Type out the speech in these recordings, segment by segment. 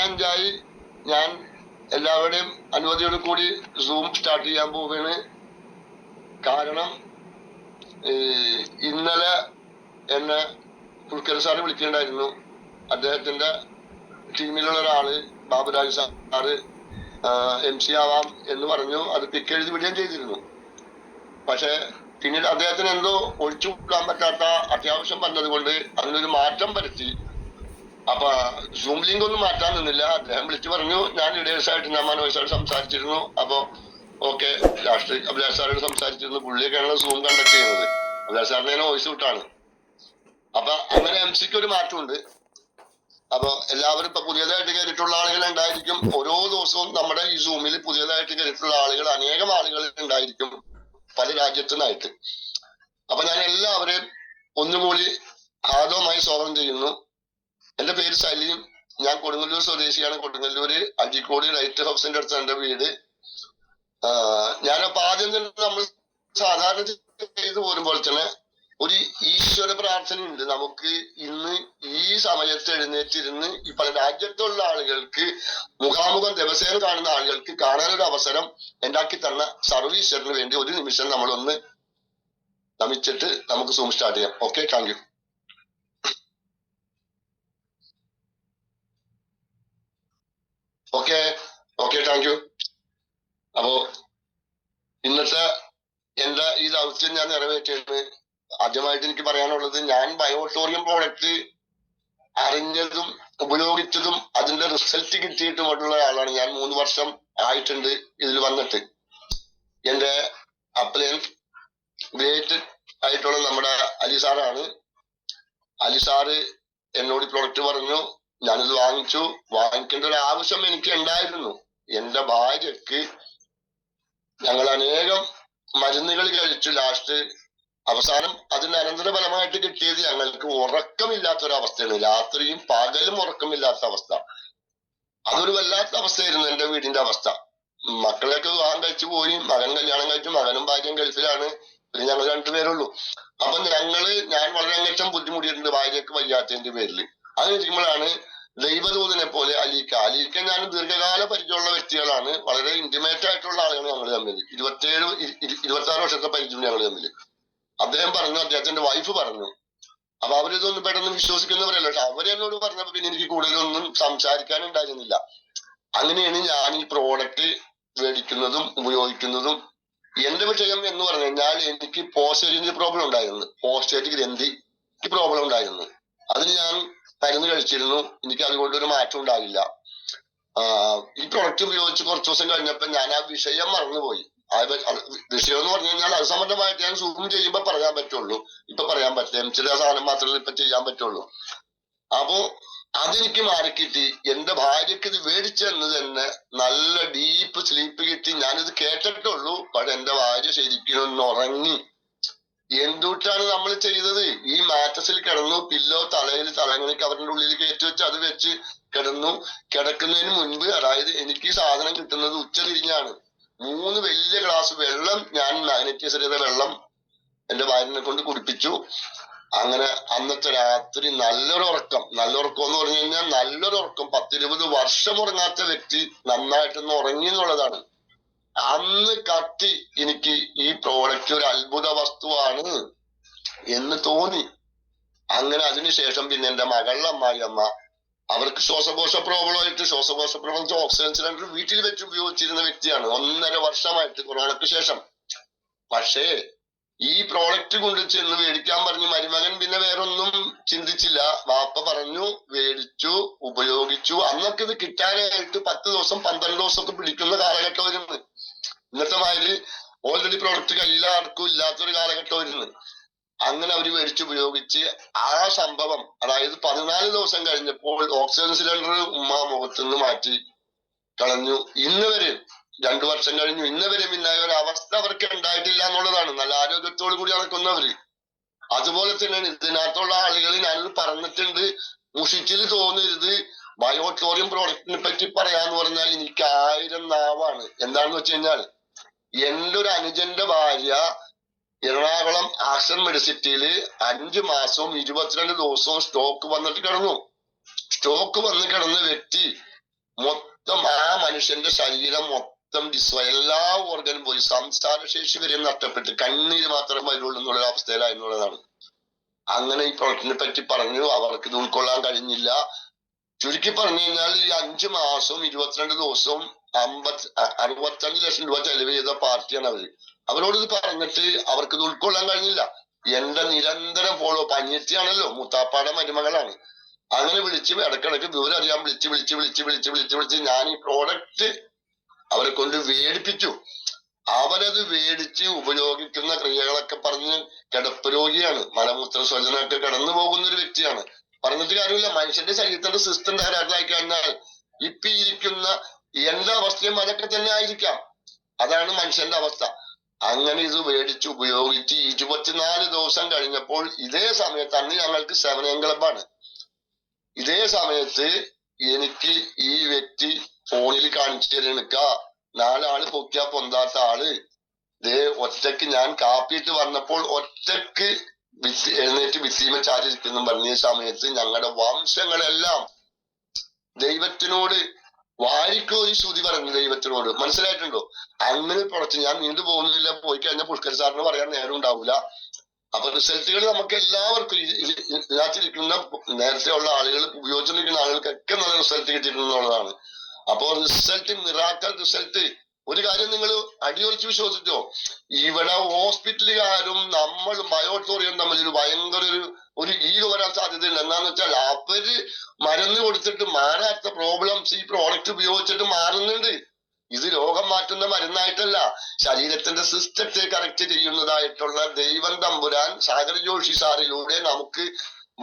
6:05 ഞാൻ എല്ലാവരുടെയും അനുമതിയോട് കൂടി സൂം സ്റ്റാർട്ട് ചെയ്യാൻ പോവുകയാണ്. കാരണം ഇന്നലെ എന്നെ പുൽക്കൽ സാറ് വിളിക്കുകയുണ്ടായിരുന്നു. അദ്ദേഹത്തിന്റെ ടീമിലുള്ള ഒരാള് ബാബുരാജ് സാറ് MC ആവാം എന്ന് പറഞ്ഞു. അത് പിക്ക് എഴുതി വിടുകയും ചെയ്തിരുന്നു. പക്ഷെ പിന്നീട് അദ്ദേഹത്തിന് എന്തോ ഒഴിച്ചു കൂടാൻ പറ്റാത്ത അത്യാവശ്യം വന്നത് കൊണ്ട് അതിനൊരു മാറ്റം വരുത്തി. അപ്പൊ സൂം ലിങ്ക് ഒന്നും മാറ്റാൻ നിന്നില്ല. അദ്ദേഹം വിളിച്ചു പറഞ്ഞു, ഞാൻ ലീഡേഴ്സായിട്ട് ഞാൻ മനോജ് സംസാരിച്ചിരുന്നു. അപ്പൊ ഓക്കെ, ലാസ്റ്റ് അഭിലാഷ് സാറോട് സംസാരിച്ചിരുന്നു. പുള്ളിയൊക്കെയാണ് സൂം കണ്ടക്ട് ചെയ്യുന്നത്. അഭിലാഷ് സാറിന് ഞാൻ വോയിസ് വിട്ടാണ്. അപ്പൊ അങ്ങനെ MC-ക്ക് ഒരു മാറ്റമുണ്ട്. അപ്പൊ എല്ലാവരും ഇപ്പൊ പുതിയതായിട്ട് കയറിയിട്ടുള്ള ആളുകൾ ഉണ്ടായിരിക്കും. ഓരോ ദിവസവും നമ്മുടെ ഈ സൂമിൽ പുതിയതായിട്ട് കയറിയിട്ടുള്ള ആളുകൾ അനേകം ആളുകൾ ഉണ്ടായിരിക്കും, പല രാജ്യത്തുനിന്നായിട്ട്. അപ്പൊ ഞാൻ എല്ലാവരെയും ഒന്നുകൂടി ആദ്യമായി സ്വാഗതം ചെയ്യുന്നു. എന്റെ പേര് സലീം. ഞാൻ കൊടുങ്ങല്ലൂർ സ്വദേശിയാണ്. കൊടുങ്ങല്ലൂര് അജിക്കോട് ലൈറ്റ് ഹൗസിന്റെ അടുത്ത് എന്റെ വീട്. ഞാനപ്പോ ആദ്യം തന്നെ നമ്മൾ സാധാരണ ചെയ്തു പോരുമ്പോൾ തന്നെ ഒരു ഈശ്വര പ്രാർത്ഥനയുണ്ട്. നമുക്ക് ഇന്ന് ഈ സമയത്ത് എഴുന്നേറ്റിരുന്ന് ഈ പല രാജ്യത്തുള്ള ആളുകൾക്ക് മുഖാമുഖം ദിവസേന കാണുന്ന ആളുകൾക്ക് കാണാനൊരു അവസരം ഉണ്ടാക്കി തന്ന സർവീശ്വരന് വേണ്ടി ഒരു നിമിഷം നമ്മളൊന്ന് നമിച്ചിട്ട് നമുക്ക് സൂം സ്റ്റാർട്ട് ചെയ്യാം. Okay, thank U. Okay, thank U. അപ്പോ ഇന്നത്തെ എന്റെ ഈ ദൗത്യം ഞാൻ നിറവേറ്റിയത് ആദ്യമായിട്ട് എനിക്ക് പറയാനുള്ളത്, ഞാൻ ബയോട്ടോറിയം പ്രോഡക്റ്റ് അറിഞ്ഞതും ഉപയോഗിച്ചതും അതിന്റെ റിസൾട്ട് കിട്ടിയിട്ടുമുള്ള ആളാണ് ഞാൻ. 3 വർഷം ആയിട്ടുണ്ട് ഇതിൽ വന്നിട്ട്. എന്റെ അപ്ലയൻ ഗ്രേറ്റ് ആയിട്ടുള്ള നമ്മുടെ അലി സാറാണ്. അലി സാറ് എന്നോട് പ്രോഡക്റ്റ് പറഞ്ഞു. ഞാനിത് വാങ്ങിച്ചു. വാങ്ങിക്കേണ്ട ഒരു ആവശ്യം എനിക്ക് ഉണ്ടായിരുന്നു. എന്റെ ഭാര്യക്ക് ഞങ്ങൾ അനേകം മരുന്നുകൾ കഴിച്ചു. ലാസ്റ്റ് അവസാനം അതിന്റെ അനന്തരഫലമായിട്ട് കിട്ടിയത് ഞങ്ങൾക്ക് ഉറക്കമില്ലാത്തൊരവസ്ഥയാണ്. രാത്രിയും പകലും ഉറക്കമില്ലാത്ത അവസ്ഥ. അതൊരു വല്ലാത്ത അവസ്ഥയായിരുന്നു എന്റെ വീടിന്റെ അവസ്ഥ. മക്കളെയൊക്കെ വിവാഹം കഴിച്ചു പോയി. മകൻ കല്യാണം കഴിച്ചു. മകനും ഭാര്യയും ഗൾഫിലാണ്. പിന്നെ ഞങ്ങൾ 2 പേരുള്ളൂ. അപ്പൊ ഞാൻ വളരെ അങ്ങേറ്റം ബുദ്ധിമുട്ടിയിട്ടുണ്ട് ഭാര്യക്ക് വയ്യാത്തതിന്റെ പേരിൽ. അങ്ങനെ ഇരിക്കുമ്പോഴാണ് ദൈവദൂതനെ പോലെ അലീക്ക ഞാൻ ദീർഘകാല പരിചയമുള്ള വ്യക്തികളാണ്. വളരെ ഇന്റിമേറ്റ് ആയിട്ടുള്ള ആളുകൾ ഞങ്ങൾ തമ്മിൽ. 26 വർഷത്തെ പരിചയം ഞങ്ങൾ തമ്മിൽ. അദ്ദേഹം പറഞ്ഞു, അദ്ദേഹത്തിന്റെ വൈഫ് പറഞ്ഞു. അപ്പൊ അവരിതൊന്നും പെട്ടെന്ന് വിശ്വസിക്കുന്നവരല്ല. പക്ഷെ അവരെന്നോട് പറഞ്ഞപ്പോ പിന്നെ എനിക്ക് കൂടുതലൊന്നും സംസാരിക്കാനുണ്ടായിരുന്നില്ല. അങ്ങനെയാണ് ഞാൻ ഈ പ്രോഡക്റ്റ് മേടിക്കുന്നതും ഉപയോഗിക്കുന്നതും. എന്റെ വിഷയം എന്ന് പറഞ്ഞു കഴിഞ്ഞാൽ എനിക്ക് പോസ്റ്റേറ്റിന്റെ പ്രോബ്ലം ഉണ്ടായിരുന്നു. പോസ്റ്റേറ്റ് ഗ്രന്ഥിക്ക് പ്രോബ്ലം ഉണ്ടായിരുന്നു. അതിന് ഞാൻ മരുന്ന് കഴിച്ചിരുന്നു. എനിക്ക് അതുകൊണ്ടൊരു മാറ്റം ഉണ്ടാകില്ല. ഈ പ്രൊഡക്റ്റ് ഉപയോഗിച്ച് കുറച്ച് ദിവസം കഴിഞ്ഞപ്പോ ഞാൻ ആ വിഷയം മറന്നുപോയി. വിഷയം എന്ന് പറഞ്ഞു കഴിഞ്ഞാൽ അത് സംബന്ധമായിട്ട് ഞാൻ സൂം ചെയ്യുമ്പോ പറയാൻ പറ്റുള്ളൂ. ഇപ്പൊ പറയാൻ പറ്റില്ല. ചെറിയ സാധനം മാത്രമേ ഇപ്പൊ ചെയ്യാൻ പറ്റുള്ളൂ. അപ്പോ അതെനിക്ക് മാറിക്കിട്ടി. എന്റെ ഭാര്യക്ക് ഇത് മേടിച്ചെന്ന് തന്നെ നല്ല ഡീപ്പ് സ്ലീപ്പ് കിട്ടി. ഞാനിത് കേട്ടിട്ടുള്ളൂ. പക്ഷെ എന്റെ ഭാര്യ ശരിക്കും ഒന്ന് ഉറങ്ങി. എന്തുട്ടാണ് നമ്മൾ ചെയ്തത്? ഈ മാറ്റസിൽ കിടന്നു. പില്ലോ തലങ്ങനെ കവറിന്റെ ഉള്ളിൽ കയറ്റി വെച്ച് അത് വെച്ച് കിടന്നു. കിടക്കുന്നതിന് മുൻപ്, അതായത് എനിക്ക് ഈ സാധനം കിട്ടുന്നത് ഉച്ചതിരിഞ്ഞാണ്. 3 വലിയ ഗ്ലാസ് വെള്ളം ഞാൻ മാഗ്നറ്റൈസ് ചെയ്ത വെള്ളം എന്റെ ഭാര്യനെ കൊണ്ട് കുടിപ്പിച്ചു. അങ്ങനെ അന്നത്തെ രാത്രി നല്ലൊരു ഉറക്കം എന്ന് പറഞ്ഞു കഴിഞ്ഞാൽ നല്ലൊരു ഉറക്കം. 10-20 വർഷം ഉറങ്ങാത്ത വ്യക്തി നന്നായിട്ടൊന്ന് ഉറങ്ങി എന്നുള്ളതാണ്. അന്ന് കത്തി എനിക്ക് ഈ പ്രോഡക്റ്റ് ഒരു അത്ഭുത വസ്തുവാണ് എന്ന് തോന്നി. അങ്ങനെ അതിനുശേഷം പിന്നെ എന്റെ മകളുടെ അമ്മായിയമ്മ, അവർക്ക് ശ്വാസകോശ പ്രോബ്ലമായിട്ട് ഓക്സിജൻ സിലിണ്ടർ വീട്ടിൽ വെച്ച് ഉപയോഗിച്ചിരുന്ന വ്യക്തിയാണ് 1.5 വർഷമായിട്ട് കൊറോണയ്ക്ക് ശേഷം. പക്ഷേ ഈ പ്രോഡക്റ്റ് കൊണ്ട് ചെന്ന് മേടിക്കാൻ പറഞ്ഞു മരുമകൻ. പിന്നെ വേറൊന്നും ചിന്തിച്ചില്ല. വാപ്പ പറഞ്ഞു, മേടിച്ചു, ഉപയോഗിച്ചു. അന്നൊക്കെ ഇത് കിട്ടാനായിട്ട് 10 ദിവസം 12 ദിവസം ഒക്കെ പിടിക്കുന്ന കാലഘട്ടം വരുന്നത്. ഇന്നത്തെ മാതിരി ഓൾറെഡി പ്രോഡക്റ്റ് കയ്യിൽ ആർക്കും ഇല്ലാത്തൊരു കാലഘട്ടം വരുന്നത്. അങ്ങനെ അവര് മേടിച്ച് ഉപയോഗിച്ച് ആ സംഭവം, അതായത് 14 ദിവസം കഴിഞ്ഞപ്പോൾ ഓക്സിജൻ സിലിണ്ടർ ഉമ്മ മുഖത്തുനിന്ന് മാറ്റി കളഞ്ഞു. ഇന്ന് വരെ 2 വർഷം കഴിഞ്ഞു. ഇന്ന് വരെ പിന്നെ ഒരു അവസ്ഥ അവർക്ക് ഉണ്ടായിട്ടില്ല എന്നുള്ളതാണ്. നല്ല ആരോഗ്യത്തോടു കൂടി നടക്കുന്നവര്. അതുപോലെ തന്നെയാണ് ഇതിനകത്തുള്ള ആളുകൾ. ഞാനത് പറഞ്ഞിട്ടുണ്ട്. മുഷിച്ചിൽ തോന്നരുത്. ബയോട്ടോറിയം പ്രോഡക്റ്റിനെ പറ്റി പറയാന്ന് പറഞ്ഞാൽ എനിക്ക് 1000 നാവാണ്. എന്താണെന്ന് വെച്ച് കഴിഞ്ഞാൽ എന്റെ ഒരു അനുജന്റെ ഭാര്യ എറണാകുളം ആക്ഷൻ മെഡിസിറ്റിയില് 5 മാസവും 22 ദിവസവും സ്റ്റോക്ക് വന്നിട്ട് കിടന്നു. സ്റ്റോക്ക് വന്ന് കിടന്ന വ്യക്തി മൊത്തം ആ മനുഷ്യന്റെ ശരീരം മൊത്തം എല്ലാ ഓർഗനും പോയി, സംസാരശേഷി വരെ നഷ്ടപ്പെട്ട് കണ്ണീര് മാത്രമേ വരുള്ളൂ എന്നുള്ള അവസ്ഥയിലായിരുന്നുള്ളതാണ്. അങ്ങനെ ഈ പ്രൊഡക്റ്റിനെ പറ്റി പറഞ്ഞു. അവർക്ക് ഇത് ഉൾക്കൊള്ളാൻ കഴിഞ്ഞില്ല. ചുരുക്കി പറഞ്ഞു കഴിഞ്ഞാൽ ഈ 5 മാസവും 22 ദിവസവും 65 ലക്ഷം രൂപ ചെലവ് ചെയ്ത പാർട്ടിയാണ് അവര്. അവരോട് ഇത് പറഞ്ഞിട്ട് അവർക്ക് ഇത് ഉൾക്കൊള്ളാൻ കഴിഞ്ഞില്ല. എന്റെ നിരന്തരം ഫോളോ അപ്പ്, അനിയത്തിയാണല്ലോ, മുത്താപ്പാടെ മരുമകളാണ്. അങ്ങനെ വിളിച്ച് ഇടക്കിടക്ക് വിവരം അറിയാൻ വിളിച്ച് ഞാൻ ഈ പ്രോഡക്റ്റ് അവരെ കൊണ്ട് വേടിപ്പിച്ചു. അവരത് വേടിച്ച് ഉപയോഗിക്കുന്ന ക്രിയകളൊക്കെ പറഞ്ഞ് കിടപ്പ് രോഗിയാണ്, മലമൂത്ര സ്വജനമൊക്കെ കടന്നു പോകുന്ന ഒരു വ്യക്തിയാണ്. പറഞ്ഞിട്ട് കാര്യമില്ല. മനുഷ്യന്റെ ശരീരത്തിന്റെ സിസ്റ്റം തകരാറിലായി കഴിഞ്ഞാൽ ഇപ്പൊ ഇരിക്കുന്ന എന്റെ അവസ്ഥയും അതൊക്കെ തന്നെ ആയിരിക്കാം. അതാണ് മനുഷ്യന്റെ അവസ്ഥ. അങ്ങനെ ഇത് മേടിച്ച് ഉപയോഗിച്ച് 24 ദിവസം കഴിഞ്ഞപ്പോൾ ഇതേ സമയത്ത്, അന്ന് ഞങ്ങൾക്ക് 7 ക്ലബാണ്, ഇതേ സമയത്ത് എനിക്ക് ഈ വ്യക്തി ഫോണിൽ കാണിച്ചു തരണിക്ക, 4 ആള് പൊക്കിയാ പൊന്താത്ത ആള്, ഇതേ ഒറ്റക്ക് ഞാൻ കാപ്പിയിട്ട് വന്നപ്പോൾ ഒറ്റക്ക് എഴുന്നേറ്റ് ഭിത്തിമ ചാരിയിരിക്കുന്നു പറഞ്ഞ സമയത്ത് ഞങ്ങളുടെ വംശങ്ങളെല്ലാം ദൈവത്തിനോട് വാരിക്കോരി ശ്രുതി പറഞ്ഞു. ദൈവത്തിനോട് മനസ്സിലായിട്ടുണ്ടോ? അങ്ങനെ പ്രൊഡക്റ്റ് ഞാൻ നീണ്ടു പോകുന്നില്ല, പോയി കഴിഞ്ഞാൽ പുഷ്കർ സാറിന് പറയാൻ നേരം ഉണ്ടാവില്ല. അപ്പൊ റിസൾട്ടുകൾ നമുക്ക് എല്ലാവർക്കും ഇതിനകത്തിരിക്കുന്ന നേരത്തെ ഉള്ള ആളുകൾ, ഉപയോഗിച്ചിരിക്കുന്ന ആളുകൾക്കൊക്കെ നല്ല റിസൾട്ട് കിട്ടിയിട്ടുള്ളതാണ്. അപ്പോ റിസൾട്ട്, മിറാക്കൽ റിസൾട്ട്. ഒരു കാര്യം നിങ്ങൾ അടിയുറച്ച് വിശ്വസിച്ചോ, ഇവിടെ ഹോസ്പിറ്റലുകാരും നമ്മളും ബയോട്ടോറിയം തമ്മിൽ ഒരു ഭയങ്കര ഒരു ഈഗോ വരാൻ സാധ്യതയുണ്ട്. എന്താന്ന് വെച്ചാൽ അവര് മരുന്ന് കൊടുത്തിട്ട് മാറാത്ത പ്രോബ്ലംസ് ഈ പ്രോഡക്റ്റ് ഉപയോഗിച്ചിട്ട് മാറുന്നുണ്ട്. ഇത് രോഗം മാറ്റുന്ന മരുന്നായിട്ടല്ല, ശരീരത്തിന്റെ സിസ്റ്റത്തെ കറക്റ്റ് ചെയ്യുന്നതായിട്ടുള്ള ദൈവം തമ്പുരാൻ സാഗർ ജോഷി സാറിലൂടെ നമുക്ക്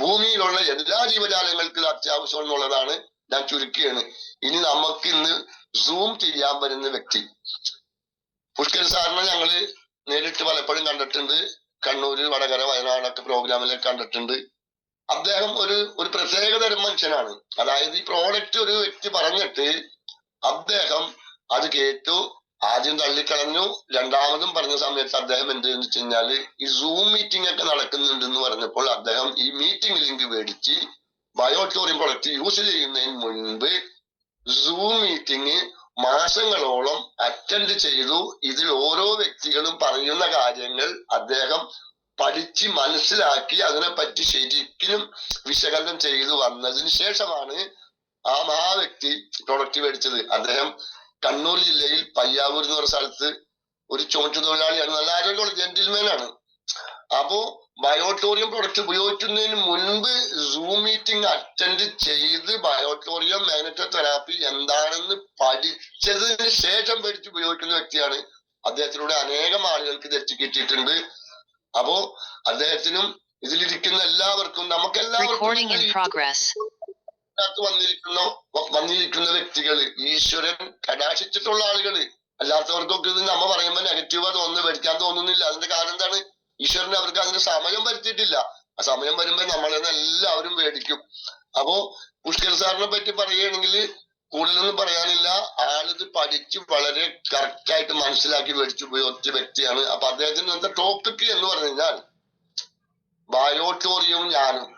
ഭൂമിയിലുള്ള എല്ലാ ജീവജാലങ്ങൾക്കും അത്യാവശ്യം എന്നുള്ളതാണ് ഞാൻ ചുരുക്കിയാണ്. ഇനി നമുക്ക് ഇന്ന് സൂം ചെയ്യാൻ വരുന്ന വ്യക്തി പുഷ്കർ സാറിനെ ഞങ്ങള് നേരിട്ട് പലപ്പോഴും കണ്ടിട്ടുണ്ട്. കണ്ണൂര്, വടകര, വയനാടൊക്കെ പ്രോഗ്രാമിലൊക്കെ കണ്ടിട്ടുണ്ട്. അദ്ദേഹം ഒരു പ്രത്യേക തരം മനുഷ്യനാണ്. അതായത് ഈ പ്രോഡക്റ്റ് ഒരു വ്യക്തി പറഞ്ഞിട്ട് അദ്ദേഹം അത് കേട്ടു, ആദ്യം തള്ളിക്കളഞ്ഞു. രണ്ടാമതും പറഞ്ഞ സമയത്ത് അദ്ദേഹം എന്ത് വെച്ച് കഴിഞ്ഞാല് ഈ സൂം മീറ്റിംഗ് ഒക്കെ നടക്കുന്നുണ്ടെന്ന് പറഞ്ഞപ്പോൾ അദ്ദേഹം ഈ മീറ്റിംഗ് ലിങ്ക് മേടിച്ച് ബയോട്ടോറിയം പ്രൊഡക്റ്റ് യൂസ് ചെയ്യുന്നതിന് മുൻപ് സൂം മീറ്റിംഗ് മാസങ്ങളോളം അറ്റൻഡ് ചെയ്തു. ഇതിൽ ഓരോ വ്യക്തികളും പറയുന്ന കാര്യങ്ങൾ അദ്ദേഹം പഠിച്ച് മനസ്സിലാക്കി അതിനെപ്പറ്റി ശരിക്കും വിശകലനം ചെയ്തു വന്നതിന് ശേഷമാണ് ആ വ്യക്തി പ്രൊഡക്റ്റ് മേടിച്ചത്. അദ്ദേഹം കണ്ണൂർ ജില്ലയിൽ പയ്യാവൂർ എന്ന് പറഞ്ഞ സ്ഥലത്ത് ഒരു ചുമട്ടു തൊഴിലാളിയാണ്, നല്ല ആരോഗ്യമുള്ള ജെന്റിൽമാൻ ആണ്. അപ്പോ ബയോട്ടോറിയം പ്രൊഡക്റ്റ് ഉപയോഗിക്കുന്നതിന് മുൻപ് സൂം മീറ്റിംഗ് അറ്റൻഡ് ചെയ്ത് ബയോട്ടോറിയം മാഗ്നറ്റോ തെറാപ്പി എന്താണെന്ന് പഠിച്ചതിന് ശേഷം മേടിച്ച് ഉപയോഗിക്കുന്ന വ്യക്തിയാണ്. അദ്ദേഹത്തിലൂടെ അനേകം ആളുകൾക്ക് തെറ്റി കിട്ടിയിട്ടുണ്ട്. അപ്പോ അദ്ദേഹത്തിനും ഇതിലിരിക്കുന്ന എല്ലാവർക്കും, നമുക്കെല്ലാവർക്കും വന്നിരിക്കുന്ന വ്യക്തികള് ഈശ്വരൻ കടാക്ഷിച്ചിട്ടുള്ള ആളുകള്. അല്ലാത്തവർക്കൊക്കെ ഇത് നമ്മ പറയുമ്പോ നെഗറ്റീവാ തോന്നുന്നു, മേടിക്കാൻ തോന്നുന്നില്ല. അതിന്റെ കാരണം എന്താണ്? ഈശ്വരൻ അവർക്ക് അതിന് സമയം വരുത്തിയിട്ടില്ല. ആ സമയം വരുമ്പോ നമ്മളെന്ന് എല്ലാവരും മേടിക്കും. അപ്പോ പുഷ്കർ സാറിനെ പറ്റി പറയുകയാണെങ്കിൽ കൂടുതലൊന്നും പറയാനില്ല. ആളിത് പഠിച്ച് വളരെ കറക്റ്റ് ആയിട്ട് മനസ്സിലാക്കി മേടിച്ചു ഉപയോഗിച്ച വ്യക്തിയാണ്. അപ്പൊ അദ്ദേഹത്തിന് ഇന്നത്തെ ടോപ്പിക് എന്ന് പറഞ്ഞു കഴിഞ്ഞാൽ ബയോട്ടോറിയവും ഞാനും,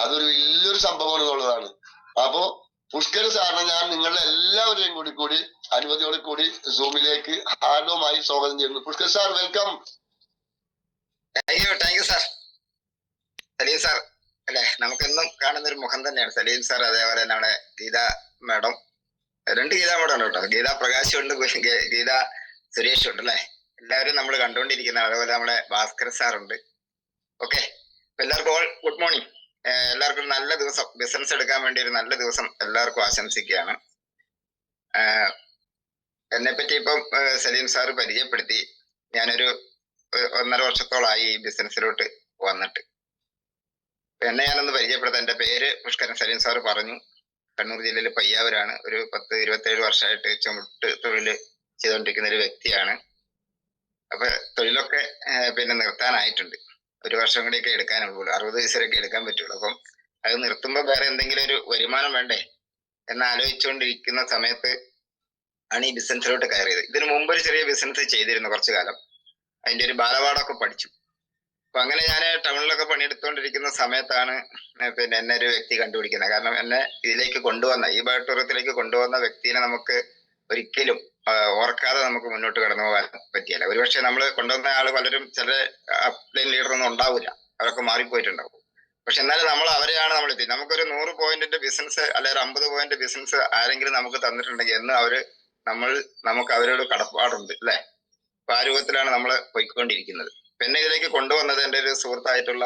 അതൊരു വലിയൊരു സംഭവം എന്നുള്ളതാണ്. അപ്പോ പുഷ്കർ സാറിനെ ഞാൻ നിങ്ങളുടെ എല്ലാവരെയും കൂടി അനുമതിയോട് കൂടി സൂമിലേക്ക് ഹാർദവുമായി സ്വാഗതം ചെയ്യുന്നു. Pushkar sir, welcome. Thank you sir. Saleem sir അല്ലെ, നമുക്കെന്നും കാണുന്ന ഒരു മുഖം തന്നെയാണ് സലീം സാർ. അതേപോലെ നമ്മുടെ ഗീത മാഡം, 2 ഗീത മാഡം ഉണ്ട് കേട്ടോ. ഗീത പ്രകാശ് ഉണ്ട്, ഗീത സുരേഷ് ഉണ്ട് അല്ലെ. എല്ലാവരും നമ്മൾ കണ്ടുകൊണ്ടിരിക്കുന്നതാണ്. അതേപോലെ നമ്മുടെ ഭാസ്കർ സാർ ഉണ്ട്. ഓക്കെ, എല്ലാവർക്കും ഓൾ ഗുഡ് മോർണിംഗ്. എല്ലാവർക്കും നല്ല ദിവസം, ബിസിനസ് എടുക്കാൻ വേണ്ടി ഒരു നല്ല ദിവസം എല്ലാവർക്കും ആശംസിക്കുകയാണ്. എന്നെ പറ്റി ഇപ്പം സലീം സാറ് പരിചയപ്പെടുത്തി. ഞാനൊരു 1.5 വർഷത്തോളമായി ഈ ബിസിനസ്സിലോട്ട് വന്നിട്ട്. എന്നെ ഞാനൊന്ന് പരിചയപ്പെടുത്താം. എൻ്റെ പേര് പുഷ്കരൻ. സലീം സാറ് പറഞ്ഞു, കണ്ണൂർ ജില്ലയിൽ പയ്യാവൂരാണ്. ഒരു 10-27 വർഷമായിട്ട് ചുമട്ട് തൊഴിൽ ചെയ്തുകൊണ്ടിരിക്കുന്ന ഒരു വ്യക്തിയാണ്. അപ്പൊ തൊഴിലൊക്കെ പിന്നെ നിർത്താനായിട്ടുണ്ട്. 1 വർഷം കൂടിയൊക്കെ എടുക്കാനുള്ളൂ, 60 വയസ്സ് വരെയൊക്കെ എടുക്കാൻ പറ്റുള്ളൂ. അപ്പം അത് നിർത്തുമ്പോൾ വേറെ എന്തെങ്കിലും ഒരു വരുമാനം വേണ്ടേ എന്ന് ആലോചിച്ചുകൊണ്ടിരിക്കുന്ന സമയത്ത് ആണ് ഈ ബിസിനസ്സിലോട്ട് കയറിയത്. ഇതിനു മുമ്പ് ഒരു ചെറിയ ബിസിനസ് ചെയ്തിരുന്നു കുറച്ചു കാലം. അതിന്റെ ഒരു ബാലപാഠമൊക്കെ പഠിച്ചു. അപ്പൊ അങ്ങനെ ഞാൻ ടൗണിലൊക്കെ പണിയെടുത്തുകൊണ്ടിരിക്കുന്ന സമയത്താണ് പിന്നെ എന്നെ ഒരു വ്യക്തി കണ്ടുപിടിക്കുന്നത്. കാരണം എന്നെ ഇതിലേക്ക് കൊണ്ടുവന്ന ഈ ബയോടൂറിയത്തിലേക്ക് കൊണ്ടുവന്ന വ്യക്തിനെ നമുക്ക് ഒരിക്കലും ഓർക്കാതെ നമുക്ക് മുന്നോട്ട് കടന്നു പോകാൻ പറ്റിയല്ല. ഒരുപക്ഷെ നമ്മൾ കൊണ്ടുവന്ന ആള് പലരും ചില അപ്ലൈൻ ലീഡർ ഒന്നും ഉണ്ടാവില്ല, അവരൊക്കെ മാറിപ്പോയിട്ടുണ്ടാവും. പക്ഷെ എന്നാലും നമ്മൾ അവരെയാണ് നമ്മൾ എത്തി. നമുക്കൊരു 100 പോയിന്റിന്റെ ബിസിനസ് അല്ലെങ്കിൽ ഒരു 50 പോയിന്റ് ബിസിനസ് ആരെങ്കിലും നമുക്ക് തന്നിട്ടുണ്ടെങ്കിൽ എന്ന് നമുക്ക് അവരോട് കടപ്പാടുണ്ട് അല്ലെ. അപ്പൊ ആ രൂപത്തിലാണ് നമ്മൾ പോയിക്കൊണ്ടിരിക്കുന്നത്. പിന്നെ ഇതിലേക്ക് കൊണ്ടുവന്നത് എൻ്റെ ഒരു സുഹൃത്തായിട്ടുള്ള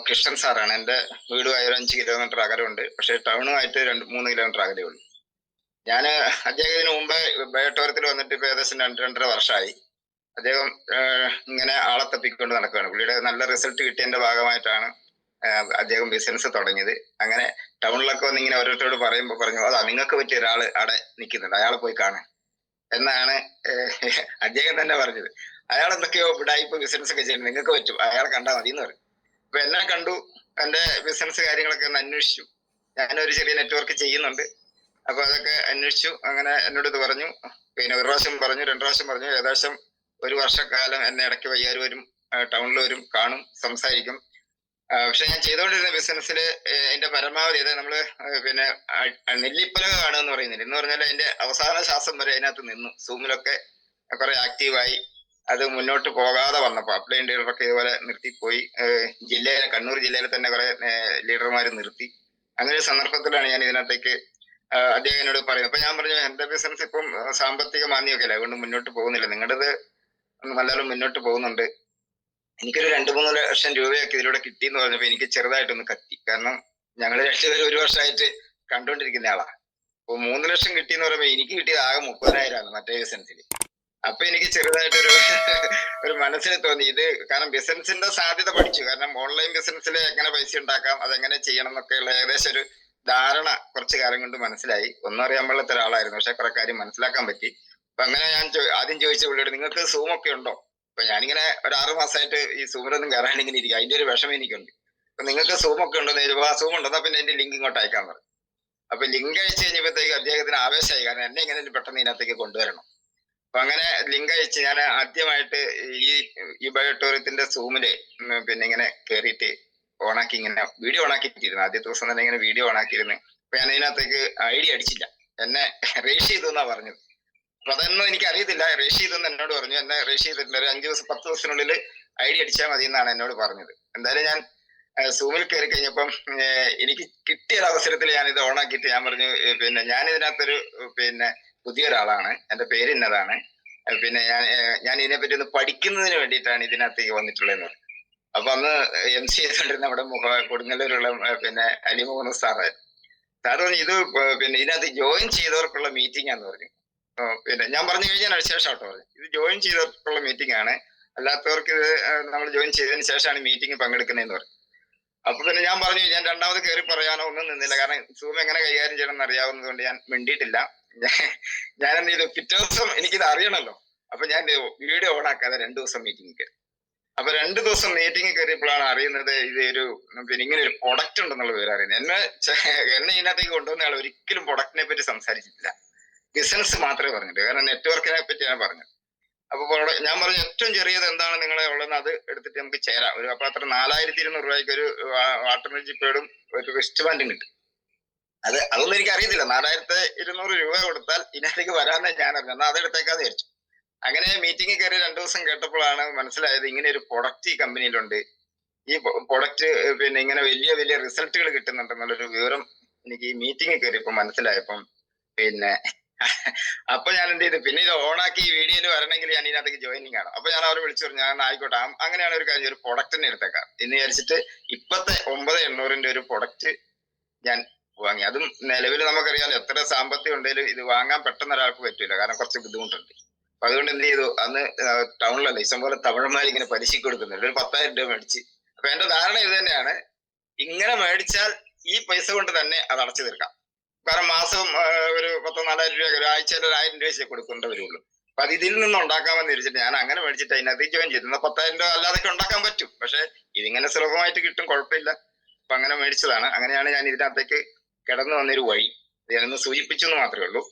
കൃഷ്ണൻ സാറാണ്. എൻ്റെ വീടുമായി ഒരു 5 കിലോമീറ്റർ അകലമുണ്ട്, പക്ഷെ ടൗണുമായിട്ട് 2-3 കിലോമീറ്റർ അകലേ ഉള്ളൂ. ഞാൻ അദ്ദേഹത്തിന് മുമ്പ് ബയോടൂറിയത്തിൽ വന്നിട്ട് ഇപ്പൊ ഏകദേശം 2-2.5 വർഷമായി. അദ്ദേഹം ഇങ്ങനെ ആളെ തപ്പിക്കൊണ്ട് നടക്കുകയാണ്. പുള്ളിയുടെ നല്ല റിസൾട്ട് കിട്ടിയതിന്റെ ഭാഗമായിട്ടാണ് അദ്ദേഹം ബിസിനസ് തുടങ്ങിയത്. അങ്ങനെ ടൗണിലൊക്കെ വന്ന് ഇങ്ങനെ ഓരോരുത്തരോട് പറഞ്ഞു അതാ നിങ്ങൾക്ക് പറ്റിയ ഒരാള് അവിടെ നിൽക്കുന്നുണ്ട്, അയാളെ പോയി കാണാൻ എന്നാണ് അദ്ദേഹം തന്നെ പറഞ്ഞത്. അയാൾ എന്തൊക്കെയോ ഉടായിപ്പ് ബിസിനസ് ഒക്കെ ചെയ്യുന്നത്, നിങ്ങൾക്ക് പറ്റും, അയാളെ കണ്ടാൽ മതി എന്ന് പറയും. അപ്പൊ എന്നെ കണ്ടു, എന്റെ ബിസിനസ് കാര്യങ്ങളൊക്കെ ഒന്ന് അന്വേഷിച്ചു. ഞാനൊരു ചെറിയ നെറ്റ്വർക്ക് ചെയ്യുന്നുണ്ട്, അപ്പൊ അതൊക്കെ അന്വേഷിച്ചു. അങ്ങനെ എന്നോട് ഇത് പറഞ്ഞു. പിന്നെ 1 പ്രാവശ്യം പറഞ്ഞു, 2 പ്രാവശ്യം പറഞ്ഞു. ഏകദേശം 1 വർഷക്കാലം എന്നെ ഇടയ്ക്ക് വയ്യാറ് വരും, ടൗണിൽ വരും, കാണും, സംസാരിക്കും. പക്ഷെ ഞാൻ ചെയ്തുകൊണ്ടിരുന്ന ബിസിനസ്സിൽ അതിന്റെ പരമാവധി അതായത് നമ്മള് പിന്നെ നെല്ലിപ്പലക കാണുക എന്ന് പറയുന്നില്ല എന്ന് പറഞ്ഞാൽ അതിന്റെ അവസാന ശ്വാസം വരെ അതിനകത്ത് നിന്നു. സൂമിലൊക്കെ കുറെ ആക്റ്റീവായി. അത് മുന്നോട്ട് പോകാതെ വന്നപ്പോൾ അപ്ലൈൻ ലീഡറൊക്കെ ഇതുപോലെ നിർത്തിപ്പോയി. കണ്ണൂർ ജില്ലയിൽ തന്നെ കുറെ ലീഡർമാർ നിർത്തി. അങ്ങനെ ഒരു സന്ദർഭത്തിലാണ് ഞാൻ ഇതിനകത്തേക്ക് അദ്ദേഹം എന്നോട് പറയുന്നത്. അപ്പൊ ഞാൻ പറഞ്ഞു എന്റെ ബിസിനസ് ഇപ്പം സാമ്പത്തിക മാന്ദ്യമൊക്കെ അല്ലേ, അതുകൊണ്ട് മുന്നോട്ട് പോകുന്നില്ല, നിങ്ങളുടേത് നല്ലോണം മുന്നോട്ട് പോകുന്നുണ്ട്. എനിക്കൊരു 2-3 ലക്ഷം രൂപയൊക്കെ ഇതിലൂടെ കിട്ടിയെന്ന് പറഞ്ഞപ്പോ എനിക്ക് ചെറുതായിട്ടൊന്ന് കത്തി. കാരണം ഞങ്ങൾ 2 പേരും 1 വർഷമായിട്ട് കണ്ടുകൊണ്ടിരിക്കുന്ന ആളാ. അപ്പൊ 3 ലക്ഷം കിട്ടിയെന്ന് പറയുമ്പോ എനിക്ക് കിട്ടിയത് ആകെ 30,000 മറ്റേ ബിസിനസ്സിൽ. അപ്പൊ എനിക്ക് ചെറുതായിട്ടൊരു ഒരു മനസ്സിൽ തോന്നി ഇത്. കാരണം ബിസിനസിന്റെ സാധ്യത പഠിച്ചു. കാരണം ഓൺലൈൻ ബിസിനസ്സിൽ എങ്ങനെ പൈസ ഉണ്ടാക്കാം, അതെങ്ങനെ ചെയ്യണം എന്നൊക്കെയുള്ള ഏകദേശം ഒരു ധാരണ കുറച്ചു കാലം കൊണ്ട് മനസ്സിലായി. ഒന്നും അറിയാൻ പാടില്ലാത്ത ഒരാളായിരുന്നു, പക്ഷെ കുറെ കാര്യം മനസ്സിലാക്കാൻ പറ്റി. അപ്പൊ അങ്ങനെ ഞാൻ ആദ്യം ചോദിച്ച പുള്ളിയോട് നിങ്ങൾക്ക് സൂം ഒക്കെ ഉണ്ടോ? അപ്പൊ ഞാനിങ്ങനെ ഒരു 6 മാസമായിട്ട് ഈ സൂമിലൊന്നും കയറാണ്ട് ഇങ്ങനെ ഇരിക്കും, അതിന്റെ ഒരു വിഷമം എനിക്കുണ്ട്. അപ്പൊ നിങ്ങൾക്ക് സൂം ഒക്കെ ഉണ്ടോ? ആ സൂം ഉണ്ടെന്നാ പിന്നെ അതിന്റെ ലിങ്ക് ഇങ്ങോട്ട് അയക്കാൻ പറഞ്ഞു. അപ്പൊ ലിങ്ക് അയച്ചു കഴിഞ്ഞപ്പോഴത്തേക്ക് അദ്ദേഹത്തിന് ആവേശമായി, കാരണം എന്നെ ഇങ്ങനെ പെട്ടെന്ന് ഇതിനകത്തേക്ക് കൊണ്ടുവരണം. അപ്പൊ അങ്ങനെ ലിങ്ക് അയച്ച് ഞാൻ ആദ്യമായിട്ട് ഈ ബയോടൂറിയത്തിന്റെ സൂമില് പിന്നെ ഇങ്ങനെ കയറിയിട്ട് ഓണാക്കി, ഇങ്ങനെ വീഡിയോ ഓണാക്കിയിട്ടിരുന്നു. ആദ്യത്തെ ദിവസം തന്നെ ഇങ്ങനെ വീഡിയോ ഓണാക്കിയിരുന്നു. അപ്പൊ ഞാൻ ഇതിനകത്തേക്ക് ID അടിച്ചില്ല, എന്നെ രജിസ്റ്റർ ചെയ്തു എന്നാ പറഞ്ഞത്. അപ്പൊ അതൊന്നും എനിക്ക് അറിയത്തില്ല. രജിസ്റ്റർ ചെയ്തെന്ന് എന്നോട് പറഞ്ഞു. എന്നെ രജിസ്റ്റർ ചെയ്തിട്ടുണ്ട്, ഒരു 5 ദിവസം 10 ദിവസത്തിനുള്ളിൽ ID അടിച്ചാൽ മതി എന്നാണ് എന്നോട് പറഞ്ഞത്. എന്തായാലും ഞാൻ സൂമിൽ കയറി കഴിഞ്ഞപ്പം എനിക്ക് കിട്ടിയ അവസരത്തിൽ ഞാൻ ഇത് ഓണാക്കിയിട്ട് ഞാൻ പറഞ്ഞു പിന്നെ ഞാൻ ഇതിനകത്തൊരു പിന്നെ പുതിയൊരാളാണ്, എന്റെ പേര് ഇന്നതാണ്, പിന്നെ ഞാൻ ഇതിനെപ്പറ്റി ഒന്ന് പഠിക്കുന്നതിന് വേണ്ടിയിട്ടാണ് ഇതിനകത്തേക്ക് വന്നിട്ടുള്ളതെന്ന് പറഞ്ഞു. അപ്പൊ അന്ന് MC ചെയ്തുകൊണ്ടിരുന്ന നമ്മുടെ കൊടുങ്ങല്ലൂരുള്ള പിന്നെ അലിമുഹമ്മദ് സാറ് പറഞ്ഞു ഇത് പിന്നെ ഇതിനകത്ത് ജോയിൻ ചെയ്തവർക്കുള്ള മീറ്റിംഗ് ആന്ന് പറഞ്ഞു. പിന്നെ ഞാൻ പറഞ്ഞു കഴിഞ്ഞാൽ ശേഷം കേട്ടോ പറഞ്ഞു ഇത് ജോയിൻ ചെയ്തവർക്കുള്ള മീറ്റിംഗ് ആണ്, അല്ലാത്തവർക്ക് ഇത് നമ്മൾ ജോയിൻ ചെയ്തതിന് ശേഷമാണ് മീറ്റിംഗ് പങ്കെടുക്കുന്നതെന്ന് പറഞ്ഞു. അപ്പൊ പിന്നെ ഞാൻ പറഞ്ഞു ഞാൻ രണ്ടാമത് കയറി പറയാനോ ഒന്നും നിന്നില്ല, കാരണം സൂം എങ്ങനെ കൈകാര്യം ചെയ്യണം എന്ന് അറിയാവുന്നത് കൊണ്ട് ഞാൻ മിണ്ടിയിട്ടില്ല. ഞാൻ എന്ത് ചെയ്തു, പിറ്റേ ദിവസം എനിക്കിത് അറിയണല്ലോ, അപ്പൊ ഞാൻ വീഡിയോ ഓൺ ആക്കാതെ 2 ദിവസം മീറ്റിംഗ് കയറി. അപ്പൊ 2 ദിവസം മീറ്റിംഗ് കയറിയപ്പോഴാണ് അറിയുന്നത് ഇത് ഒരു പിന്നെ ഇങ്ങനെ ഒരു പ്രൊഡക്റ്റ് ഉണ്ടെന്നുള്ള വിവരം അറിയുന്നത്. എന്നെ ഇതിനകത്തേക്ക് കൊണ്ടുവന്ന ആൾ ഒരിക്കലും പ്രൊഡക്റ്റിനെ പറ്റി സംസാരിച്ചിട്ടില്ല, ബിസിനസ് മാത്രമേ പറഞ്ഞിട്ട്, കാരണം നെറ്റ്വർക്കിനെ പറ്റിയാണ് പറഞ്ഞത്. അപ്പൊ ഞാൻ പറഞ്ഞു ഏറ്റവും ചെറിയത് എന്താണ് നിങ്ങളെ ഉള്ളത് അത് എടുത്തിട്ട് നമുക്ക് ചേരാം. അപ്പൊ അത്ര 4200 രൂപയ്ക്ക് ഒരു വാട്ടർ മ്യൂസിക് പേഡും ഒരു റിസ്റ്റ് ബാൻഡും കിട്ടും. അതൊന്നും എനിക്ക് അറിയത്തില്ല. 4200 രൂപ കൊടുത്താൽ ഇതിനകത്തേക്ക് വരാമെന്ന് ഞാൻ അറിഞ്ഞു. എന്നാൽ അതെടുത്തേക്കാന്ന് വിചാരിച്ചു. അങ്ങനെ മീറ്റിംഗ് കയറി 2 ദിവസം കേട്ടപ്പോഴാണ് മനസ്സിലായത് ഇങ്ങനെ ഒരു പ്രൊഡക്റ്റ് ഈ കമ്പനിയിലുണ്ട്, ഈ പ്രൊഡക്റ്റ് പിന്നെ ഇങ്ങനെ വലിയ വലിയ റിസൾട്ടുകൾ കിട്ടുന്നുണ്ടെന്നുള്ളൊരു വിവരം എനിക്ക് ഈ മീറ്റിംഗ് കയറിയപ്പോ മനസ്സിലായപ്പം പിന്നെ അപ്പൊ ഞാൻ എന്ത് ചെയ്തു, പിന്നെ ഇത് ഓണാക്കി ഈ വീഡിയോയിൽ വരണമെങ്കിൽ ഞാൻ ഇതിനകത്തേക്ക് ജോയിനിങ് ആണ്. അപ്പൊ ഞാൻ അവരെ വിളിച്ചു പറഞ്ഞു ഞാൻ ആയിക്കോട്ടെ, അങ്ങനെയാണ് ഒരു കാര്യം, ഒരു പ്രൊഡക്റ്റ് തന്നെ എടുത്തേക്കാം എന്ന് വിചാരിച്ചിട്ട് ഇപ്പത്തെ 9800 ഒരു പ്രൊഡക്റ്റ് ഞാൻ വാങ്ങി. അതും നിലവിൽ നമുക്കറിയാലോ എത്ര സാമ്പത്തികം ഉണ്ടെങ്കിലും ഇത് വാങ്ങാൻ പെട്ടെന്ന് ഒരാൾക്ക് പറ്റില്ല, കാരണം കുറച്ച് ബുദ്ധിമുട്ടുണ്ട്. അപ്പൊ അതുകൊണ്ട് എന്ത് ചെയ്തു, അന്ന് ടൗണിലല്ല ഇഷ്ടംപോലെ തമിഴന്മാർ ഇങ്ങനെ പലിശക്ക് കൊടുക്കുന്നുണ്ട്, ഒരു 10,000 രൂപ മേടിച്ച്. അപ്പൊ എന്റെ ധാരണ ഇത് തന്നെയാണ്, ഇങ്ങനെ മേടിച്ചാൽ ഈ പൈസ കൊണ്ട് തന്നെ അത് അടച്ചു തീർക്കാം. കാരണം മാസം ഒരു 10-4000 രൂപ, ഒരു ആഴ്ചയിൽ 1000 രൂപ വെച്ച് കൊടുക്കേണ്ടി വരുള്ളൂ. അപ്പൊ അത് ഇതിൽ നിന്ന് ഉണ്ടാക്കാമെന്ന് വിചാരിച്ചിട്ട് ഞാൻ അങ്ങനെ മേടിച്ചിട്ട് അതിനകത്ത് ജോയിൻ ചെയ്തു. 10,000 രൂപ അല്ലാതൊക്കെ ഉണ്ടാക്കാൻ പറ്റും, പക്ഷെ ഇതിങ്ങനെ സുലഭമായിട്ട് കിട്ടും, കുഴപ്പമില്ല. അപ്പൊ അങ്ങനെ മേടിച്ചതാണ്. അങ്ങനെയാണ് ഞാൻ ഇതിനകത്തേക്ക് കിടന്നു വന്നൊരു വഴി ഞാനൊന്ന് സൂചിപ്പിച്ചു എന്ന് മാത്രമേ ഉള്ളൂ.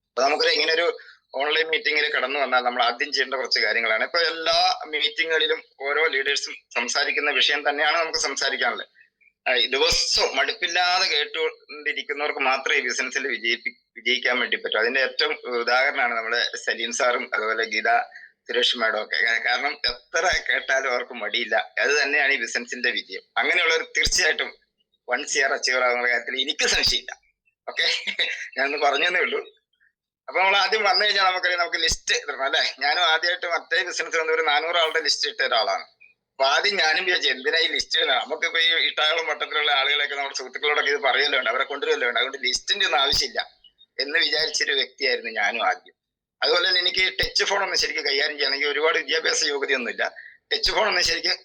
അപ്പൊ നമുക്കൊരു ഇങ്ങനെ ഒരു ഓൺലൈൻ മീറ്റിംഗിൽ കടന്നു വന്നാൽ നമ്മൾ ആദ്യം ചെയ്യേണ്ട കുറച്ച് കാര്യങ്ങളാണ്. ഇപ്പൊ എല്ലാ മീറ്റിങ്ങുകളിലും ഓരോ ലീഡേഴ്സും സംസാരിക്കുന്ന വിഷയം തന്നെയാണ് നമുക്ക് സംസാരിക്കാനുള്ളത്. ദിവസവും മടുപ്പില്ലാതെ കേട്ടുകൊണ്ടിരിക്കുന്നവർക്ക് മാത്രമേ ഈ ബിസിനസ്സിൽ വിജയിക്കാൻ വേണ്ടി പറ്റൂ. അതിന്റെ ഏറ്റവും ഉദാഹരണമാണ് നമ്മുടെ സലീം സാറും അതുപോലെ ഗീത സുരേഷ് മാഡം ഒക്കെ. കാരണം എത്ര കേട്ടാലും അവർക്ക് മടിയില്ല. അത് തന്നെയാണ് ഈ ബിസിനസിന്റെ വിജയം. അങ്ങനെയുള്ളവർ തീർച്ചയായിട്ടും 1 CR അച്ചീവർ ആകുന്ന കാര്യത്തിൽ എനിക്ക് സംശയമില്ല. ഓക്കെ, ഞാനൊന്ന് പറഞ്ഞതേ ഉള്ളൂ. അപ്പൊ നമ്മൾ ആദ്യം വന്നു കഴിഞ്ഞാൽ നമുക്കറിയാം, നമുക്ക് ലിസ്റ്റ് ഇടണം അല്ലെ. ഞാനും ആദ്യമായിട്ട് മറ്റേ ബിസിനസ് വന്ന ഒരു 400 ആളുടെ ലിസ്റ്റ് ഇട്ട ഒരാളാണ്. അപ്പൊ ആദ്യം ഞാനും വിചാരിച്ചു എന്തിനാ ഈ ലിസ്റ്റ് ഇടണം, നമുക്കിപ്പോ ഈ ഇട്ടാകളും വട്ടത്തിലുള്ള ആളുകളൊക്കെ നമ്മുടെ സുഹൃത്തുക്കളോടൊക്കെ ഇത് പറയല്ലോ വേണ്ട, അവരെ കൊണ്ടുവരല്ലോ വേണ്ട, അതുകൊണ്ട് ലിസ്റ്റിന്റെ ഒന്നും ആവശ്യമില്ല എന്ന് വിചാരിച്ചൊരു വ്യക്തിയായിരുന്നു ഞാനും ആദ്യം. അതുപോലെ തന്നെ എനിക്ക് ടച്ച് ഫോൺ ഒന്നും ശരിക്കും കൈകാര്യം ചെയ്യണമെങ്കിൽ ഒരുപാട് വിദ്യാഭ്യാസ യോഗ്യതയൊന്നുമില്ല. ടച്ച് ഫോൺ ഒന്നും ശരിക്കും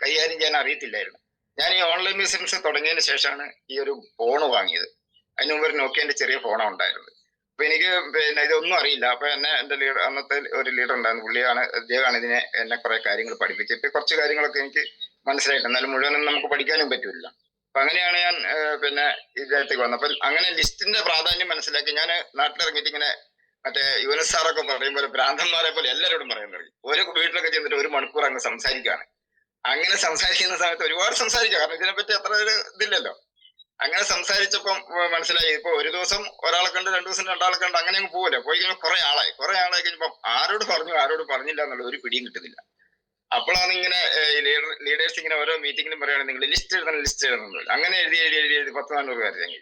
കൈകാര്യം ചെയ്യാൻ അറിയത്തില്ലായിരുന്നു. ഞാൻ ഈ ഓൺലൈൻ ബിസിനസ് തുടങ്ങിയതിന് ശേഷമാണ് ഈ ഒരു ഫോൺ വാങ്ങിയത്. അതിന് മുമ്പ് ഒരു നോക്കിയന്റെ ചെറിയ ഫോണാണ് ഉണ്ടായിരുന്നത്. അപ്പൊ എനിക്ക് പിന്നെ ഇതൊന്നും അറിയില്ല. അപ്പൊ എന്നെ എന്റെ ലീഡർ, അന്നത്തെ ഒരു ലീഡർ ഉണ്ടായിരുന്നു, പുള്ളിയാണ്, അദ്ദേഹമാണ് ഇതിനെ എന്നെ കുറെ കാര്യങ്ങൾ പഠിപ്പിച്ചിട്ട് കുറച്ച് കാര്യങ്ങളൊക്കെ എനിക്ക് മനസ്സിലായിട്ട്, എന്നാലും മുഴുവനൊന്നും നമുക്ക് പഠിക്കാനും പറ്റില്ല. അപ്പൊ അങ്ങനെയാണ് ഞാൻ പിന്നെ ഇതിനകത്തേക്ക് വന്നത്. അപ്പൊ അങ്ങനെ ലിസ്റ്റിന്റെ പ്രാധാന്യം മനസ്സിലാക്കി ഞാൻ നാട്ടിലിറങ്ങിയിട്ട് ഇങ്ങനെ മറ്റേ യുവനസ് സാറൊക്കെ പറയുമ്പോൾ ഭ്രാന്തന്മാരെ പോലെ എല്ലാവരോടും പറയാൻ തുടങ്ങി. ഓരോ വീട്ടിലൊക്കെ ചെന്നിട്ട് 1 മണിക്കൂർ അങ്ങ് സംസാരിക്കുകയാണ്. അങ്ങനെ സംസാരിക്കുന്ന സമയത്ത് ഒരുപാട് സംസാരിക്കുക, കാരണം ഇതിനെപ്പറ്റി അത്ര ഒരു ഇതില്ലല്ലോ. അങ്ങനെ സംസാരിച്ചപ്പം മനസ്സിലായി, ഇപ്പൊ ഒരു ദിവസം ഒരാളെ കണ്ട്, 2 ദിവസം 2 ആളെ കണ്ട്, അങ്ങനെ അങ്ങ് പോവില്ല. പോയി കഴിഞ്ഞാൽ കുറെ ആളായി കഴിഞ്ഞപ്പോ ആരോട് പറഞ്ഞു ആരോട് പറഞ്ഞില്ല എന്നുള്ള ഒരു പിടിയും കിട്ടുന്നില്ല. അപ്പോഴാണ് ഇങ്ങനെ ലീഡേഴ്സ് ഇങ്ങനെ ഓരോ മീറ്റിങ്ങിലും പറയുകയാണ് നിങ്ങൾ ലിസ്റ്റ് എഴുതണം. അങ്ങനെ എഴുതി 10-400 പേര് ഞങ്ങൾ.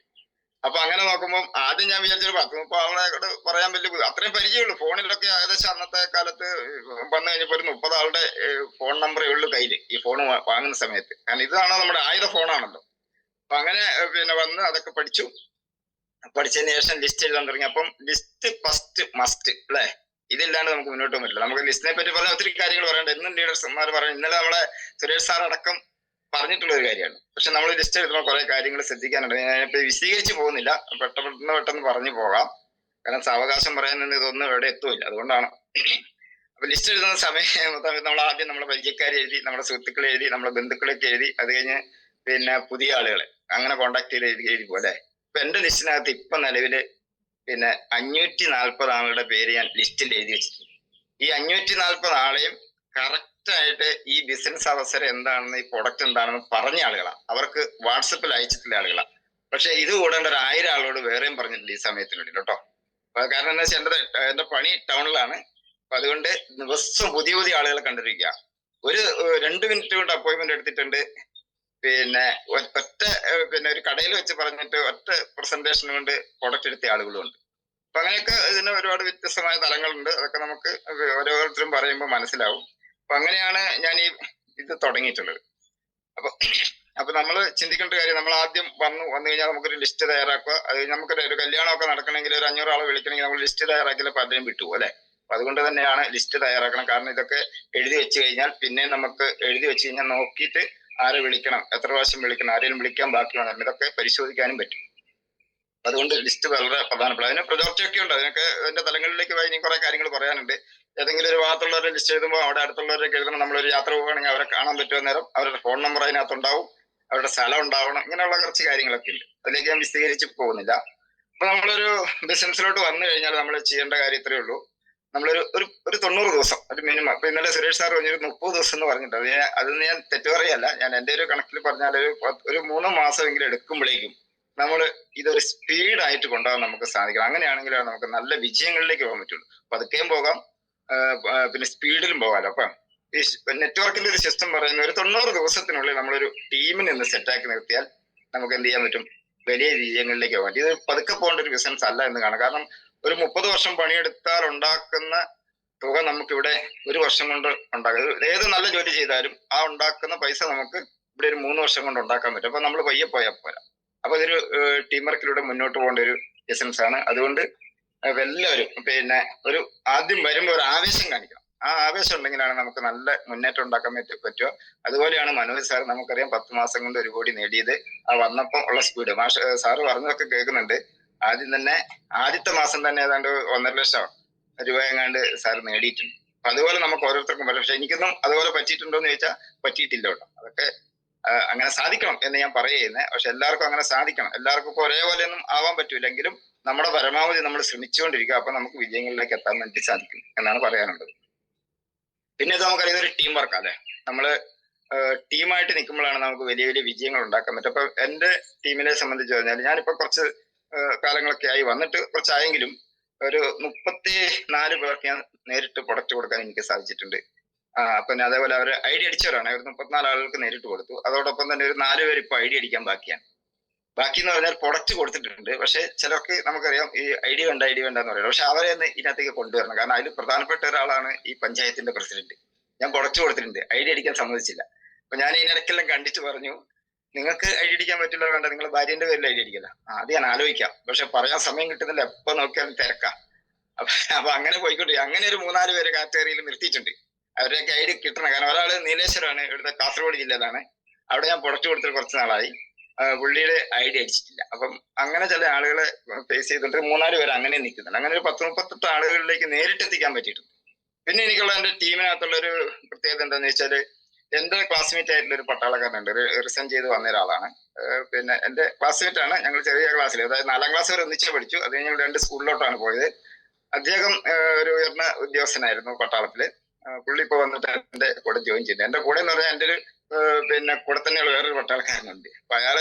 അപ്പൊ അങ്ങനെ നോക്കുമ്പോൾ ആദ്യം ഞാൻ വിചാരിച്ചൊരു 10-30 ആളെ പറയാൻ വലിയ അത്രയും പരിചയമുള്ളൂ. ഫോണിലൊക്കെ ഏകദേശം അന്നത്തെ കാലത്ത് വന്നു കഴിഞ്ഞപ്പോ ഒരു 30 ആളുടെ ഫോൺ നമ്പറേ ഉള്ളൂ കയ്യില് ഈ ഫോൺ വാങ്ങുന്ന സമയത്ത്. കാരണം ഇതാണ് നമ്മുടെ ആയുധ ഫോണാണല്ലോ. അപ്പൊ അങ്ങനെ പിന്നെ വന്ന് അതൊക്കെ പഠിച്ചതിന് ശേഷം ലിസ്റ്റ് എഴുതാൻ തുടങ്ങി. അപ്പം ലിസ്റ്റ് ഫസ്റ്റ് മസ്റ്റ് അല്ലെ, ഇതില്ലാണ്ട് നമുക്ക് മുന്നോട്ട് പോകാൻ പറ്റില്ല. നമുക്ക് ലിസ്റ്റിനെ പറ്റി പറഞ്ഞാൽ ഒത്തിരി കാര്യങ്ങൾ പറയണ്ട. എന്നും ലീഡേഴ്സ്മാർ പറയും, ഇന്നലെ നമ്മളെ സുരേഷ് സാർ അടക്കം പറഞ്ഞിട്ടുള്ള ഒരു കാര്യമാണ്. പക്ഷെ നമ്മൾ ലിസ്റ്റ് എഴുതുമ്പോൾ കുറെ കാര്യങ്ങൾ ശ്രദ്ധിക്കാനുണ്ട്. ഞാനിപ്പോ വിശദീകരിച്ച് പോകുന്നില്ല, പെട്ടെന്ന് പറഞ്ഞു പോകാം. കാരണം സാവകാശം പറയാൻ ഇതൊന്നും എവിടെ എത്തുമില്ല, അതുകൊണ്ടാണ്. അപ്പൊ ലിസ്റ്റ് എഴുതുന്ന സമയം നമ്മൾ ആദ്യം നമ്മളെ പരിചയക്കാരെ എഴുതി, നമ്മുടെ സുഹൃത്തുക്കളെ എഴുതി, നമ്മുടെ ബന്ധുക്കളൊക്കെ എഴുതി, അത് കഴിഞ്ഞ് പിന്നെ പുതിയ ആളുകളെ അങ്ങനെ കോണ്ടാക്ട് ചെയ്ത് എഴുതി പോലെ. ഇപ്പൊ എന്റെ ലിസ്റ്റിനകത്ത് ഇപ്പൊ നിലവില് പിന്നെ 540 ആളുടെ പേര് ഞാൻ ലിസ്റ്റിൽ എഴുതി വെച്ചിട്ടുണ്ട്. ഈ 540 ആളെയും കറക്റ്റ് ആയിട്ട് ഈ ബിസിനസ് അവസരം എന്താണെന്ന്, ഈ പ്രൊഡക്റ്റ് എന്താണെന്ന് പറഞ്ഞ ആളുകളാണ്. അവർക്ക് വാട്സപ്പിൽ അയച്ചിട്ടുള്ള ആളുകളാണ്. പക്ഷെ ഇത് കൂടേണ്ട ഒരു 1000 ആളോട് വേറെയും പറഞ്ഞിട്ടുണ്ട് ഈ സമയത്തിനുള്ളിൽ കേട്ടോ. കാരണം എന്താ വെച്ചാൽ എന്റെ പണി ടൗണിലാണ്. അപ്പൊ അതുകൊണ്ട് ദിവസം പുതിയ ആളുകളെ കണ്ടിരിക്കുക. ഒരു 2 മിനിറ്റ് കൊണ്ട് അപ്പോയിന്റ്മെന്റ് എടുത്തിട്ടുണ്ട്. പിന്നെ ഒരു കടയിൽ വെച്ച് പറഞ്ഞിട്ട് ഒറ്റ പ്രസന്റേഷൻ കൊണ്ട് പ്രൊഡക്റ്റ് എടുത്ത ആളുകളും ഉണ്ട്. അപ്പൊ അങ്ങനെയൊക്കെ ഇതിന് ഒരുപാട് വ്യത്യസ്തമായ തലങ്ങളുണ്ട്. അതൊക്കെ നമുക്ക് ഓരോരുത്തരും പറയുമ്പോൾ മനസ്സിലാവും. അപ്പൊ അങ്ങനെയാണ് ഞാൻ ഈ ഇത് തുടങ്ങിയിട്ടുള്ളത്. അപ്പൊ നമ്മൾ ചിന്തിക്കേണ്ട കാര്യം, നമ്മൾ ആദ്യം വന്നു കഴിഞ്ഞാൽ നമുക്കൊരു ലിസ്റ്റ് തയ്യാറാക്കുക. അത് നമുക്കൊരു കല്യാണമൊക്കെ നടക്കണമെങ്കിൽ ഒരു 500 ആളെ വിളിക്കണമെങ്കിൽ നമ്മൾ ലിസ്റ്റ് തയ്യാറാക്കിയാൽ പലരും വിട്ടുപോകും അല്ലെ. അപ്പൊ അതുകൊണ്ട് തന്നെയാണ് ലിസ്റ്റ് തയ്യാറാക്കണം. കാരണം ഇതൊക്കെ എഴുതി വെച്ച് കഴിഞ്ഞാൽ പിന്നെ നമുക്ക് എഴുതി വെച്ച് കഴിഞ്ഞാൽ നോക്കിയിട്ട് ആരെ വിളിക്കണം, എത്ര പ്രാവശ്യം വിളിക്കണം, ആരെങ്കിലും വിളിക്കാൻ ബാക്കി വന്നിട്ടുണ്ട്, ഇതൊക്കെ പരിശോധിക്കാനും പറ്റും. അതുകൊണ്ട് ലിസ്റ്റ് വളരെ പ്രധാനപ്പെട്ട. അതിന് പ്രചോർച്ചയൊക്കെ ഉണ്ട്. അതിനൊക്കെ അതിന്റെ തലങ്ങളിലേക്ക് ഇനി കുറെ കാര്യങ്ങൾ പറയാനുണ്ട്. ഏതെങ്കിലും ഒരു ഭാഗത്തുള്ളവരെ ലിസ്റ്റ് എഴുതുമ്പോൾ അവിടെ അടുത്തുള്ളവരൊക്കെ എഴുതണം. നമ്മളൊരു യാത്ര പോവുകയാണെങ്കിൽ അവരെ കാണാൻ പറ്റുമോ നേരം, അവരുടെ ഫോൺ നമ്പർ അതിനകത്തുണ്ടാവും, അവരുടെ സ്ഥലം ഉണ്ടാവണം, ഇങ്ങനെയുള്ള കുറച്ച് കാര്യങ്ങളൊക്കെ ഉണ്ട്. അതിലേക്ക് ഞാൻ വിശദീകരിച്ച് പോകുന്നില്ല. അപ്പൊ നമ്മളൊരു ബിസിനസ്സിലോട്ട് വന്നു കഴിഞ്ഞാൽ നമ്മൾ ചെയ്യേണ്ട കാര്യം ഇത്രയേ ഉള്ളൂ. നമ്മളൊരു 90 ദിവസം ഒരു മിനിമം. അപ്പൊ ഇന്നലെ സുരേഷ് സാർ പറഞ്ഞൊരു 30 ദിവസം എന്ന് പറഞ്ഞിട്ട്, അതൊന്നും ഞാൻ തെറ്റു പറയല്ല. ഞാൻ എന്റെ ഒരു കണക്കിൽ പറഞ്ഞാൽ ഒരു 3 മാസമെങ്കിലും എടുക്കുമ്പോഴേക്കും നമ്മൾ ഇതൊരു സ്പീഡായിട്ട് കൊണ്ടുപോകാൻ നമുക്ക് സാധിക്കണം. അങ്ങനെയാണെങ്കിലാണ് നമുക്ക് നല്ല വിജയങ്ങളിലേക്ക് പോകാൻ പറ്റുള്ളൂ. പതുക്കെയും പോകാം, പിന്നെ സ്പീഡിലും പോകാമല്ലോ. അപ്പൊ ഈ നെറ്റ്വർക്കിന്റെ ഒരു സിസ്റ്റം പറയുന്ന ഒരു 90 ദിവസത്തിനുള്ളിൽ നമ്മളൊരു ടീമിനെ ഒന്ന് സെറ്റാക്കി നിർത്തിയാൽ നമുക്ക് എന്ത് ചെയ്യാൻ പറ്റും, വലിയ വിജയങ്ങളിലേക്ക് പോകാൻ. ഇത് പതുക്കെ പോകേണ്ട ഒരു ബിസിനസ് അല്ല എന്ന് കാണാം. കാരണം ഒരു 30 വർഷം പണിയെടുത്താൽ ഉണ്ടാക്കുന്ന തുക നമുക്കിവിടെ 1 വർഷം കൊണ്ട് ഉണ്ടാക്കാം. ഏത് നല്ല ജോലി ചെയ്താലും ആ ഉണ്ടാക്കുന്ന പൈസ നമുക്ക് ഇവിടെ ഒരു 3 വർഷം കൊണ്ട് ഉണ്ടാക്കാൻ പറ്റും. അപ്പൊ നമ്മൾ പയ്യെ പോയാൽ പോരാ. അപ്പൊ ഇതൊരു ടീം വർക്കിലൂടെ മുന്നോട്ട് പോകേണ്ട ഒരു ബിസിനസ് ആണ്. അതുകൊണ്ട് എല്ലാവരും പിന്നെ ഒരു ആദ്യം വരുമ്പോൾ ഒരു ആവേശം കാണിക്കണം. ആ ആവേശം ഉണ്ടെങ്കിലാണ് നമുക്ക് നല്ല മുന്നേറ്റം ഉണ്ടാക്കാൻ പറ്റുക. അതുപോലെയാണ് മനോജ് സാർ, നമുക്കറിയാം 10 മാസം കൊണ്ട് 1 കോടി നേടിയത്. ആ വന്നപ്പം ഉള്ള സ്പീഡ് സാറ് പറഞ്ഞതൊക്കെ കേൾക്കുന്നുണ്ട്. ആദ്യം തന്നെ ആദ്യത്തെ മാസം തന്നെ ഏതാണ്ട് 1.5 ലക്ഷം രൂപ എങ്ങാണ്ട് സാർ നേടിയിട്ടുണ്ട്. അപ്പൊ അതുപോലെ നമുക്ക് ഓരോരുത്തർക്കും പറ്റും. പക്ഷെ എനിക്കൊന്നും അതുപോലെ പറ്റിയിട്ടുണ്ടോ എന്ന് ചോദിച്ചാൽ പറ്റിയിട്ടില്ല കേട്ടോ. അതൊക്കെ അങ്ങനെ സാധിക്കണം എന്ന് ഞാൻ പറയുന്നത്. പക്ഷെ എല്ലാവർക്കും അങ്ങനെ സാധിക്കണം. എല്ലാവർക്കും ഇപ്പൊ ഒരേപോലെ ഒന്നും ആവാൻ പറ്റൂലെങ്കിലും നമ്മുടെ പരമാവധി നമ്മൾ ശ്രമിച്ചുകൊണ്ടിരിക്കുക. അപ്പൊ നമുക്ക് വിജയങ്ങളിലേക്ക് എത്താൻ വേണ്ടി സാധിക്കും എന്നാണ് പറയാനുള്ളത്. പിന്നെ ഇത് നമുക്കറിയാം, ഒരു ടീം വർക്ക് അല്ലേ. നമ്മള് ടീമായിട്ട് നിൽക്കുമ്പോഴാണ് നമുക്ക് വലിയ വലിയ വിജയങ്ങൾ ഉണ്ടാക്കാൻ പറ്റും. അപ്പൊ എന്റെ ടീമിനെ സംബന്ധിച്ച് പറഞ്ഞാൽ ഞാനിപ്പോ കുറച്ച് കാലങ്ങളൊക്കെ ആയി വന്നിട്ട് കുറച്ചായെങ്കിലും ഒരു 34 പേർക്ക് ഞാൻ നേരിട്ട് പ്രൊഡക്റ്റ് കൊടുക്കാൻ എനിക്ക് സാധിച്ചിട്ടുണ്ട്. പിന്നെ അതേപോലെ അവർ ഐഡിയ അടിച്ചവരാണ്. അവർ 34 ആളുകൾക്ക് നേരിട്ട് കൊടുത്തു. അതോടൊപ്പം തന്നെ ഒരു 4 പേര് ഇപ്പൊ ഐഡിയ അടിക്കാൻ ബാക്കിയാണ്. ബാക്കി എന്ന് പറഞ്ഞാൽ പ്രൊഡക്റ്റ് കൊടുത്തിട്ടുണ്ട്. പക്ഷെ ചിലർക്ക് നമുക്കറിയാം ഈ ഐഡിയ വേണ്ട എന്ന് പറയുന്നത്. പക്ഷെ അവരെ ഒന്ന് ഇതിനകത്തേക്ക് കൊണ്ടുവരണം. കാരണം അതിൽ പ്രധാനപ്പെട്ട ഒരാളാണ് ഈ പഞ്ചായത്തിന്റെ പ്രസിഡന്റ്. ഞാൻ പ്രൊഡക്റ്റ് കൊടുത്തിട്ടുണ്ട്, ഐഡിയ അടിക്കാൻ സമ്മതിച്ചില്ല. അപ്പൊ ഞാൻ ഇതിനിടയ്ക്കെല്ലാം കണ്ടിട്ട് പറഞ്ഞു, നിങ്ങൾക്ക് ഐഡിയ അടിക്കാൻ പറ്റില്ല, വേണ്ട നിങ്ങൾ ഭാര്യന്റെ പേരിൽ ഐഡിയ അടിക്കില്ല. അത് ഞാൻ ആലോചിക്കാം, പക്ഷെ പറയാൻ സമയം കിട്ടുന്നില്ല, എപ്പോ നോക്കിയാലും തിരക്കാം. അപ്പൊ അങ്ങനെ പോയിക്കോട്ടെ. അങ്ങനെ ഒരു 3-4 പേര് കാറ്റഗറിയിൽ നിർത്തിയിട്ടുണ്ട്. അവരുടെയൊക്കെ ഐഡിയ കിട്ടണം. കാരണം ഒരാള് നീലേശ്വരമാണ്, ഇവിടുത്തെ കാസർഗോഡ് ജില്ലയിലാണ്. അവിടെ ഞാൻ പ്രൊഡക്റ്റ് കൊടുത്തിട്ട് കുറച്ച് നാളായി. പുള്ളിയുടെ ഐഡിയ അടിച്ചിട്ടില്ല. അപ്പം അങ്ങനെ ചില ആളുകളെ ഫേസ് ചെയ്തിട്ട് 3-4 പേര് അങ്ങനെ നിൽക്കുന്നുണ്ട്. അങ്ങനെ ഒരു 10-38 ആളുകളിലേക്ക് നേരിട്ട് എത്തിക്കാൻ പറ്റിയിട്ടുണ്ട്. പിന്നെ എനിക്കുള്ള എന്റെ ടീമിനകത്തുള്ള ഒരു പ്രത്യേകത എന്താണെന്ന് വെച്ചാല്, എന്റെ ക്ലാസ്മേറ്റ് ആയിട്ടുള്ള ഒരു പട്ടാളക്കാരനുണ്ട്, റിസൈൻ ചെയ്ത് വന്ന ഒരാളാണ്. പിന്നെ എന്റെ ക്ലാസ്മേറ്റ് ആണ്. ഞങ്ങൾ ചെറിയ ക്ലാസ്സിൽ, അതായത് 4ാം ക്ലാസ് വരെ ഒന്നിച്ച് പഠിച്ചു. അത് കഴിഞ്ഞ് 2 സ്കൂളിലോട്ടാണ് പോയത്. അദ്ദേഹം ഒരു ഉയർന്ന ഉദ്യോഗസ്ഥനായിരുന്നു പട്ടാളത്തില്. പുള്ളി ഇപ്പൊ വന്നിട്ട് എന്റെ കൂടെ ജോയിൻ ചെയ്തു. എന്റെ കൂടെ എന്ന് പറഞ്ഞാൽ എന്റെ ഒരു പിന്നെ കൂടെ തന്നെയുള്ള വേറൊരു പട്ടാളക്കാരനുണ്ട്. അപ്പൊ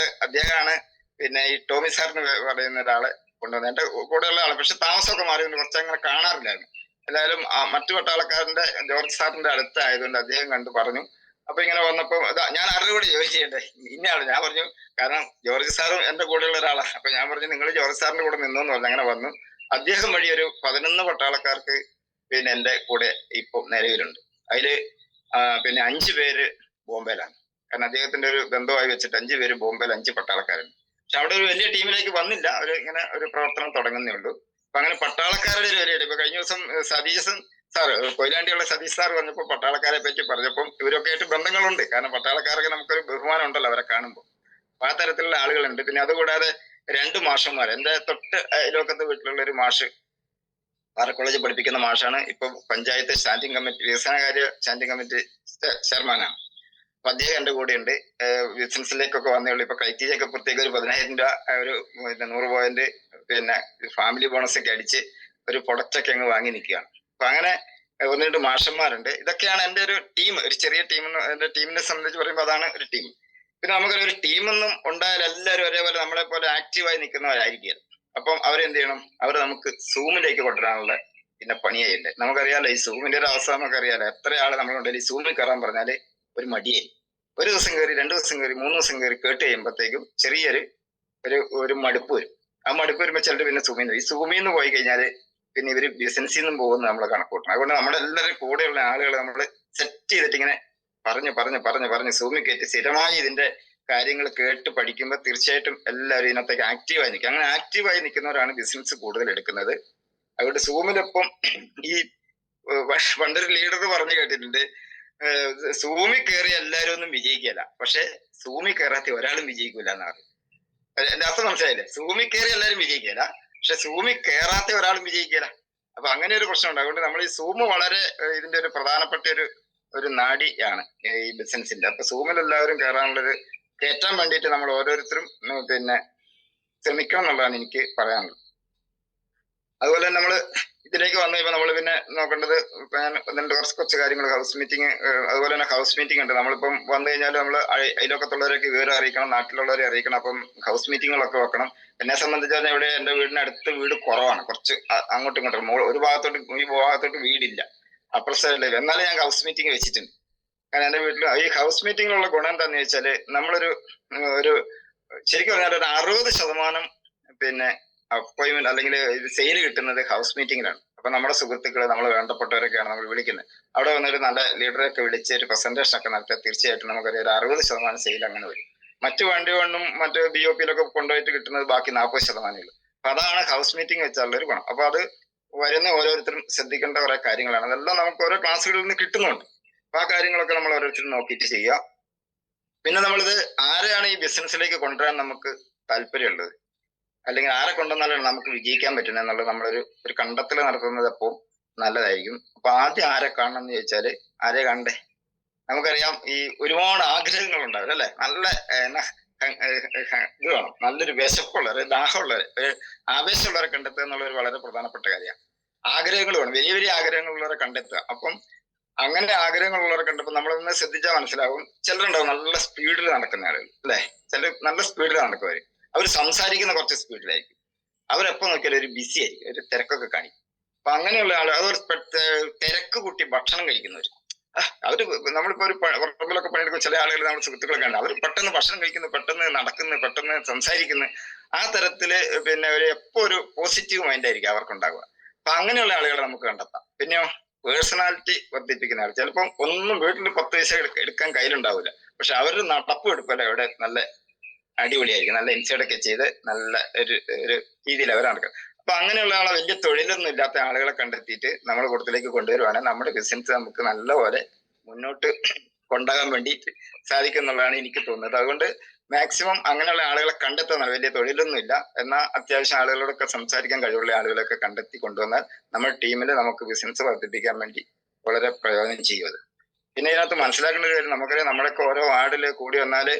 അദ്ദേഹമാണ് പിന്നെ ഈ ടോമി സാറിന് പറയുന്ന ഒരാളെ കൊണ്ടുവന്നത്. എന്റെ കൂടെയുള്ള ആള്. പക്ഷെ താമസമൊക്കെ മാറിയുണ്ട്, കുറച്ചങ്ങനെ കാണാറില്ലായിരുന്നു. എന്തായാലും മറ്റു പട്ടാളക്കാരന്റെ ജോർജ് സാറിന്റെ അടുത്തായതുകൊണ്ട് അദ്ദേഹം കണ്ടു പറഞ്ഞു. അപ്പൊ ഇങ്ങനെ വന്നപ്പോ ഞാൻ ആരുടെ കൂടെ ജോയിൻ ചെയ്യണ്ടേ, ഇന്നയാള്. ഞാൻ പറഞ്ഞു, കാരണം ജോർജ് സാറും എന്റെ കൂടെയുള്ള ഒരാളാണ്. അപ്പൊ ഞാൻ പറഞ്ഞു, നിങ്ങൾ ജോർജ് സാറിന്റെ കൂടെ നിന്നോന്ന് പറഞ്ഞു. അങ്ങനെ വന്നു. അദ്ദേഹം വഴി ഒരു 11 പട്ടാളക്കാർക്ക് പിന്നെ എന്റെ കൂടെ ഇപ്പൊ നിലവിലുണ്ട്. അതില് പിന്നെ 5 പേര് ബോംബെയിലാണ്. കാരണം അദ്ദേഹത്തിന്റെ ഒരു ബന്ധമായി വെച്ചിട്ട് 5 പേര് ബോംബെയിൽ, 5 പട്ടാളക്കാരുണ്ട്. പക്ഷെ അവിടെ ഒരു വലിയ ടീമിലേക്ക് വന്നില്ല. അവർ ഇങ്ങനെ ഒരു പ്രവർത്തനം തുടങ്ങുന്നേ ഉള്ളൂ. അപ്പൊ അങ്ങനെ പട്ടാളക്കാരുടെ ഒരു വിലയുണ്ട്. ഇപ്പൊ കഴിഞ്ഞ ദിവസം സതീശൻ സാർ, കൊയിലാണ്ടിയുള്ള സതീഷ് സാർ വന്നപ്പോ പട്ടാളക്കാരെ പറ്റി പറഞ്ഞപ്പോൾ ഇവരൊക്കെ ആയിട്ട് ബന്ധങ്ങളുണ്ട്. കാരണം പട്ടാളക്കാരൊക്കെ നമുക്കൊരു ബഹുമാനം ഉണ്ടല്ലോ അവരെ കാണുമ്പോൾ. അപ്പൊ ആ തരത്തിലുള്ള ആളുകളുണ്ട്. പിന്നെ അതുകൂടാതെ 2 മാഷന്മാർ, എന്റെ തൊട്ട് അയൽവക്കത്തെ വീട്ടിലുള്ള ഒരു മാഷ്, കോളേജിൽ പഠിപ്പിക്കുന്ന മാഷാണ്. ഇപ്പൊ പഞ്ചായത്ത് സ്റ്റാൻഡിംഗ് കമ്മിറ്റി, വികസനകാര്യ സ്റ്റാൻഡിംഗ് കമ്മിറ്റി ചെയർമാനാണ്. അപ്പൊ അദ്ദേഹം എന്റെ കൂടെ ഉണ്ട്. ബിസിനസ്സിലേക്കൊക്കെ വന്നേ ഉള്ളൂ. ഇപ്പൊ ക്രൈറ്റീരിയൊക്കെ പ്രത്യേക ഒരു 10,000 രൂപ, ഒരു 100 പോയിന്റ് പിന്നെ ഫാമിലി ബോണസ് ഒക്കെ അടിച്ച് ഒരു പ്രൊഡക്റ്റ് ഒക്കെ അങ്ങ് വാങ്ങി നിൽക്കുകയാണ്. അപ്പൊ അങ്ങനെ 1-2 മാഷന്മാരുണ്ട്. ഇതൊക്കെയാണ് എന്റെ ഒരു ടീം. ഒരു ചെറിയ ടീം. എന്റെ ടീമിനെ സംബന്ധിച്ച് പറയുമ്പോൾ അതാണ് ഒരു ടീം. പിന്നെ നമുക്കൊരു ടീമൊന്നും ഉണ്ടായാൽ എല്ലാവരും ഒരേപോലെ നമ്മളെ പോലെ ആക്റ്റീവായി നിൽക്കുന്നവരായിരിക്കും. അപ്പം അവരെന്ത് ചെയ്യണം, അവർ നമുക്ക് സൂമിലേക്ക് കൊണ്ടുവരാനുള്ള പിന്നെ പണിയായില്ലേ. നമുക്കറിയാലോ ഈ സൂമിന്റെ ഒരു അവസ്ഥ നമുക്കറിയാലോ. എത്ര ആള് നമ്മളുണ്ടെങ്കിൽ ഈ സൂമിൽ കയറാൻ പറഞ്ഞാല് ഒരു മടിയായി. ഒരു ദിവസം കയറി, 2 ദിവസം കയറി, 3 ദിവസം കയറി കേട്ട് കഴിയുമ്പോഴത്തേക്കും ചെറിയൊരു ഒരു മടുപ്പ് വരും. ആ മടുപ്പ് വരുമ്പോൾ ചിലർ പിന്നെ ഈ സൂമിൽ നിന്ന് പോയി കഴിഞ്ഞാല് പിന്നെ ഇവര് ബിസിനസ്സിൽ നിന്നും പോകുന്ന നമ്മൾ കണക്കൂട്ടണം. അതുകൊണ്ട് നമ്മുടെ എല്ലാവരും കൂടെയുള്ള ആളുകളെ നമ്മൾ സെറ്റ് ചെയ്തിട്ട് ഇങ്ങനെ പറഞ്ഞ് സൂമിൽ കയറ്റി സ്ഥിരമായി ഇതിന്റെ കാര്യങ്ങൾ കേട്ട് പഠിക്കുമ്പോൾ തീർച്ചയായിട്ടും എല്ലാവരും ഇതിനകത്തേക്ക് ആക്റ്റീവായി നിൽക്കും. അങ്ങനെ ആക്റ്റീവായി നിൽക്കുന്നവരാണ് ബിസിനസ് കൂടുതൽ എടുക്കുന്നത്. അതുകൊണ്ട് സൂമിലൊപ്പം ഈ പണ്ടൊരു ലീഡർ പറഞ്ഞു കേട്ടിട്ടുണ്ട്, സൂമിൽ കയറി എല്ലാവരും ഒന്നും വിജയിക്കില്ല, പക്ഷെ സൂമിൽ കയറാത്ത ഒരാളും വിജയിക്കില്ല എന്നാണ്. എന്റെ അർത്ഥം മനസ്സിലായില്ലേ? സൂമിൽ കയറി എല്ലാവരും വിജയിക്കില്ല, പക്ഷെ സൂമിൽ കയറാത്ത ഒരാളും വിജയിക്കില്ല. അപ്പൊ അങ്ങനെ ഒരു പ്രശ്നമുണ്ട്. അതുകൊണ്ട് നമ്മൾ ഈ സൂം വളരെ ഇതിന്റെ ഒരു പ്രധാനപ്പെട്ട ഒരു നാഡിയാണ് ഈ ബിസിനസിന്റെ. അപ്പൊ സൂമിൽ എല്ലാവരും കയറ്റാൻ വേണ്ടിയിട്ട് നമ്മൾ ഓരോരുത്തരും പിന്നെ ശ്രമിക്കണം എന്നുള്ളതാണ് എനിക്ക് പറയാനുള്ളത്. അതുപോലെ തന്നെ നമ്മൾ ഇതിലേക്ക് വന്നു കഴിയുമ്പോൾ നമ്മൾ പിന്നെ നോക്കേണ്ടത് കുറച്ച് കാര്യങ്ങൾ, ഹൗസ് മീറ്റിംഗ്. അതുപോലെ തന്നെ ഹൗസ് മീറ്റിംഗ് ഉണ്ട്. നമ്മളിപ്പം വന്നു കഴിഞ്ഞാൽ നമ്മൾ അയൽവക്കത്തുള്ളവരൊക്കെ വിവരം അറിയിക്കണം, നാട്ടിലുള്ളവരെ അറിയിക്കണം. അപ്പം ഹൗസ് മീറ്റിങ്ങുകളൊക്കെ വെക്കണം. എന്നെ സംബന്ധിച്ചാൽ ഇവിടെ എന്റെ വീടിനടുത്ത് വീട് കുറവാണ്, കുറച്ച് അങ്ങോട്ടും ഇങ്ങോട്ടും. ഒരു ഭാഗത്തോട്ട് ഈ ഭാഗത്തോട്ട് വീടില്ല, അപ്പുറ സൈഡിലേക്ക്. എന്നാലും ഞാൻ ഹൗസ് മീറ്റിംഗ് വെച്ചിട്ടുണ്ട്. കാരണം എന്റെ വീട്ടിൽ ഈ ഹൗസ് മീറ്റിങ്ങിലുള്ള ഗുണം എന്താണെന്ന് വെച്ചാല്, നമ്മളൊരു ശരിക്കും പറഞ്ഞാൽ ഒരു 60% പിന്നെ അപ്പോയിന്റ്മെന്റ് അല്ലെങ്കിൽ സെയിൽ കിട്ടുന്നത് ഹൗസ് മീറ്റിങ്ങിലാണ്. അപ്പൊ നമ്മുടെ സുഹൃത്തുക്കള്, നമ്മൾ വേണ്ടപ്പെട്ടവരൊക്കെയാണ് നമ്മൾ വിളിക്കുന്നത്. അവിടെ വന്നൊരു നല്ല ലീഡറൊക്കെ വിളിച്ച് ഒരു പ്രസന്റേഷൻ ഒക്കെ നടത്തിയാൽ തീർച്ചയായിട്ടും നമുക്കൊരു 60% സെയിൽ അങ്ങനെ വരും. മറ്റു വണ്ടികളിലും മറ്റു BOP-യിലൊക്കെ കൊണ്ടുപോയിട്ട് കിട്ടുന്നത് ബാക്കി 40%. അപ്പൊ അതാണ് ഹൗസ് മീറ്റിംഗ് വെച്ചുള്ള ഒരു ഗുണം. അപ്പൊ അത് വരുന്ന ഓരോരുത്തരും ശ്രദ്ധിക്കേണ്ട കുറെ കാര്യങ്ങളാണ്. അതെല്ലാം നമുക്ക് ഓരോ ക്ലാസ്സുകളിൽ നിന്ന് കിട്ടുന്നുണ്ട്. അപ്പൊ ആ കാര്യങ്ങളൊക്കെ നമ്മൾ ഓരോരുത്തരും നോക്കിയിട്ട് ചെയ്യുക. പിന്നെ നമ്മളിത് ആരെയാണ് ഈ ബിസിനസ്സിലേക്ക് കൊണ്ടുവരാൻ നമുക്ക് താല്പര്യമുള്ളത്, അല്ലെങ്കിൽ ആരെ കൊണ്ടുവന്നാലാണ് നമുക്ക് വിജയിക്കാൻ പറ്റുന്നത് എന്നുള്ളത് നമ്മളൊരു കണ്ടെത്തൽ നടത്തുന്നത് എപ്പോഴും നല്ലതായിരിക്കും. അപ്പൊ ആദ്യം ആരെ കാണണം എന്ന് ചോദിച്ചാല്, ആരെ കണ്ടേ? നമുക്കറിയാം ഈ ഒരുപാട് ആഗ്രഹങ്ങൾ ഉണ്ടാവില്ല അല്ലെ. നല്ല ഇത് വേണം, നല്ലൊരു വിശപ്പുള്ളവരെ, ദാഹമുള്ളവരെ, ആവേശമുള്ളവരെ കണ്ടെത്തുക എന്നുള്ളൊരു വളരെ പ്രധാനപ്പെട്ട കാര്യമാണ്. ആഗ്രഹങ്ങൾ വേണം, വലിയ വലിയ ആഗ്രഹങ്ങളുള്ളവരെ കണ്ടെത്തുക. അപ്പം അങ്ങനെ ആഗ്രഹങ്ങളുള്ളവരെ കണ്ടപ്പോൾ നമ്മളൊന്ന് ശ്രദ്ധിച്ചാൽ മനസ്സിലാവും. ചിലരുണ്ടാവും നല്ല സ്പീഡിൽ നടക്കുന്ന ആളുകൾ, അല്ലെ? ചിലർ നല്ല സ്പീഡിൽ നടക്കുന്നവർ, അവർ സംസാരിക്കുന്ന കുറച്ച് സ്പീഡിലായിരിക്കും. അവരെപ്പോ നോക്കിയാലും ഒരു ബിസി ആയിരിക്കും, ഒരു തിരക്കൊക്കെ കാണിക്കും. അപ്പൊ അങ്ങനെയുള്ള ആൾ, അതൊരു തിരക്ക് കൂട്ടി ഭക്ഷണം കഴിക്കുന്നവർ, അവര് നമ്മളിപ്പോ ഒരു പറമ്പിലൊക്കെ പണിയെടുക്കുന്ന ചില ആളുകൾ, നമ്മുടെ സുഹൃത്തുക്കളൊക്കെ ഉണ്ട്, അവർ പെട്ടെന്ന് ഭക്ഷണം കഴിക്കുന്നു, പെട്ടെന്ന് നടക്കുന്നു, പെട്ടെന്ന് സംസാരിക്കുന്നു. ആ തരത്തില് പിന്നെ ഒരു എപ്പോ ഒരു പോസിറ്റീവ് മൈൻഡ് ആയിരിക്കും അവർക്കുണ്ടാവുക. അപ്പൊ അങ്ങനെയുള്ള ആളുകളെ നമുക്ക് കണ്ടെത്താം. പിന്നെയോ പേഴ്സണാലിറ്റി വർദ്ധിപ്പിക്കുന്ന ആൾ, ചിലപ്പം ഒന്നും വീട്ടിൽ 10 പൈസ എടുക്കാൻ കയ്യിലുണ്ടാവില്ല, പക്ഷെ അവരുടെ നടപ്പും എടുപ്പല്ല ഇവിടെ നല്ല അടിപൊളിയായിരിക്കും, നല്ല ഇൻസൈഡൊക്കെ ചെയ്ത് നല്ല ഒരു രീതിയിൽ അവർ നടക്കും. അപ്പൊ അങ്ങനെയുള്ള ആളെ, വലിയ തൊഴിലൊന്നും ഇല്ലാത്ത ആളുകളെ കണ്ടെത്തിയിട്ട് നമ്മുടെ കൂട്ടത്തിലേക്ക് കൊണ്ടുവരുവാണെങ്കിൽ നമ്മുടെ ബിസിനസ് നമുക്ക് നല്ലപോലെ മുന്നോട്ട് കൊണ്ടുപോകാൻ വേണ്ടിയിട്ട് സാധിക്കും എന്നുള്ളതാണ് എനിക്ക് തോന്നുന്നത്. അതുകൊണ്ട് മാക്സിമം അങ്ങനെയുള്ള ആളുകളെ കണ്ടെത്തുന്നത്, വലിയ തൊഴിലൊന്നും ഇല്ല എന്നാൽ അത്യാവശ്യം ആളുകളോടൊക്കെ സംസാരിക്കാൻ കഴിവുള്ള ആളുകളൊക്കെ കണ്ടെത്തി കൊണ്ടുവന്നാൽ നമ്മുടെ ടീമിൽ നമുക്ക് ബിസിനസ് വർദ്ധിപ്പിക്കാൻ വേണ്ടി വളരെ പ്രയോജനം ചെയ്യും അത്. പിന്നെ ഇതിനകത്ത് മനസ്സിലാക്കേണ്ട ഒരു കാര്യം, നമുക്കറിയാം നമ്മളൊക്കെ ഓരോ വാർഡിൽ കൂടി വന്നാല്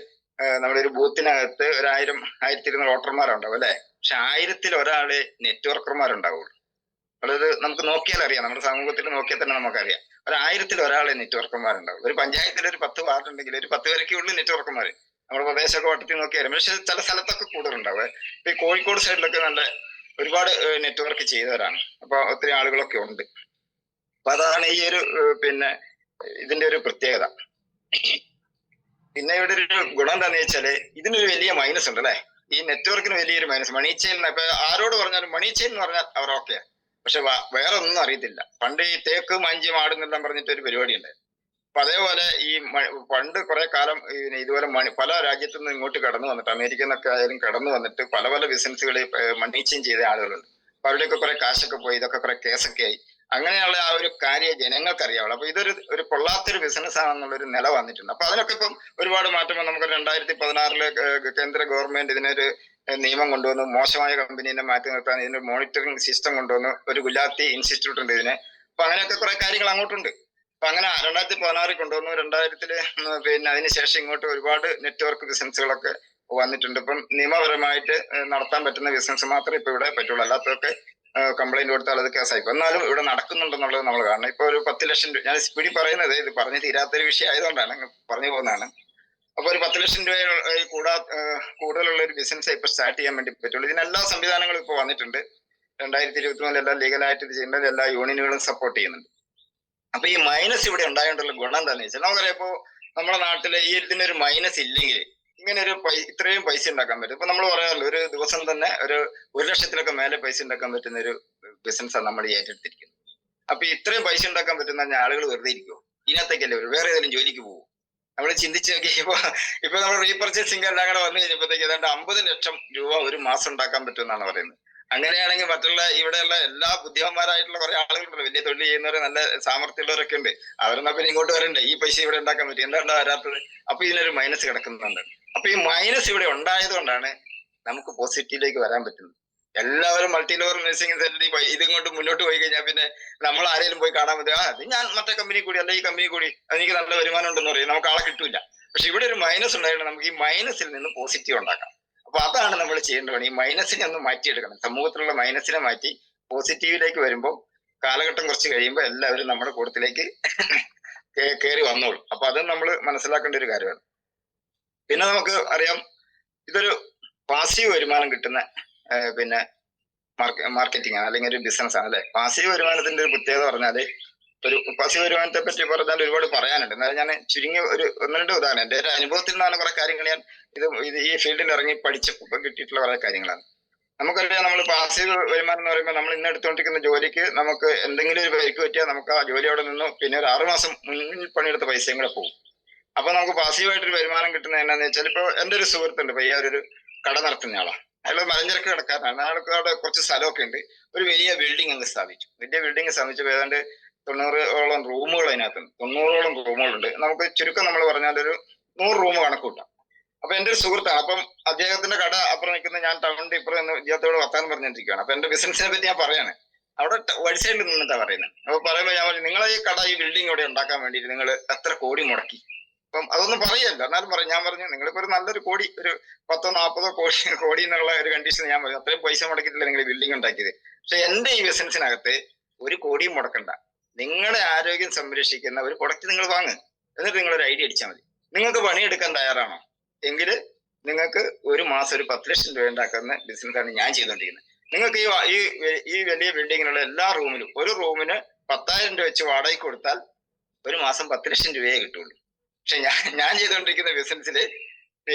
നമ്മുടെ ഒരു ബൂത്തിനകത്ത് 1000, 1200 വോട്ടർമാരുണ്ടാവും, അല്ലെ? പക്ഷെ 1000-ൽ ഒരാള് നെറ്റ്വർക്കർമാരുണ്ടാവുള്ളൂ. അതായത് നമുക്ക് നോക്കിയാൽ അറിയാം, നമ്മുടെ സമൂഹത്തിൽ നോക്കിയാൽ തന്നെ നമുക്കറിയാം, 1000-ൽ ഒരാളെ നെറ്റ്വർക്കർമാരുണ്ടാവും. ഒരു പഞ്ചായത്തിൽ ഒരു 10 വാർഡ് ഉണ്ടെങ്കിൽ ഒരു 10 പേരൊക്കെ ഉള്ളു നെറ്റ്വർക്കർമാർ. നമ്മുടെ പ്രദേശമൊക്കെ വട്ടത്തിൽ നോക്കിയാലും, പക്ഷെ ചില സ്ഥലത്തൊക്കെ കൂടുതലുണ്ടാവും. ഈ കോഴിക്കോട് സൈഡിലൊക്കെ നല്ല ഒരുപാട് നെറ്റ്വർക്ക് ചെയ്തവരാണ്, അപ്പൊ ഒത്തിരി ആളുകളൊക്കെ ഉണ്ട്. അപ്പൊ അതാണ് ഈ ഒരു പിന്നെ ഇതിന്റെ ഒരു പ്രത്യേകത. പിന്നെ ഇവിടെ ഒരു ഗുണം എന്താണെന്ന് വെച്ചാല്, ഇതിനൊരു വലിയ മൈനസ് ഉണ്ട്, അല്ലെ? ഈ നെറ്റ്വർക്കിന് വലിയൊരു മൈനസ്. മണി ചെയിൻ, ഇപ്പൊ ആരോട് പറഞ്ഞാലും മണി ചെയിൻ എന്ന് പറഞ്ഞാൽ അവർ ഓക്കെ, പക്ഷെ വേറെ ഒന്നും അറിയത്തില്ല. പണ്ട് ഈ തേക്ക് മാഞ്ചി മാടുന്നെല്ലാം പറഞ്ഞിട്ട് ഒരു പരിപാടി ഉണ്ടായിരുന്നു. അപ്പൊ അതേപോലെ ഈ പണ്ട് കുറെ കാലം ഇതുപോലെ പല രാജ്യത്തു നിന്ന് ഇങ്ങോട്ട് കടന്നു വന്നിട്ട്, അമേരിക്കയിൽ നിന്നൊക്കെ ആയാലും കടന്നു വന്നിട്ട് പല പല ബിസിനസ്സുകൾ മണി ചെയിൻ ചെയ്ത ആളുകളുണ്ട്. അപ്പൊ അവരുടെയൊക്കെ കുറെ കാശൊക്കെ പോയി, ഇതൊക്കെ കുറെ കേസൊക്കെ ആയി. അങ്ങനെയുള്ള ആ ഒരു കാര്യം ജനങ്ങൾക്ക് അറിയാവുള്ളൂ. അപ്പൊ ഇതൊരു പൊള്ളാത്തൊരു ബിസിനസ് ആണെന്നുള്ളൊരു നില വന്നിട്ടുണ്ട്. അപ്പൊ അതിനൊക്കെ ഇപ്പം ഒരുപാട് മാറ്റം. നമുക്ക് 2016 കേന്ദ്ര ഗവൺമെന്റ് ഇതിനൊരു നിയമം കൊണ്ടുവന്നു, മോശമായ കമ്പനീനെ മാറ്റി നിർത്താൻ ഇതിന് മോണിറ്ററിംഗ് സിസ്റ്റം കൊണ്ടുവന്നു. ഒരു ഗുലാത്തി ഇൻസ്റ്റിറ്റ്യൂട്ട് ഉണ്ട് ഇതിന്. അപ്പൊ അങ്ങനെയൊക്കെ കുറെ കാര്യങ്ങൾ അങ്ങോട്ടുണ്ട്. അപ്പൊ അങ്ങനെ 2016 കൊണ്ടുവന്നു. 2000-ല് പിന്നെ അതിനുശേഷം ഇങ്ങോട്ട് ഒരുപാട് നെറ്റ്വർക്ക് ബിസിനസ്സുകളൊക്കെ വന്നിട്ടുണ്ട്. ഇപ്പം നിയമപരമായിട്ട് നടത്താൻ പറ്റുന്ന ബിസിനസ് മാത്രമേ ഇപ്പൊ ഇവിടെ പറ്റുള്ളൂ, അല്ലാത്തതൊക്കെ കംപ്ലൈന്റ് കൊടുത്താൽ അത് കേസായിപ്പോ. എന്നാലും ഇവിടെ നടക്കുന്നുണ്ടെന്നുള്ളത് നമ്മൾ കാണണം. ഇപ്പൊ ഒരു 10 ലക്ഷം രൂപ, ഞാൻ സ്പീഡിൽ പറയുന്നത് ഇത് പറഞ്ഞു തീരാത്തൊരു വിഷയം ആയതുകൊണ്ടാണ് പറഞ്ഞു പോകുന്നതാണ്. അപ്പൊ ഒരു 10 ലക്ഷം രൂപ കൂടുതലുള്ള ഒരു ബിസിനസ് ഇപ്പൊ സ്റ്റാർട്ട് ചെയ്യാൻ വേണ്ടി പറ്റുള്ളൂ. ഇതിനെല്ലാ സംവിധാനങ്ങളും ഇപ്പൊ വന്നിട്ടുണ്ട്. 2023 എല്ലാം ലീഗലായിട്ട് ഇത് ചെയ്യുന്നത്, എല്ലാ യൂണിയനുകളും സപ്പോർട്ട് ചെയ്യുന്നുണ്ട്. അപ്പൊ ഈ മൈനസ് ഇവിടെ ഉണ്ടായിട്ടുള്ള ഗുണം എന്താണെന്ന് വെച്ചാൽ, നമുക്കറിയാം ഇപ്പൊ നമ്മുടെ നാട്ടിലെ ഈ ഇതിനൊരു മൈനസ് ഇല്ലെങ്കിൽ ഇങ്ങനെ ഒരു ഇത്രയും പൈസ ഉണ്ടാക്കാൻ പറ്റും. ഇപ്പൊ നമ്മൾ പറയാമല്ലോ, ഒരു ദിവസം തന്നെ ഒരു 1 ലക്ഷത്തിലൊക്കെ മേലെ പൈസ ഉണ്ടാക്കാൻ പറ്റുന്ന ഒരു ബിസിനസ്സാണ് നമ്മൾ ഏറ്റെടുത്തിരിക്കുന്നത്. അപ്പൊ ഇത്രയും പൈസ ഉണ്ടാക്കാൻ പറ്റുന്ന ആളുകൾ വെറുതെ ഇരിക്കുമോ? ഇതിനകത്തേക്കല്ലേ വേറെ ഏതെങ്കിലും ജോലിക്ക് പോകും? നമ്മൾ ചിന്തിച്ച് നോക്കിയപ്പോ ഇപ്പൊ നമ്മൾ റീപർച്ചേസിംഗ് എല്ലാം കൂടെ വന്നു കഴിഞ്ഞപ്പോഴത്തേക്ക് ഏതാണ്ട് 50 ലക്ഷം രൂപ ഒരു മാസം ഉണ്ടാക്കാൻ പറ്റുമെന്നാണ് പറയുന്നത്. അങ്ങനെയാണെങ്കിൽ മറ്റുള്ള ഇവിടെയുള്ള എല്ലാ ബുദ്ധിമാന്മാരായിട്ടുള്ള കുറെ ആളുകളുണ്ടല്ലോ, വലിയ തൊഴിൽ ചെയ്യുന്നവർ, നല്ല സാമർത്ഥ്യമുള്ളവരൊക്കെ ഉണ്ട്. അവരൊന്നും പിന്നെ ഇങ്ങോട്ട് വരണ്ടേ? ഈ പൈസ ഇവിടെ ഉണ്ടാക്കാൻ പറ്റും, എന്താണ് വരാത്തത്? അപ്പൊ ഇതിനൊരു മൈനസ് കിടക്കുന്നുണ്ട്. അപ്പൊ ഈ മൈനസ് ഇവിടെ ഉണ്ടായത് കൊണ്ടാണ് നമുക്ക് പോസിറ്റീവിലേക്ക് വരാൻ പറ്റുന്നത്. എല്ലാവരും മൾട്ടി ലെവൽ നഴ്സിംഗ് സെന്ററിൽ ഇതും കൊണ്ട് മുന്നോട്ട് പോയി കഴിഞ്ഞാൽ പിന്നെ നമ്മൾ ആരെങ്കിലും പോയി കാണാൻ പറ്റും, അത് ഞാൻ മറ്റേ കമ്പനി കൂടി, അല്ല ഈ കമ്പനി കൂടി, എനിക്ക് നല്ല വരുമാനം ഉണ്ടെന്ന് പറയും, നമുക്ക് ആളെ കിട്ടൂല. പക്ഷെ ഇവിടെ ഒരു മൈനസ് ഉണ്ടായിട്ട് നമുക്ക് ഈ മൈനസിൽ നിന്ന് പോസിറ്റീവ് ഉണ്ടാക്കാം. അപ്പൊ അതാണ് നമ്മൾ ചെയ്യേണ്ടത്. ഈ മൈനസിനെ ഒന്ന് മാറ്റിയെടുക്കണം. സമൂഹത്തിലുള്ള മൈനസിനെ മാറ്റി പോസിറ്റീവിലേക്ക് വരുമ്പോൾ കാലഘട്ടം കുറച്ച് കഴിയുമ്പോൾ എല്ലാവരും നമ്മുടെ കൂട്ടത്തിലേക്ക് കയറി വന്നോളും. അപ്പൊ അത് നമ്മൾ മനസ്സിലാക്കേണ്ട ഒരു കാര്യമാണ്. പിന്നെ നമുക്ക് അറിയാം, ഇതൊരു പാസീവ് വരുമാനം കിട്ടുന്ന പിന്നെ മാർക്കറ്റിംഗ് ആണ്, അല്ലെങ്കിൽ ഒരു ബിസിനസ് ആണ്, അല്ലെ? പാസീവ് വരുമാനത്തിന്റെ ഒരു പ്രത്യേകത പറഞ്ഞാല്, ഒരു പാസീവ് വരുമാനത്തെ പറ്റി പറഞ്ഞാൽ ഒരുപാട് പറയാനുണ്ട്. എന്നാലും ഞാൻ ചുരുങ്ങി ഒരു 1-2 ഉദാഹരണം, എന്റെ ഒരു അനുഭവത്തിൽ നിന്നാണ് കുറെ കാര്യങ്ങൾ ഞാൻ ഇത് ഈ ഫീൽഡിൽ ഇറങ്ങി പഠിച്ചപ്പോൾ കിട്ടിയിട്ടുള്ള കുറെ കാര്യങ്ങളാണ്. നമുക്കറിയാം, നമ്മൾ പാസീവ് വരുമാനം എന്ന് പറയുമ്പോൾ നമ്മൾ ഇന്ന് എടുത്തുകൊണ്ടിരിക്കുന്ന ജോലിക്ക് നമുക്ക് എന്തെങ്കിലും ഒരു പരിക്ക് പറ്റിയാൽ നമുക്ക് ആ ജോലി അവിടെ നിന്നു പിന്നെ ഒരു 6 മാസം മുന്നിൽ പണിയെടുത്ത പൈസയും കൂടെ പോകും. അപ്പൊ നമുക്ക് പാസീവായിട്ടൊരു വരുമാനം കിട്ടുന്നത് എന്നാന്ന് വെച്ചാൽ, ഇപ്പൊ എന്റെ ഒരു സുഹൃത്തുണ്ട്, പയ്യാരൊരു കട നടത്തുന്ന ആളാണ്. അയാൾ മലഞ്ചരക്ക് കിടക്കാനാണ്. അയാൾക്ക് അവിടെ കുറച്ച് സ്ഥലമൊക്കെ ഉണ്ട്. ഒരു വലിയ ബിൽഡിംഗ് അങ്ങ് സ്ഥാപിച്ചു. വലിയ ബിൽഡിംഗ് സ്ഥാപിച്ചു. ഏതാണ്ട് 90ഓളം റൂമുകൾ അതിനകത്തുണ്ട്. 90ഓളം റൂമുകളുണ്ട്. നമുക്ക് ചുരുക്കം നമ്മൾ പറഞ്ഞാൽ ഒരു 100 റൂം കണക്ക് കൂട്ടാം. അപ്പൊ എന്റെ ഒരു സുഹൃത്താണ്. അപ്പം അദ്ദേഹത്തിന്റെ കട അപ്പുറം നിൽക്കുന്ന, ഞാൻ ടൗണിന്റെ ഇപ്പുറം എന്ന് ഇദ്ദേഹത്തോട് വർത്താനം പറഞ്ഞിരിക്കുകയാണ്. അപ്പൊ എന്റെ ബിസിനസിനെ പറ്റി ഞാൻ പറയാണ്. അവിടെ വഴി സൈഡിൽ നിന്നിട്ടാ പറയുന്നത്. അപ്പൊ പറയുമ്പോൾ ഞാൻ പറഞ്ഞു, നിങ്ങളെ ഈ കട, ഈ ബിൽഡിംഗ് ഇവിടെ ഉണ്ടാക്കാൻ വേണ്ടിയിട്ട് നിങ്ങൾ എത്ര കോടി മുടക്കി? അപ്പം അതൊന്നും പറയല്ല, എന്നാലും പറയും. ഞാൻ പറഞ്ഞു നിങ്ങളിപ്പോ ഒരു നല്ലൊരു കോടി, ഒരു 10-40 കോടി എന്നുള്ള ഒരു കണ്ടീഷൻ ഞാൻ പറഞ്ഞു. അത്രയും പൈസ മുടക്കിയിട്ടില്ല നിങ്ങൾ ബിൽഡിംഗ് ഉണ്ടാക്കിയത്. പക്ഷെ എന്റെ ഈ ബിസിനസിനകത്ത് ഒരു കോടിയും മുടക്കണ്ട. നിങ്ങളുടെ ആരോഗ്യം സംരക്ഷിക്കുന്ന ഒരു പ്രൊഡക്റ്റ് നിങ്ങൾ വാങ്ങുക, എന്നിട്ട് നിങ്ങൾ ഒരു ഐഡിയ അടിച്ചാൽ മതി. നിങ്ങൾക്ക് പണിയെടുക്കാൻ തയ്യാറാണോ എങ്കിൽ നിങ്ങൾക്ക് ഒരു മാസം ഒരു 10 ലക്ഷം രൂപ ഉണ്ടാക്കുന്ന ബിസിനസ്സാണ് ഞാൻ ചെയ്തുകൊണ്ടിരിക്കുന്നത്. നിങ്ങൾക്ക് ഈ വലിയ ബിൽഡിങ്ങിലുള്ള എല്ലാ റൂമിലും ഒരു റൂമിന് 10,000 രൂപ വെച്ച് വാടകയ്ക്ക് കൊടുത്താൽ ഒരു മാസം 10 ലക്ഷം രൂപയെ കിട്ടുള്ളൂ. പക്ഷെ ഞാൻ ചെയ്തുകൊണ്ടിരിക്കുന്ന ബിസിനസ്സിൽ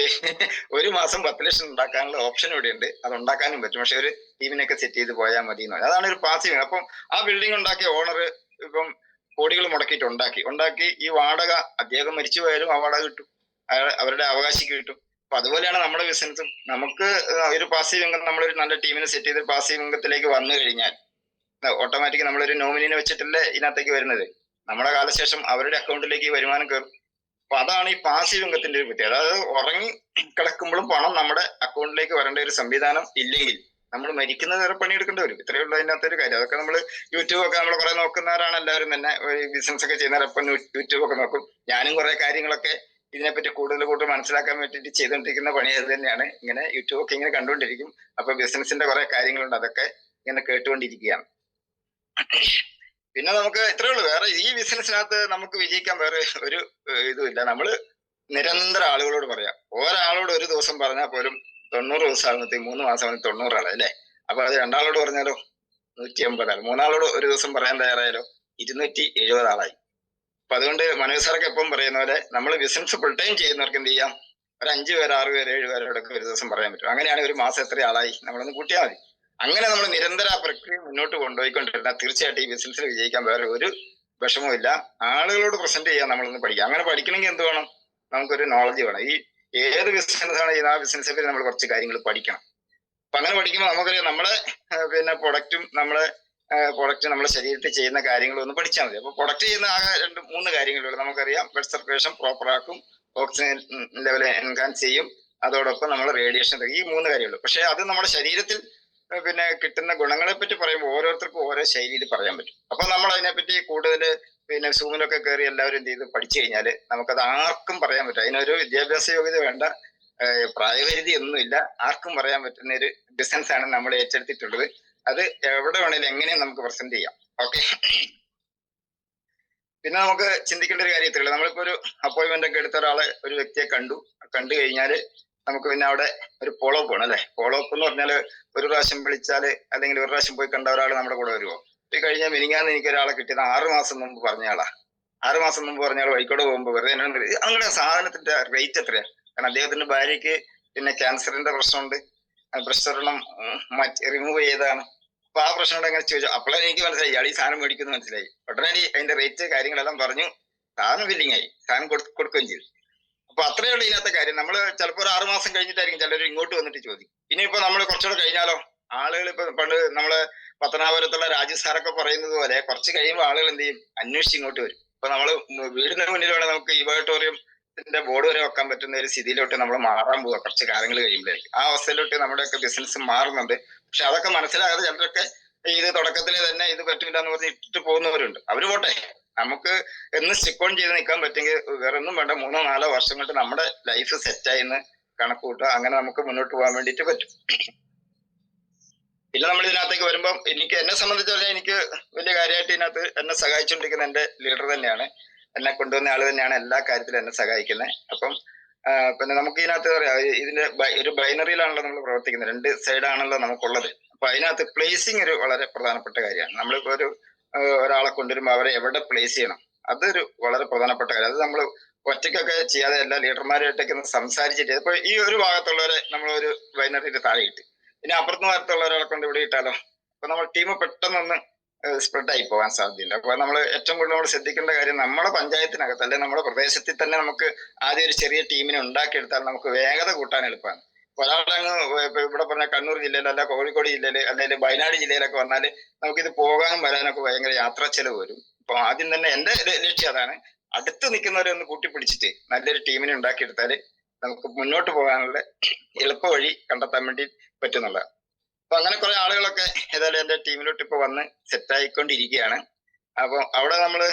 ഒരു മാസം 10 ലക്ഷം ഉണ്ടാക്കാനുള്ള ഓപ്ഷൻ ഇവിടെ ഉണ്ട്. അത് ഉണ്ടാക്കാനും പറ്റും. പക്ഷെ ഒരു ടീമിനൊക്കെ സെറ്റ് ചെയ്ത് പോയാൽ മതി എന്ന് പറയും. അതാണ് ഒരു പാസീവ്. അപ്പം ആ ബിൽഡിംഗ് ഉണ്ടാക്കിയ ഓണർ ഇപ്പം കോടികൾ മുടക്കിയിട്ട് ഉണ്ടാക്കി ഈ വാടക അദ്ദേഹം മരിച്ചു പോയാലും ആ വാടക കിട്ടും, അവരുടെ അവകാശിക്ക് കിട്ടും. അപ്പൊ അതുപോലെയാണ് നമ്മുടെ ബിസിനസ്സും. നമുക്ക് ഒരു പാസീവ് ഇൻകം, നമ്മളൊരു നല്ല ടീമിനെ സെറ്റ് ചെയ്ത് പാസീവ് ഇൻകത്തിലേക്ക് വന്നു കഴിഞ്ഞാൽ ഓട്ടോമാറ്റിക് നമ്മളൊരു നോമിനിനെ വെച്ചിട്ടല്ലേ ഇതിനകത്തേക്ക് വരുന്നത്. നമ്മുടെ കാലശേഷം അവരുടെ അക്കൗണ്ടിലേക്ക് വരുമാനം കയറും. അപ്പൊ അതാണ് ഈ പാസീവ് ഇൻകത്തിന്റെ ഒരു പ്രത്യേകത. അതായത് ഉറങ്ങി കിടക്കുമ്പോഴും പണം നമ്മുടെ അക്കൗണ്ടിലേക്ക് വരേണ്ട ഒരു സംവിധാനം ഇല്ലെങ്കിൽ നമ്മൾ മരിക്കുന്നത് വരെ പണിയെടുക്കേണ്ടി വരും. ഇത്രയേ ഉള്ളൂ അതിനകത്ത് ഒരു കാര്യം. അതൊക്കെ നമ്മൾ യൂട്യൂബ് ഒക്കെ നമ്മൾ കുറെ നോക്കുന്നവരാണ് എല്ലാവരും തന്നെ. ബിസിനസ് ഒക്കെ ചെയ്യുന്നവരപ്പം യൂട്യൂബ് ഒക്കെ നോക്കും. ഞാനും കുറെ കാര്യങ്ങളൊക്കെ ഇതിനെപ്പറ്റി കൂടുതൽ മനസ്സിലാക്കാൻ വേണ്ടിയിട്ട് ചെയ്തുകൊണ്ടിരിക്കുന്ന പണി അത് തന്നെയാണ്. ഇങ്ങനെ യൂട്യൂബ് ഒക്കെ ഇങ്ങനെ കണ്ടുകൊണ്ടിരിക്കും. അപ്പൊ ബിസിനസിന്റെ കുറെ കാര്യങ്ങളുണ്ട്, അതൊക്കെ ഇങ്ങനെ കേട്ടുകൊണ്ടിരിക്കുകയാണ്. പിന്നെ നമുക്ക് ഇത്രയേ ഉള്ളൂ. വേറെ ഈ ബിസിനസ്സിനകത്ത് നമുക്ക് വിജയിക്കാൻ വേറെ ഒരു ഇതുമില്ല. നമ്മള് നിരന്തരം ആളുകളോട് പറയാം. ഒരാളോട് ഒരു ദിവസം പറഞ്ഞാൽ പോലും 90 ദിവസം ആകുമ്പോഴത്തേക്ക് 3 മാസം 90 ആളായി അല്ലേ. അപ്പൊ അത് 2 ആളോട് പറഞ്ഞാലോ 180 ആൾ, 3 ആളോട് ഒരു ദിവസം പറയാൻ തയ്യാറായാലോ 270 ആളായി. അപ്പൊ അതുകൊണ്ട് മനോജ് സാറൊക്കെ എപ്പം പറയുന്ന പോലെ നമ്മൾ ബിസിനസ് ഫുൾ ടൈം ചെയ്യുന്നവർക്ക് എന്ത് ചെയ്യാം, ഒരു 5 പേര് 6 പേര് 7 പേരോടൊക്കെ ഒരു ദിവസം പറയാൻ പറ്റും. അങ്ങനെയാണ് ഒരു മാസം എത്ര ആളായി നമ്മളൊന്ന് കൂട്ടിയാൽ മതി. അങ്ങനെ നമ്മൾ നിരന്തരം ആ പ്രക്രിയ മുന്നോട്ട് കൊണ്ടുപോയിക്കൊണ്ടിരുന്നാൽ തീർച്ചയായിട്ടും ഈ ബിസിനസ്സിൽ വിജയിക്കാൻ വേറെ ഒരു വിഷമവും ഇല്ല. ആളുകളോട് പ്രസന്റ് ചെയ്യാൻ നമ്മളൊന്ന് പഠിക്കാം. അങ്ങനെ പഠിക്കണമെങ്കിൽ എന്ത് വേണം, നമുക്കൊരു നോളജ് വേണം. ഈ ഏത് ബിസിനസ് ആണ് ചെയ്യുന്നത് ആ ബിസിനസ്സിനെ പറ്റി നമ്മൾ കുറച്ച് കാര്യങ്ങൾ പഠിക്കണം. അപ്പൊ അങ്ങനെ പഠിക്കുമ്പോൾ നമുക്കറിയാം നമ്മളെ പിന്നെ പ്രൊഡക്റ്റും നമ്മുടെ ശരീരത്തിൽ ചെയ്യുന്ന കാര്യങ്ങളും ഒന്ന് പഠിച്ചാൽ മതി. അപ്പൊ പ്രൊഡക്റ്റ് ചെയ്യുന്ന ആകെ 2-3 കാര്യങ്ങളുള്ളൂ. നമുക്കറിയാം ബ്ലഡ് സർക്കുലേഷൻ പ്രോപ്പർ ആക്കും, ഓക്സിജൻ ലെവൽ എൻഹാൻസ് ചെയ്യും, അതോടൊപ്പം നമ്മൾ റേഡിയേഷൻ, ഈ 3 കാര്യമുള്ളൂ. പക്ഷെ അത് നമ്മുടെ ശരീരത്തിൽ പിന്നെ കിട്ടുന്ന ഗുണങ്ങളെ പറ്റി പറയുമ്പോൾ ഓരോരുത്തർക്കും ഓരോ ശൈലിയിൽ പറയാൻ പറ്റും. അപ്പൊ നമ്മൾ അതിനെപ്പറ്റി കൂടുതൽ പിന്നെ സൂമിലൊക്കെ കയറി എല്ലാവരും എന്ത് ചെയ്ത് പഠിച്ചു കഴിഞ്ഞാൽ നമുക്കത് ആർക്കും പറയാൻ പറ്റും. അതിനൊരു വിദ്യാഭ്യാസ യോഗ്യത വേണ്ട, പ്രായപരിധി ഒന്നുമില്ല, ആർക്കും പറയാൻ പറ്റുന്ന ഒരു ബിസിനസ് ആണ് നമ്മൾ ഏറ്റെടുത്തിട്ടുള്ളത്. അത് എവിടെ വേണേലും എങ്ങനെയും നമുക്ക് പ്രസന്റ് ചെയ്യാം. ഓക്കെ. പിന്നെ നമുക്ക് ചിന്തിക്കേണ്ട ഒരു കാര്യത്തില്ല. നമ്മളിപ്പോ ഒരു അപ്പോയിന്റ്മെന്റ് ഒക്കെ എടുത്ത ഒരു വ്യക്തിയെ കണ്ടു കഴിഞ്ഞാൽ നമുക്ക് പിന്നെ അവിടെ ഒരു ഫോളോ അപ്പ് വേണം അല്ലെ. ഫോളോ അപ്പ് എന്ന് പറഞ്ഞാൽ ഒരു പ്രാവശ്യം വിളിച്ചാൽ അല്ലെങ്കിൽ ഒരു പ്രാവശ്യം പോയി കണ്ട ഒരാൾ നമ്മുടെ കൂടെ വരുമോ? ഈ കഴിഞ്ഞാൽ മിനിങ്ങാന്ന് എനിക്ക് ഒരാളെ കിട്ടിയത് 6 മാസം മുമ്പ് പറഞ്ഞ ആളാ. 6 മാസം മുമ്പ് പറഞ്ഞ ആൾ വഴിക്കോട് പോകുമ്പോൾ വെറുതെ അങ്ങനെ സാധനത്തിന്റെ റേറ്റ് എത്രയാ? കാരണം അദ്ദേഹത്തിന്റെ ഭാര്യയ്ക്ക് പിന്നെ ക്യാൻസറിന്റെ പ്രശ്നമുണ്ട്, പ്രശ്നം റിമൂവ് ചെയ്തതാണ്. അപ്പൊ ആ പ്രശ്നം എങ്ങനെ ചോദിച്ചു. അപ്പോഴാണ് എനിക്ക് മനസ്സിലായി ഇയാൾ ഈ സാധനം മേടിക്കുന്നു മനസ്സിലായി. ഉടനടി അതിന്റെ റേറ്റ് കാര്യങ്ങളെല്ലാം പറഞ്ഞു, സാധനം ഫില്ലിംഗ് ആയി, സാധനം കൊടുക്കുകയും ചെയ്തു. അപ്പൊ അത്രയേ ഉള്ളൂ ഇതിനകത്തെ കാര്യം. നമ്മൾ ചിലപ്പോൾ ഒരു 6 മാസം കഴിഞ്ഞിട്ടായിരിക്കും ചിലർ ഇങ്ങോട്ട് വന്നിട്ട് ചോദിക്കും. ഇനിയിപ്പോ നമ്മൾ കുറച്ചുകൂടെ കഴിഞ്ഞാലോ, ആളുകൾ ഇപ്പൊ പണ്ട് നമ്മള് പത്തനാപുരത്തുള്ള രാജു സാറൊക്കെ പറയുന്നത് പോലെ കുറച്ച് കഴിയുമ്പോൾ ആളുകൾ എന്ത് ചെയ്യും, അന്വേഷിച്ച് ഇങ്ങോട്ട് വരും. ഇപ്പൊ നമ്മള് വീടിന് മുന്നിൽ വേണം നമുക്ക് ഇവോട്ടോറിയത്തിന്റെ ബോർഡ് വരെ വെക്കാൻ പറ്റുന്ന ഒരു സ്ഥിതിയിലോട്ട് നമ്മൾ മാറാൻ പോവുക കുറച്ച് കാലങ്ങൾ കഴിയുമ്പോഴായിരിക്കും. ആ അവസ്ഥയിലോട്ട് നമ്മുടെയൊക്കെ ബിസിനസ് മാറുന്നുണ്ട്. പക്ഷെ അതൊക്കെ മനസ്സിലാകാതെ ചിലരൊക്കെ ഇത് തുടക്കത്തിലെ തന്നെ ഇത് പറ്റില്ല എന്ന് പറഞ്ഞ് ഇട്ടിട്ട് പോകുന്നവരുണ്ട്. അവര് പോട്ടെ, നമുക്ക് എന്ന് സ്റ്റിക്ക് ഓൺ ചെയ്ത് നിൽക്കാൻ പറ്റുമെങ്കിൽ വേറെ ഒന്നും വേണ്ട, 3-4 വർഷം കൊണ്ട് നമ്മുടെ ലൈഫ് സെറ്റായി എന്ന് കണക്ക് കൂട്ടുക. അങ്ങനെ നമുക്ക് മുന്നോട്ട് പോകാൻ വേണ്ടിയിട്ട് പറ്റും. പിന്നെ നമ്മൾ ഇതിനകത്തേക്ക് വരുമ്പം എന്നെ സംബന്ധിച്ച് എനിക്ക് വലിയ കാര്യമായിട്ട് ഇതിനകത്ത് എന്നെ സഹായിച്ചുകൊണ്ടിരിക്കുന്ന എന്റെ ലീഡർ തന്നെയാണ്. എന്നെ കൊണ്ടുവന്ന ആള് തന്നെയാണ് എല്ലാ കാര്യത്തിലും എന്നെ സഹായിക്കുന്നത്. അപ്പം പിന്നെ നമുക്ക് ഇതിനകത്ത് പറയാം, ഇതിന്റെ ഒരു ബൈനറിയിലാണല്ലോ നമ്മൾ പ്രവർത്തിക്കുന്നത്, 2 സൈഡാണല്ലോ നമുക്കുള്ളത്. അപ്പൊ അതിനകത്ത് പ്ലേസിങ് ഒരു വളരെ പ്രധാനപ്പെട്ട കാര്യമാണ്. നമ്മളിപ്പോ ഒരാളെ കൊണ്ടുവരുമ്പോൾ അവരെ എവിടെ പ്ലേസ് ചെയ്യണം, അതൊരു വളരെ പ്രധാനപ്പെട്ട കാര്യം. അത് നമ്മൾ ഒറ്റയ്ക്കൊക്കെ ചെയ്യാതെ എല്ലാ ലീഡർമാരുമായിട്ടൊക്കെ സംസാരിച്ചിട്ട്, ഇപ്പൊ ഈ ഒരു ഭാഗത്തുള്ളവരെ നമ്മൾ ഒരു ബൈനറിയിൽ താഴെ ഇട്ട് പിന്നെ അപ്പുറത്ത് ഭാഗത്തുള്ള ഒരാളെ കൊണ്ട് ഇവിടെ ഇട്ടാലോ, അപ്പൊ നമ്മൾ ടീം പെട്ടെന്നൊന്ന് സ്പ്രെഡ് ആയി പോകാൻ സാധ്യതയില്ല. അപ്പൊ നമ്മൾ ഏറ്റവും കൂടുതൽ നമ്മൾ ശ്രദ്ധിക്കേണ്ട കാര്യം, നമ്മുടെ പഞ്ചായത്തിനകത്ത് അല്ലെങ്കിൽ നമ്മുടെ പ്രദേശത്തിൽ തന്നെ നമുക്ക് ആദ്യം ഒരു ചെറിയ ടീമിനെ ഉണ്ടാക്കിയെടുത്താൽ നമുക്ക് വേഗത കൂട്ടാൻ എളുപ്പമാണ്. ഒരാളങ്ങ് ഇവിടെ പറഞ്ഞ കണ്ണൂർ ജില്ലയിൽ അല്ല കോഴിക്കോട് ജില്ലയിൽ അല്ലെങ്കിൽ വയനാട് ജില്ലയിലൊക്കെ വന്നാൽ നമുക്കിത് പോകാനും വരാനൊക്കെ ഭയങ്കര യാത്രാ ചെലവ് വരും. അപ്പൊ ആദ്യം തന്നെ എന്റെ ലക്ഷ്യം അതാണ്, അടുത്ത് നിൽക്കുന്നവരെ ഒന്ന് കൂട്ടിപ്പിടിച്ചിട്ട് നല്ലൊരു ടീമിനെ ഉണ്ടാക്കിയെടുത്താൽ നമുക്ക് മുന്നോട്ട് പോകാനുള്ള എളുപ്പ വഴി കണ്ടെത്താൻ വേണ്ടി പറ്റുന്നുള്ളത്. അപ്പൊ അങ്ങനെ കുറെ ആളുകളൊക്കെ ഏതായാലും എന്റെ ടീമിലോട്ട് ഇപ്പൊ വന്ന് സെറ്റ് ആയിക്കൊണ്ടിരിക്കുകയാണ്. അപ്പൊ അവിടെ നമ്മള്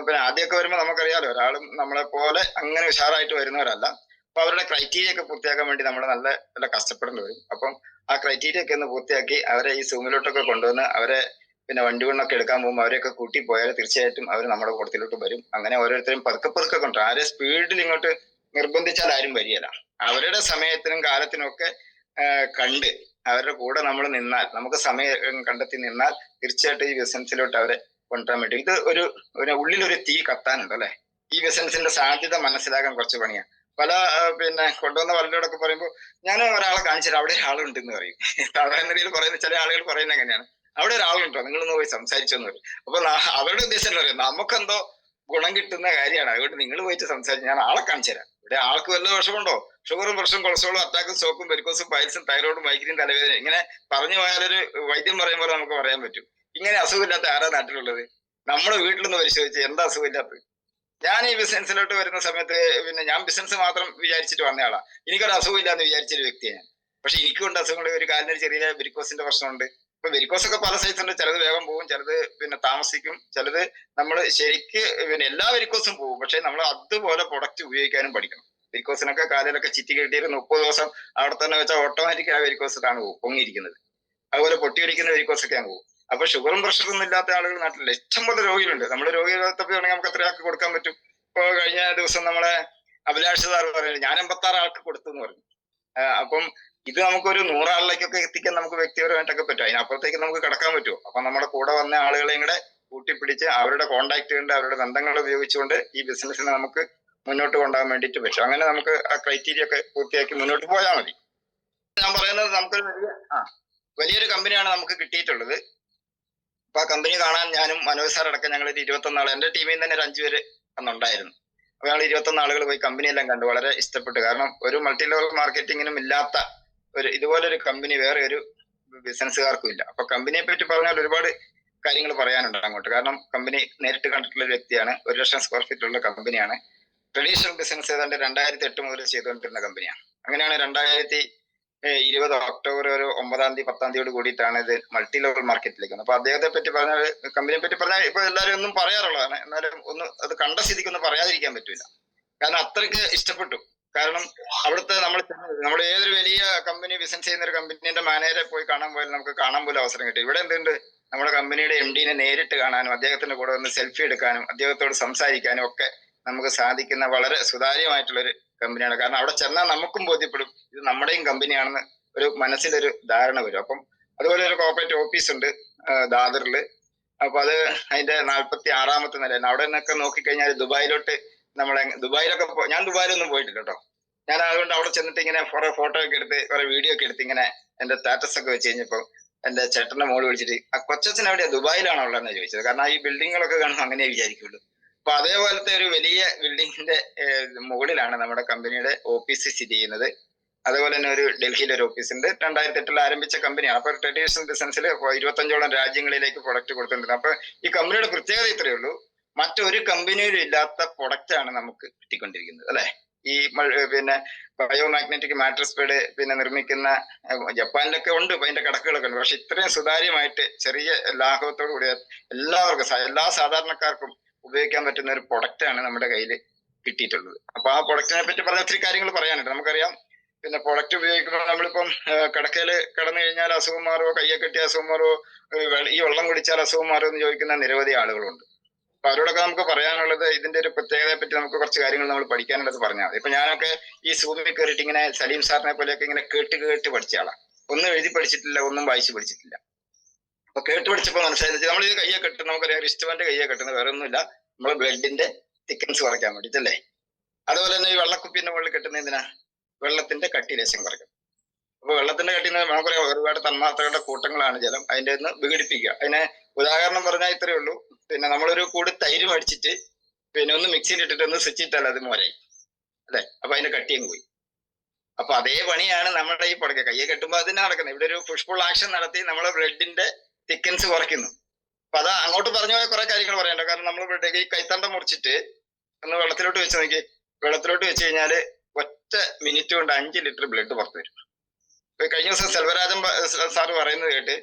പിന്നെ ആദ്യമൊക്കെ വരുമ്പോൾ നമുക്കറിയാലോ, ഒരാളും നമ്മളെ പോലെ അങ്ങനെ ഉഷാറായിട്ട് വരുന്നവരല്ല. അപ്പൊ അവരുടെ ക്രൈറ്റീരിയ ഒക്കെ പൂർത്തിയാക്കാൻ വേണ്ടി നമ്മൾ നല്ല കഷ്ടപ്പെടേണ്ടി വരും. അപ്പം ആ ക്രൈറ്റീരിയ ഒക്കെ ഒന്ന് പൂർത്തിയാക്കി അവരെ ഈ സൂമിലോട്ടൊക്കെ കൊണ്ടുവന്ന് അവരെ പിന്നെ വണ്ടി കൊണ്ടൊക്കെ എടുക്കാൻ പോകുമ്പോൾ അവരെയൊക്കെ കൂട്ടി പോയാൽ തീർച്ചയായിട്ടും അവർ നമ്മുടെ കൂട്ടത്തിലോട്ട് വരും. അങ്ങനെ ഓരോരുത്തരും പതുക്കെ പതുക്കെ കൊണ്ടുവരും. ആരെ സ്പീഡിൽ ഇങ്ങോട്ട് നിർബന്ധിച്ചാൽ ആരും വരികയില്ല. അവരുടെ സമയത്തിനും കാലത്തിനും ഒക്കെ കണ്ട് അവരുടെ കൂടെ നമ്മൾ നിന്നാൽ, നമുക്ക് സമയം കണ്ടെത്തി നിന്നാൽ തീർച്ചയായിട്ടും ഈ ബിസിനസ്സിലോട്ട് അവരെ കൊണ്ടുവരാൻ പറ്റും. ഇത് ഒരു ഉള്ളിലൊരു തീ കത്താനുണ്ട് അല്ലെ. ഈ ബിസിനസിന്റെ സാധ്യത മനസ്സിലാക്കാൻ കുറച്ച് പണിയാണ്. പല പിന്നെ കൊണ്ടുവന്ന പലരോടൊക്കെ പറയുമ്പോൾ ഞാൻ ഒരാളെ കാണിച്ചാൽ അവിടെ ഒരാളുണ്ട് എന്ന് പറയും. സാധാരണ രീതിയിൽ പറയുന്ന ചില ആളുകൾ പറയുന്നത് എങ്ങനെയാണ്, അവിടെ ഒരാളുണ്ടോ, നിങ്ങളൊന്ന് പോയി സംസാരിച്ചെന്ന് പറയും. അപ്പൊ അവരുടെ ഉദ്ദേശം എന്താ പറയുക, നമുക്കെന്തോ ഗുണം കിട്ടുന്ന കാര്യമാണ്, അതുകൊണ്ട് നിങ്ങൾ പോയിട്ട് സംസാരിച്ച് ഞാൻ ആളെ കാണിച്ചു തരാം. ഇവിടെ ആൾക്ക് വല്ല വിഷമുണ്ടോ? ഷുഗറും പ്രഷറും കൊളസ്ട്രോളും അറ്റാക്കും സ്ട്രോക്കും വെരിക്കോസും പൈൽസും തൈറോയിഡും മൈഗ്രെയിൻ തലവേദന, ഇങ്ങനെ പറഞ്ഞു പോയാലൊരു വൈദ്യം പറയുമ്പോൾ നമുക്ക് പറയാൻ പറ്റും. ഇങ്ങനെ അസുഖമില്ലാത്ത ആരാ നാട്ടിലുള്ളത്? നമ്മുടെ വീട്ടിൽ നിന്ന് പരിശോധിച്ച് എന്താ അസുഖമില്ലാത്തത്? ഞാൻ ഈ ബിസിനസ്സിലോട്ട് വരുന്ന സമയത്ത് പിന്നെ ഞാൻ ബിസിനസ് മാത്രം വിചാരിച്ചിട്ട് വന്നയാളാ. എനിക്കൊരു അസുഖമില്ല എന്ന് വിചാരിച്ചൊരു വ്യക്തിയാണ് ഞാൻ. പക്ഷെ എനിക്കുണ്ട് അസുഖങ്ങൾ. ഒരു കാലിന് ചെറിയ വെരിക്കോസിന്റെ പ്രശ്നമുണ്ട്. ഇപ്പൊ വെരിക്കോസ് ഒക്കെ പല സൈസ് ഉണ്ട്. ചിലത് വേഗം പോകും, ചിലത് പിന്നെ താമസിക്കും, ചിലത് നമ്മൾ ശരിക്ക് പിന്നെ എല്ലാ വെരിക്കോസും പോകും. പക്ഷെ നമ്മൾ അതുപോലെ പ്രൊഡക്റ്റ് ഉപയോഗിക്കാനും പഠിക്കണം. വെരിക്കോസിനൊക്കെ കാലിലൊക്കെ ചിറ്റി കെട്ടിയിട്ട് 30 ദിവസം അവിടെ തന്നെ വെച്ചാൽ ഓട്ടോമാറ്റിക് ആ വെരിക്കോസിലാണ് പൊങ്ങിയിരിക്കുന്നത്. അതുപോലെ പൊട്ടിയൊലിക്കുന്ന വെരിക്കോസ് ഒക്കെ പോകും. അപ്പൊ ഷുഗറും പ്രഷറും ഒന്നും ഇല്ലാത്ത ആളുകൾ നാട്ടിൽ ഇഷ്ടംപോലെ രോഗികളുണ്ട്. നമ്മൾ രോഗികളെ നമുക്ക് എത്ര ആൾക്ക് കൊടുക്കാൻ പറ്റും? ഇപ്പൊ കഴിഞ്ഞ ദിവസം നമ്മളെ അഭിലാഷ് സാർ പറയുന്നത് ഞാൻ 86 ആൾക്ക് കൊടുത്തു എന്ന് പറഞ്ഞു. അപ്പം ഇത് നമുക്കൊരു 100 ആളിലേക്കൊക്കെ എത്തിക്കാൻ നമുക്ക് വ്യക്തിപരമായിട്ടൊക്കെ പറ്റും. അതിനപ്പുറത്തേക്ക് നമുക്ക് കടക്കാൻ പറ്റുമോ? അപ്പൊ നമ്മുടെ കൂടെ വന്ന ആളുകളെയും കൂടെ കൂട്ടിപ്പിടിച്ച് അവരുടെ കോണ്ടാക്ട് കൊണ്ട് അവരുടെ ബന്ധങ്ങൾ ഉപയോഗിച്ചുകൊണ്ട് ഈ ബിസിനസ്സിനെ നമുക്ക് മുന്നോട്ട് കൊണ്ടുപോകാൻ വേണ്ടിയിട്ട് പറ്റും. അങ്ങനെ നമുക്ക് ആ ക്രൈറ്റീരിയ ഒക്കെ പൂർത്തിയാക്കി മുന്നോട്ട് പോയാൽ മതി. ഞാൻ പറയുന്നത് നമുക്കൊരു വലിയൊരു കമ്പനിയാണ് നമുക്ക് കിട്ടിയിട്ടുള്ളത്. അപ്പൊ ആ കമ്പനി കാണാൻ ഞാനും മനോജ് സാർ അടക്കം ഞങ്ങൾ 21 ആൾ, എന്റെ ടീമിൽ തന്നെ ഒരു 5 പേര് അന്നുണ്ടായിരുന്നു. അപ്പൊ ഞങ്ങൾ 21 ആളുകൾ പോയി കമ്പനിയെല്ലാം കണ്ടു. വളരെ ഇഷ്ടപ്പെട്ടു. കാരണം ഒരു മൾട്ടി ലെവൽ മാർക്കറ്റിങ്ങിനും ഇല്ലാത്ത ഒരു ഇതുപോലൊരു കമ്പനി വേറെ ഒരു ബിസിനസ്സുകാർക്കും ഇല്ല. അപ്പൊ കമ്പനിയെ പറ്റി പറഞ്ഞാൽ ഒരുപാട് കാര്യങ്ങൾ പറയാനുണ്ട് അങ്ങോട്ട്. കാരണം കമ്പനി നേരിട്ട് കണ്ടിട്ടുള്ള ഒരു വ്യക്തിയാണ്. 1 ലക്ഷം സ്ക്വയർ ഫീറ്റ് ഉള്ള കമ്പനിയാണ്. ട്രഡീഷണൽ ബിസിനസ് ഏതാണ്ട് 2008 മുതൽ ചെയ്തുകൊണ്ടിരുന്ന കമ്പനിയാണ്. അങ്ങനെയാണ് 2020 ഒക്ടോബർ ഒരു 9-ാം തീയതി 10-ാം തീയതിയോട് കൂടിയിട്ടാണ് ഇത് മൾട്ടി ലെവൽ മാർക്കറ്റിലേക്ക് വന്നത്. അപ്പൊ അദ്ദേഹത്തെ പറ്റി പറഞ്ഞാൽ, കമ്പനിയെ പറ്റി പറഞ്ഞാൽ ഇപ്പൊ എല്ലാവരും ഒന്നും പറയാറുള്ളതാണ്. എന്നാലും ഒന്ന് അത് കണ്ട സ്ഥിതിക്കൊന്നും പറയാതിരിക്കാൻ പറ്റില്ല. കാരണം അത്രയ്ക്ക് ഇഷ്ടപ്പെട്ടു. കാരണം അവിടുത്തെ നമ്മൾ ഏതൊരു വലിയ കമ്പനി ബിസിനസ് ചെയ്യുന്ന ഒരു കമ്പനീന്റെ മാനേജറെ പോയി കാണാൻ പോയാൽ നമുക്ക് കാണാൻ പോലും അവസരം കിട്ടും. ഇവിടെ എന്തുണ്ട്, നമ്മുടെ കമ്പനിയുടെ MD-നെ നേരിട്ട് കാണാനും അദ്ദേഹത്തിന്റെ കൂടെ ഒന്ന് സെൽഫി എടുക്കാനും അദ്ദേഹത്തോട് സംസാരിക്കാനും ഒക്കെ നമുക്ക് സാധിക്കുന്ന വളരെ സുതാര്യമായിട്ടുള്ളൊരു കമ്പനിയാണ്. കാരണം അവിടെ ചെന്നാൽ നമുക്കും ബോധ്യപ്പെടും ഇത് നമ്മുടെയും കമ്പനിയാണെന്ന് ഒരു മനസ്സിലൊരു ധാരണ വരും. അപ്പം അതുപോലെ ഒരു കോർപ്പറേറ്റ് ഓഫീസ് ഉണ്ട് ദാദറില്. അപ്പൊ അത് അതിന്റെ 46-ാമത്തെ നിലയാണ്. അവിടെ നിന്നൊക്കെ നോക്കിക്കഴിഞ്ഞാൽ ദുബായിലോട്ട് ദുബായിലൊക്കെ ഞാൻ ദുബായിലൊന്നും പോയിട്ടില്ല കേട്ടോ. ഞാൻ അതുകൊണ്ട് അവിടെ ചെന്നിട്ട് ഇങ്ങനെ കുറെ ഫോട്ടോ ഒക്കെ എടുത്ത് കുറെ വീഡിയോ ഒക്കെ എടുത്ത് ഇങ്ങനെ എന്റെ സ്റ്റാറ്റസ് ഒക്കെ വെച്ച് കഴിഞ്ഞപ്പോ എന്റെ ചേട്ടന്റെ മോള് വിളിച്ചിട്ട് ആ കൊച്ചച്ഛൻ എവിടെയാ ദുബായിലാണോ ഉള്ളതെന്ന് ചോദിച്ചത്. കാരണം ഈ ബിൽഡിങ്ങുകളൊക്കെ കാണുമ്പോൾ അങ്ങനെ വിചാരിക്കുള്ളൂ. അപ്പൊ അതേപോലത്തെ ഒരു വലിയ ബിൽഡിങ്ങിന്റെ മുകളിലാണ് നമ്മുടെ കമ്പനിയുടെ ഓഫീസ് സ്ഥിതി ചെയ്യുന്നത്. അതുപോലെ തന്നെ ഒരു ഡൽഹിയിൽ ഒരു ഓഫീസ് ഉണ്ട്. 2008 ആരംഭിച്ച കമ്പനിയാണ്. അപ്പൊ ട്രഡീഷണൽ ബിസിനസ്സിൽ 25ഓളം രാജ്യങ്ങളിലേക്ക് പ്രൊഡക്റ്റ് കൊടുത്തിട്ടുണ്ട്. അപ്പൊ ഈ കമ്പനിയുടെ പ്രത്യേകത ഇത്രയേ ഉള്ളൂ, മറ്റൊരു കമ്പനിയിലും ഇല്ലാത്ത പ്രൊഡക്റ്റ് ആണ് നമുക്ക് കിട്ടിക്കൊണ്ടിരിക്കുന്നത് അല്ലെ. ഈ പിന്നെ ബയോമാഗ്നറ്റിക് മാറ്റർ സ്പീഡ് പിന്നെ നിർമ്മിക്കുന്ന ജപ്പാനിലൊക്കെ ഉണ്ട്, അതിന്റെ കടക്കുകളൊക്കെ ഉണ്ട്. പക്ഷെ ഇത്രയും സുതാര്യമായിട്ട് ചെറിയ ലാഘവത്തോടു കൂടിയ എല്ലാവർക്കും എല്ലാ സാധാരണക്കാർക്കും ഉപയോഗിക്കാൻ പറ്റുന്ന ഒരു പ്രൊഡക്റ്റ് ആണ് നമ്മുടെ കയ്യിൽ കിട്ടിയിട്ടുള്ളത്. അപ്പൊ ആ പ്രൊഡക്റ്റിനെ പറ്റി പറഞ്ഞ ഒത്തിരി കാര്യങ്ങൾ പറയാനുണ്ട്. നമുക്കറിയാം പിന്നെ പ്രൊഡക്റ്റ് ഉപയോഗിക്കുമ്പോൾ നമ്മളിപ്പം കിടക്കയില് കിടന്നു കഴിഞ്ഞാൽ അസുഖം മാറുമോ, കയ്യെ കെട്ടിയ അസുഖം മാറുമോ, ഈ വെള്ളം കുടിച്ചാൽ അസുഖം മാറുമോ എന്ന് ചോദിക്കുന്ന നിരവധി ആളുകളുണ്ട്. അപ്പൊ അവരോടൊക്കെ നമുക്ക് പറയാനുള്ളത് ഇതിന്റെ ഒരു പ്രത്യേകതയെ പറ്റി നമുക്ക് കുറച്ച് കാര്യങ്ങൾ നമ്മൾ പഠിക്കാനുള്ളത് പറഞ്ഞാൽ മതി. ഇപ്പൊ ഞാനൊക്കെ ഈ സൂമിൽ കയറിയിട്ട് ഇങ്ങനെ സലീം സാറിനെ പോലെയൊക്കെ ഇങ്ങനെ കേട്ട് പഠിച്ച ആളാണ്. ഒന്നും എഴുതി പഠിച്ചിട്ടില്ല, ഒന്നും വായിച്ചു പഠിച്ചിട്ടില്ല. അപ്പൊ കേട്ട് പഠിച്ചപ്പോൾ മനസ്സിലായി നമ്മൾ ഇത് കയ്യെ കെട്ടുന്ന നമുക്കറിയാം റിസ്റ്റ്ബാൻഡ് കയ്യെ കെട്ടുന്നത് വേറെ ഒന്നുമില്ല, നമ്മളെ ബ്ലഡിന്റെ തിക്നസ് കുറയ്ക്കാൻ വേണ്ടിയിട്ടല്ലേ. അതുപോലെ തന്നെ ഈ വെള്ളക്കുപ്പിന്റെ മുകളിൽ കെട്ടുന്ന എന്തിനാ, വെള്ളത്തിന്റെ കട്ടി ലേശം കുറയ്ക്കും. അപ്പൊ വെള്ളത്തിന്റെ കട്ടി നമുക്കറിയാം ഒരുപാട് തന്മാത്രകളുടെ കൂട്ടങ്ങളാണ് ജലം, അതിന്റെ ഒന്ന് വിഘടിപ്പിക്കുക. അതിനെ ഉദാഹരണം പറഞ്ഞാൽ ഇത്രയേ ഉള്ളൂ. പിന്നെ നമ്മളൊരു കൂട് തൈര് മേടിച്ചിട്ട് പിന്നെ ഒന്ന് മിക്സിയിൽ ഇട്ടിട്ട് ഒന്ന് സ്വിച്ച് ഇട്ടാൽ അത് മോരായി അല്ലെ. അപ്പൊ അതിന്റെ കട്ടിയും പോയി. അപ്പൊ അതേ പണിയാണ് നമ്മുടെ ഈ പുറകെ കയ്യെ കെട്ടുമ്പോൾ അതിനെ നടക്കുന്നത്. ഇവിടെ ഒരു പുഷ്പുൾ ആക്ഷൻ നടത്തി നമ്മളെ ബ്ലഡിന്റെ തിക്കൻസ് കുറയ്ക്കുന്നു. അപ്പൊ അത് അങ്ങോട്ട് പറഞ്ഞു പോയ കുറെ കാര്യങ്ങൾ പറയണ്ട. കാരണം നമ്മൾ ഈ കൈത്തണ്ട മുറിച്ചിട്ട് ഒന്ന് വെള്ളത്തിലോട്ട് വെച്ച് നോക്കി, വെള്ളത്തിലോട്ട് വെച്ച് കഴിഞ്ഞാല് ഒറ്റ മിനിറ്റ് കൊണ്ട് 5 ലിറ്റർ ബ്ലഡ് പുറത്തു വരും. ഇപ്പൊ കഴിഞ്ഞ ദിവസം സെൽവരാജൻ സാറ് പറയുന്നത് കേട്ട്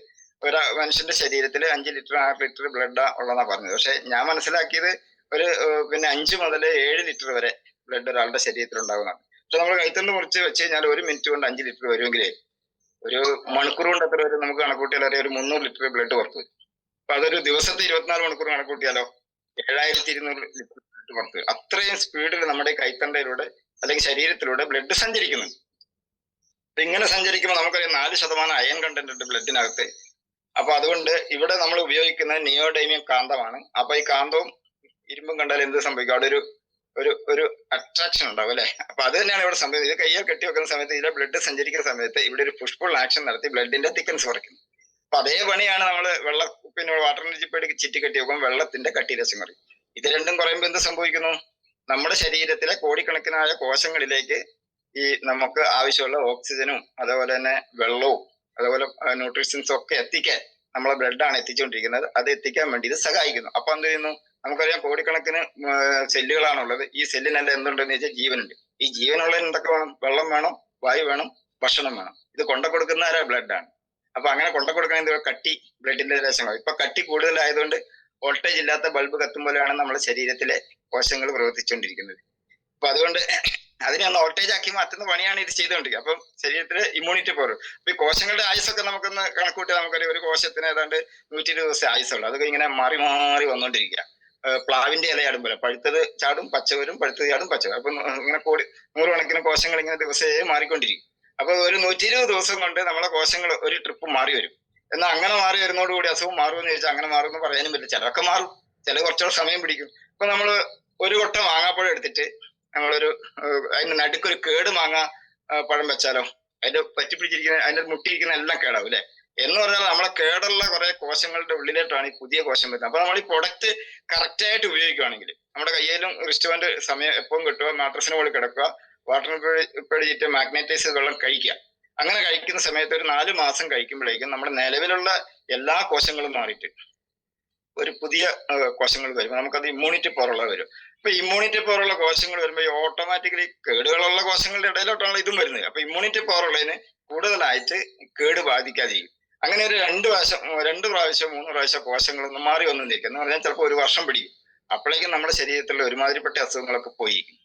ഒരു മനുഷ്യന്റെ ശരീരത്തിൽ 5 ലിറ്റർ 6 ലിറ്റർ ബ്ലഡ് ഉള്ളതാ പറഞ്ഞത്. പക്ഷെ ഞാൻ മനസ്സിലാക്കിയത് ഒരു പിന്നെ 5 മുതൽ 7 ലിറ്റർ വരെ ബ്ലഡ് ഒരാളുടെ ശരീരത്തിൽ ഉണ്ടാകുന്നതാണ്. പക്ഷെ നമ്മൾ കൈത്തണ്ട് മുറിച്ച് വെച്ച് കഴിഞ്ഞാൽ 1 മിനിറ്റ് കൊണ്ട് 5 ലിറ്റർ വരുമെങ്കിലേ ഒരു മണിക്കൂർ കൊണ്ട് എത്ര വരും നമുക്ക് കണക്കൂട്ടിയാൽ അറിയാം, ഒരു 300 ലിറ്റർ ബ്ലഡ് പുറത്തു വരും. അപ്പൊ അതൊരു ദിവസത്തെ 24 മണിക്കൂർ കണക്കൂട്ടിയാലോ 7200 ലിറ്റർ ബ്ലഡ് പുറത്തു വരും. അത്രയും സ്പീഡിൽ നമ്മുടെ കൈത്തണ്ടയിലൂടെ അല്ലെങ്കിൽ ശരീരത്തിലൂടെ ബ്ലഡ് സഞ്ചരിക്കുന്നുണ്ട്. ഇങ്ങനെ സഞ്ചരിക്കുമ്പോൾ നമുക്കറിയാം 4% അയൺ കണ്ടന്റ് ഉണ്ട് ബ്ലഡിനകത്ത്. അപ്പൊ അതുകൊണ്ട് ഇവിടെ നമ്മൾ ഉപയോഗിക്കുന്നത് നിയോഡൈമിയം കാന്തമാണ്. അപ്പൊ ഈ കാന്തവും ഇരുമ്പും കണ്ടാൽ എന്ത് സംഭവിക്കും? അവിടെ ഒരു അട്രാക്ഷൻ ഉണ്ടാവും അല്ലെ? അപ്പൊ അത് തന്നെയാണ് ഇവിടെ സംഭവിക്കുന്നത്. ഇത് കയ്യിൽ കെട്ടി വെക്കുന്ന സമയത്ത് ഇതിലെ ബ്ലഡ് സഞ്ചരിക്കുന്ന സമയത്ത് ഇവിടെ ഒരു പുഷ് പുൾ ആക്ഷൻ നടത്തി ബ്ലഡിന്റെ തിക്കൻസ് കുറയ്ക്കുന്നു. അപ്പൊ അതേ പണിയാണ് നമ്മൾ പിന്നെ വാട്ടർ എനർജി പേടി ചുറ്റി കെട്ടി വെക്കുമ്പോൾ വെള്ളത്തിന്റെ കട്ടിരസം കുറയും. ഇത് രണ്ടും കുറയുമ്പോൾ എന്ത് സംഭവിക്കുന്നു? നമ്മുടെ ശരീരത്തിലെ കോടിക്കണക്കിനായ കോശങ്ങളിലേക്ക് ഈ നമുക്ക് ആവശ്യമുള്ള ഓക്സിജനും അതുപോലെ തന്നെ വെള്ളവും അതുപോലെ ന്യൂട്രീഷ്യൻസും ഒക്കെ എത്തിക്കാൻ നമ്മളെ ബ്ലഡാണ് എത്തിച്ചുകൊണ്ടിരിക്കുന്നത്. അത് എത്തിക്കാൻ വേണ്ടി ഇത് സഹായിക്കുന്നു. അപ്പൊ എന്ത് ചെയ്യുന്നു? നമുക്കറിയാം കോടിക്കണക്കിന് സെല്ലുകളാണുള്ളത്. ഈ സെല്ലിനെല്ലാം എന്തുണ്ടെന്ന് വെച്ചാൽ ജീവനുണ്ട്. ഈ ജീവനുള്ളതിന് എന്തൊക്കെ വേണം? വെള്ളം വേണം, വായു വേണം, ഭക്ഷണം വേണം. ഇത് കൊണ്ട കൊടുക്കുന്ന ആരാ? ബ്ലഡാണ്. അപ്പൊ അങ്ങനെ കൊണ്ട കൊടുക്കുന്ന കട്ടി ബ്ലഡിന്റെ ലേശങ്ങൾ. ഇപ്പൊ കട്ടി കൂടുതലായതുകൊണ്ട് വോൾട്ടേജ് ഇല്ലാത്ത ബൾബ് കത്തും പോലെയാണ് നമ്മുടെ ശരീരത്തിലെ കോശങ്ങൾ പ്രവർത്തിച്ചുകൊണ്ടിരിക്കുന്നത്. അപ്പൊ അതുകൊണ്ട് അതിനെ ഒന്ന് വോൾട്ടേജ് ആക്കി മാറ്റുന്ന പണിയാണ് ഇത് ചെയ്തുകൊണ്ടിരിക്കുക. അപ്പം ശരീരത്തില് ഇമ്മ്യൂണിറ്റി പവർ. അപ്പൊ ഈ കോശങ്ങളുടെ ആയുസൊക്കെ നമുക്കൊന്ന് കണക്കൂട്ടി നമുക്കറിയാം ഒരു കോശത്തിന് ഏതാണ്ട് 120 ദിവസം ആയുസുള്ളൂ. അതൊക്കെ ഇങ്ങനെ മാറി മാറി വന്നുകൊണ്ടിരിക്കുക. പ്ലാവിന്റെ ഇലയാടും പോലെ പഴുത്തത് ചാടും, പച്ച വരും, പഴുത്തത് ചാടും, പച്ച വരും. അപ്പൊ ഇങ്ങനെ 100 കണക്കിന് കോശങ്ങൾ ഇങ്ങനെ ദിവസേ മാറിക്കൊണ്ടിരിക്കും. അപ്പൊ ഒരു 120 ദിവസം കൊണ്ട് നമ്മളെ കോശങ്ങൾ ഒരു ട്രിപ്പ് മാറി വരും. എന്നാൽ അങ്ങനെ മാറി വരുന്നതോടുകൂടി അസുഖം മാറുമെന്ന് ചോദിച്ചാൽ അങ്ങനെ മാറുമെന്ന് പറയാനും പറ്റില്ല. ചിലതൊക്കെ മാറും, ചില കുറച്ചുകൂടെ സമയം പിടിക്കും. അപ്പൊ നമ്മള് ഒരു കൊട്ട മാങ്ങാപ്പഴം എടുത്തിട്ട് നമ്മളൊരു അതിന്റെ നടുക്കൊരു കേട് മാങ്ങ പഴം വെച്ചാലോ അതിന്റെ പറ്റിപ്പിടിച്ചിരിക്കുന്ന അതിന്റെ മുട്ടിയിരിക്കുന്ന എല്ലാം കേടാവും അല്ലെ? എന്ന് പറഞ്ഞാൽ നമ്മളെ കേടുള്ള കുറെ കോശങ്ങളുടെ ഉള്ളിലേട്ടാണ് ഈ പുതിയ കോശം വരുന്നത്. അപ്പൊ നമ്മൾ ഈ പ്രൊഡക്റ്റ് കറക്റ്റ് ആയിട്ട് ഉപയോഗിക്കുകയാണെങ്കിൽ നമ്മുടെ കയ്യിലും റിസ്റ്റോന്റ് സമയം എപ്പോഴും കിട്ടുക, മാട്രസിന് പോലെ കിടക്കുക, വാട്ടർ പേടിച്ചിട്ട് മാഗ്നറ്റൈസ് വെള്ളം കഴിക്കുക. അങ്ങനെ കഴിക്കുന്ന സമയത്ത് ഒരു 4 മാസം കഴിക്കുമ്പോഴേക്കും നമ്മുടെ നിലവിലുള്ള എല്ലാ കോശങ്ങളും മാറിയിട്ട് ഒരു പുതിയ കോശങ്ങൾ വരും. നമുക്കത് ഇമ്മ്യൂണിറ്റി പവറുള്ള വരും. അപ്പൊ ഇമ്മ്യൂണിറ്റി പവറുള്ള കോശങ്ങൾ വരുമ്പോൾ ഓട്ടോമാറ്റിക്കലി കേടുകളുള്ള കോശങ്ങളുടെ ഇടയിലോട്ടാണ് ഇതും വരുന്നത്. അപ്പൊ ഇമ്മ്യൂണിറ്റി പവർ ഉള്ളതിന് കൂടുതലായിട്ട് കേട് ബാധിക്കാതിരിക്കും. അങ്ങനെ ഒരു 2 പ്രാവശ്യം 3 പ്രാവശ്യം കോശങ്ങളൊന്നും മാറി വന്നിരിക്കും. എന്ന് പറഞ്ഞാൽ ചിലപ്പോൾ 1 വർഷം പിടിക്കും. അപ്പോഴേക്കും നമ്മുടെ ശരീരത്തിലുള്ള ഒരുമാതിരിപ്പെട്ട അസുഖങ്ങളൊക്കെ പോയിരിക്കും,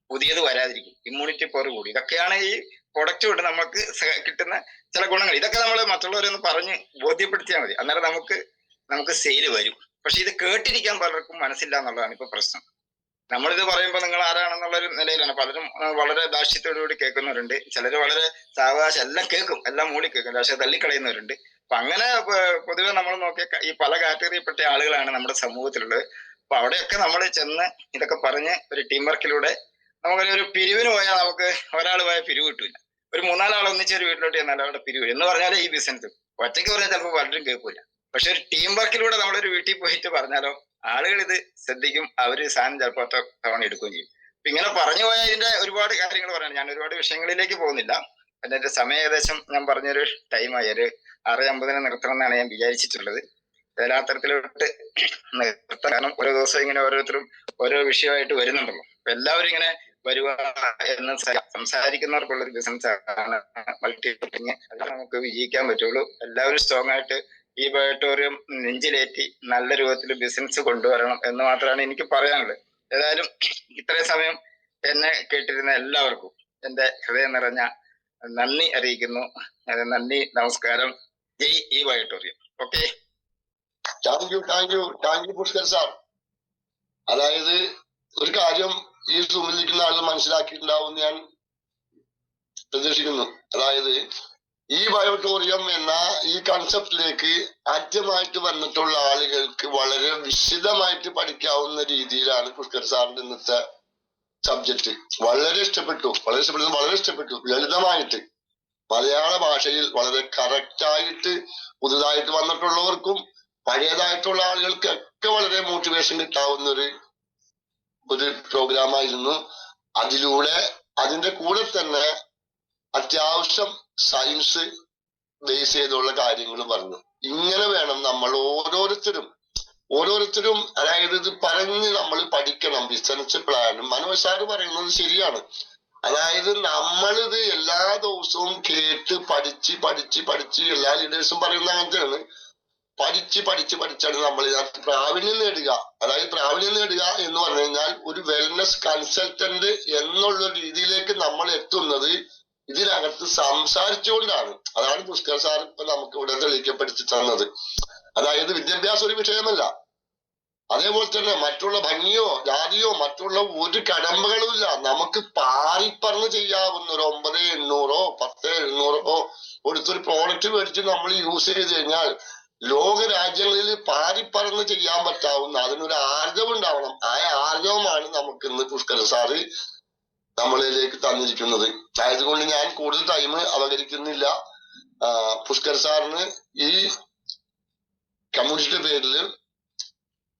പുതിയത് വരാതിരിക്കും, ഇമ്മ്യൂണിറ്റി പവർ കൂടി. ഇതൊക്കെയാണ് ഈ പ്രൊഡക്റ്റ് കൊണ്ട് നമുക്ക് കിട്ടുന്ന ചില ഗുണങ്ങൾ. ഇതൊക്കെ നമ്മൾ മറ്റുള്ളവരൊന്ന് പറഞ്ഞ് ബോധ്യപ്പെടുത്തിയാൽ മതി, അന്നേരം നമുക്ക് സെയിൽ വരും. പക്ഷെ ഇത് കേട്ടിരിക്കാൻ പലർക്കും മനസ്സില്ല എന്നുള്ളതാണ് ഇപ്പൊ പ്രശ്നം. നമ്മളിത് പറയുമ്പോൾ നിങ്ങൾ ആരാണെന്നുള്ളൊരു നിലയിലാണ്. പലരും വളരെ ദാക്ഷ്യത്തോടുകൂടി കേൾക്കുന്നവരുണ്ട്, ചിലർ വളരെ സാവകാശം എല്ലാം കേൾക്കും, എല്ലാം മൂളി കേൾക്കും, പക്ഷെ തള്ളിക്കളയുന്നവരുണ്ട്. അപ്പൊ അങ്ങനെ പൊതുവെ നമ്മൾ നോക്കിയ ഈ പല കാറ്റഗറിയിൽപ്പെട്ട ആളുകളാണ് നമ്മുടെ സമൂഹത്തിലുള്ളത്. അപ്പൊ അവിടെയൊക്കെ നമ്മൾ ചെന്ന് ഇതൊക്കെ പറഞ്ഞ് ഒരു ടീം വർക്കിലൂടെ നമുക്കൊരു പിരിവിന് പോയാൽ നമുക്ക് ഒരാൾ പോയാൽ പിരിവ് കിട്ടില്ല. ഒരു 3-4 ആൾ ഒന്നിച്ച് ഒരു വീട്ടിലോട്ട് ചെന്നാൽ അവിടെ പിരിവ് എന്ന് പറഞ്ഞാൽ ഈ ബിസിനസ് ഒറ്റയ്ക്ക് പറഞ്ഞാൽ ചിലപ്പോൾ പലരും കേൾക്കൂല. പക്ഷെ ഒരു ടീം വർക്കിലൂടെ നമ്മളൊരു വീട്ടിൽ പോയിട്ട് പറഞ്ഞാലോ ആളുകൾ ഇത് ശ്രദ്ധിക്കും, അവര് സാധനം ചിലപ്പോൾ ഒറ്റ തവണ എടുക്കുകയും ചെയ്യും. അപ്പൊ ഇങ്ങനെ പറഞ്ഞു പോയാൽ ഇതിന്റെ ഒരുപാട് കാര്യങ്ങൾ പറയണം. ഞാൻ ഒരുപാട് വിഷയങ്ങളിലേക്ക് പോകുന്നില്ല. അതിന്റെ സമയം ഏകദേശം ഞാൻ പറഞ്ഞൊരു ടൈമായി, ഒരു 6:50 നിർത്തണം എന്നാണ് ഞാൻ വിചാരിച്ചിട്ടുള്ളത്. അത്തരത്തിലോട്ട് നിർത്താൻ കാരണം ഓരോ ദിവസം ഇങ്ങനെ ഓരോരുത്തരും ഓരോ വിഷയമായിട്ട് വരുന്നുണ്ടല്ലോ. അപ്പൊ എല്ലാവരും ഇങ്ങനെ വരുക എന്ന് സംസാരിക്കുന്നവർക്കുള്ളൊരു ബിസിനസ് ആണ് മൾട്ടിപ്ലൈയിങ്. അത് നമുക്ക് വിജയിക്കാൻ പറ്റുള്ളൂ. എല്ലാവരും സ്ട്രോങ് ആയിട്ട് ഈ ബയോട്ടോറിയം നെഞ്ചിലേറ്റി നല്ല രൂപത്തിൽ ബിസിനസ് കൊണ്ടുവരണം എന്ന് മാത്രമാണ് എനിക്ക് പറയാനുള്ളത്. ഏതായാലും ഇത്രയും സമയം എന്നെ കേട്ടിരുന്ന എല്ലാവർക്കും എന്റെ ഹൃദയം നിറഞ്ഞ നന്ദി അറിയിക്കുന്നു. നന്ദി, നമസ്കാരം. ജയ് ഈ ബയോട്ടോറിയം. Okay, thank you Pushkar sir. അതായത് ഒരു കാര്യം ഈ സൂമിൽ നിൽക്കുന്ന ആളുകൾ മനസ്സിലാക്കിയിട്ടുണ്ടാവും ഞാൻ പ്രതീക്ഷിക്കുന്നു. അതായത് ഈ ബയോട്ടോറിയം എന്ന ഈ കൺസെപ്റ്റിലേക്ക് ആദ്യമായിട്ട് വന്നിട്ടുള്ള ആളുകൾക്ക് വളരെ വിശദമായിട്ട് പഠിക്കാവുന്ന രീതിയിലാണ് പുഷ്കർ സാറിന്റെ ഇന്നത്തെ സബ്ജക്ട്. വളരെ ഇഷ്ടപ്പെട്ടു. ലളിതമായിട്ട് മലയാള ഭാഷയിൽ വളരെ കറക്റ്റായിട്ട് പുതുതായിട്ട് വന്നിട്ടുള്ളവർക്കും പഴയതായിട്ടുള്ള ആളുകൾക്കൊക്കെ വളരെ മോട്ടിവേഷൻ കിട്ടാവുന്ന ഒരു പ്രോഗ്രാമായിരുന്നു. അതിന്റെ കൂടെ തന്നെ അത്യാവശ്യം സയൻസ് ബേസ് ചെയ്തുള്ള കാര്യങ്ങൾ പറഞ്ഞു. ഇങ്ങനെ വേണം നമ്മൾ ഓരോരുത്തരും അതായത് ഇത് പറഞ്ഞ് നമ്മൾ പഠിക്കണം. ബിസിനസ് പ്ലാനും മനോജ് സാറ് പറയുന്നത് ശരിയാണ്. അതായത് നമ്മളിത് എല്ലാ ദിവസവും കേട്ട് പഠിച്ച് എല്ലാ ലീഡേഴ്സും പറയുന്ന അങ്ങനത്തെയാണ്. പഠിച്ചാണ് നമ്മൾ ഇതിനകത്ത് പ്രാവീണ്യം നേടുക. അതായത് പ്രാവീണ്യം നേടുക എന്ന് പറഞ്ഞു കഴിഞ്ഞാൽ ഒരു വെൽനസ് കൺസൾട്ടന്റ് എന്നുള്ള രീതിയിലേക്ക് നമ്മൾ എത്തുന്നത് ഇതിനകത്ത് സംസാരിച്ചുകൊണ്ടാണ്. അതാണ് പുഷ്കർ സാർ ഇപ്പൊ നമുക്ക് ഇവിടെ തെളിയിക്കപ്പെടുത്തി തന്നത്. അതായത് വിദ്യാഭ്യാസം ഒരു വിഷയമല്ല. അതേപോലെ തന്നെ മറ്റുള്ള ഭംഗിയോ ജാതിയോ മറ്റുള്ള ഒരു കടമ്പകളും ഇല്ല. നമുക്ക് പാറിപ്പറന്ന് ചെയ്യാവുന്ന ഒരു 9800 10,700 കൊടുത്തൊരു പ്രോഡക്റ്റ് മേടിച്ച് നമ്മൾ യൂസ് ചെയ്ത് കഴിഞ്ഞാൽ ലോക രാജ്യങ്ങളിൽ പാറിപ്പറന്ന് ചെയ്യാൻ പറ്റാവുന്ന അതിനൊരു ആർജവം ഉണ്ടാവണം. ആ ആർജവമാണ് നമുക്ക് ഇന്ന് പുഷ്കരൻ സാറ് നമ്മളിലേക്ക് തന്നിരിക്കുന്നത്. ആയതുകൊണ്ട് ഞാൻ കൂടുതൽ ടൈം അപകരിക്കുന്നില്ല. പുഷ്കർ സാറിന് ഈ കമ്മ്യൂണിറ്റിയുടെ പേരിൽ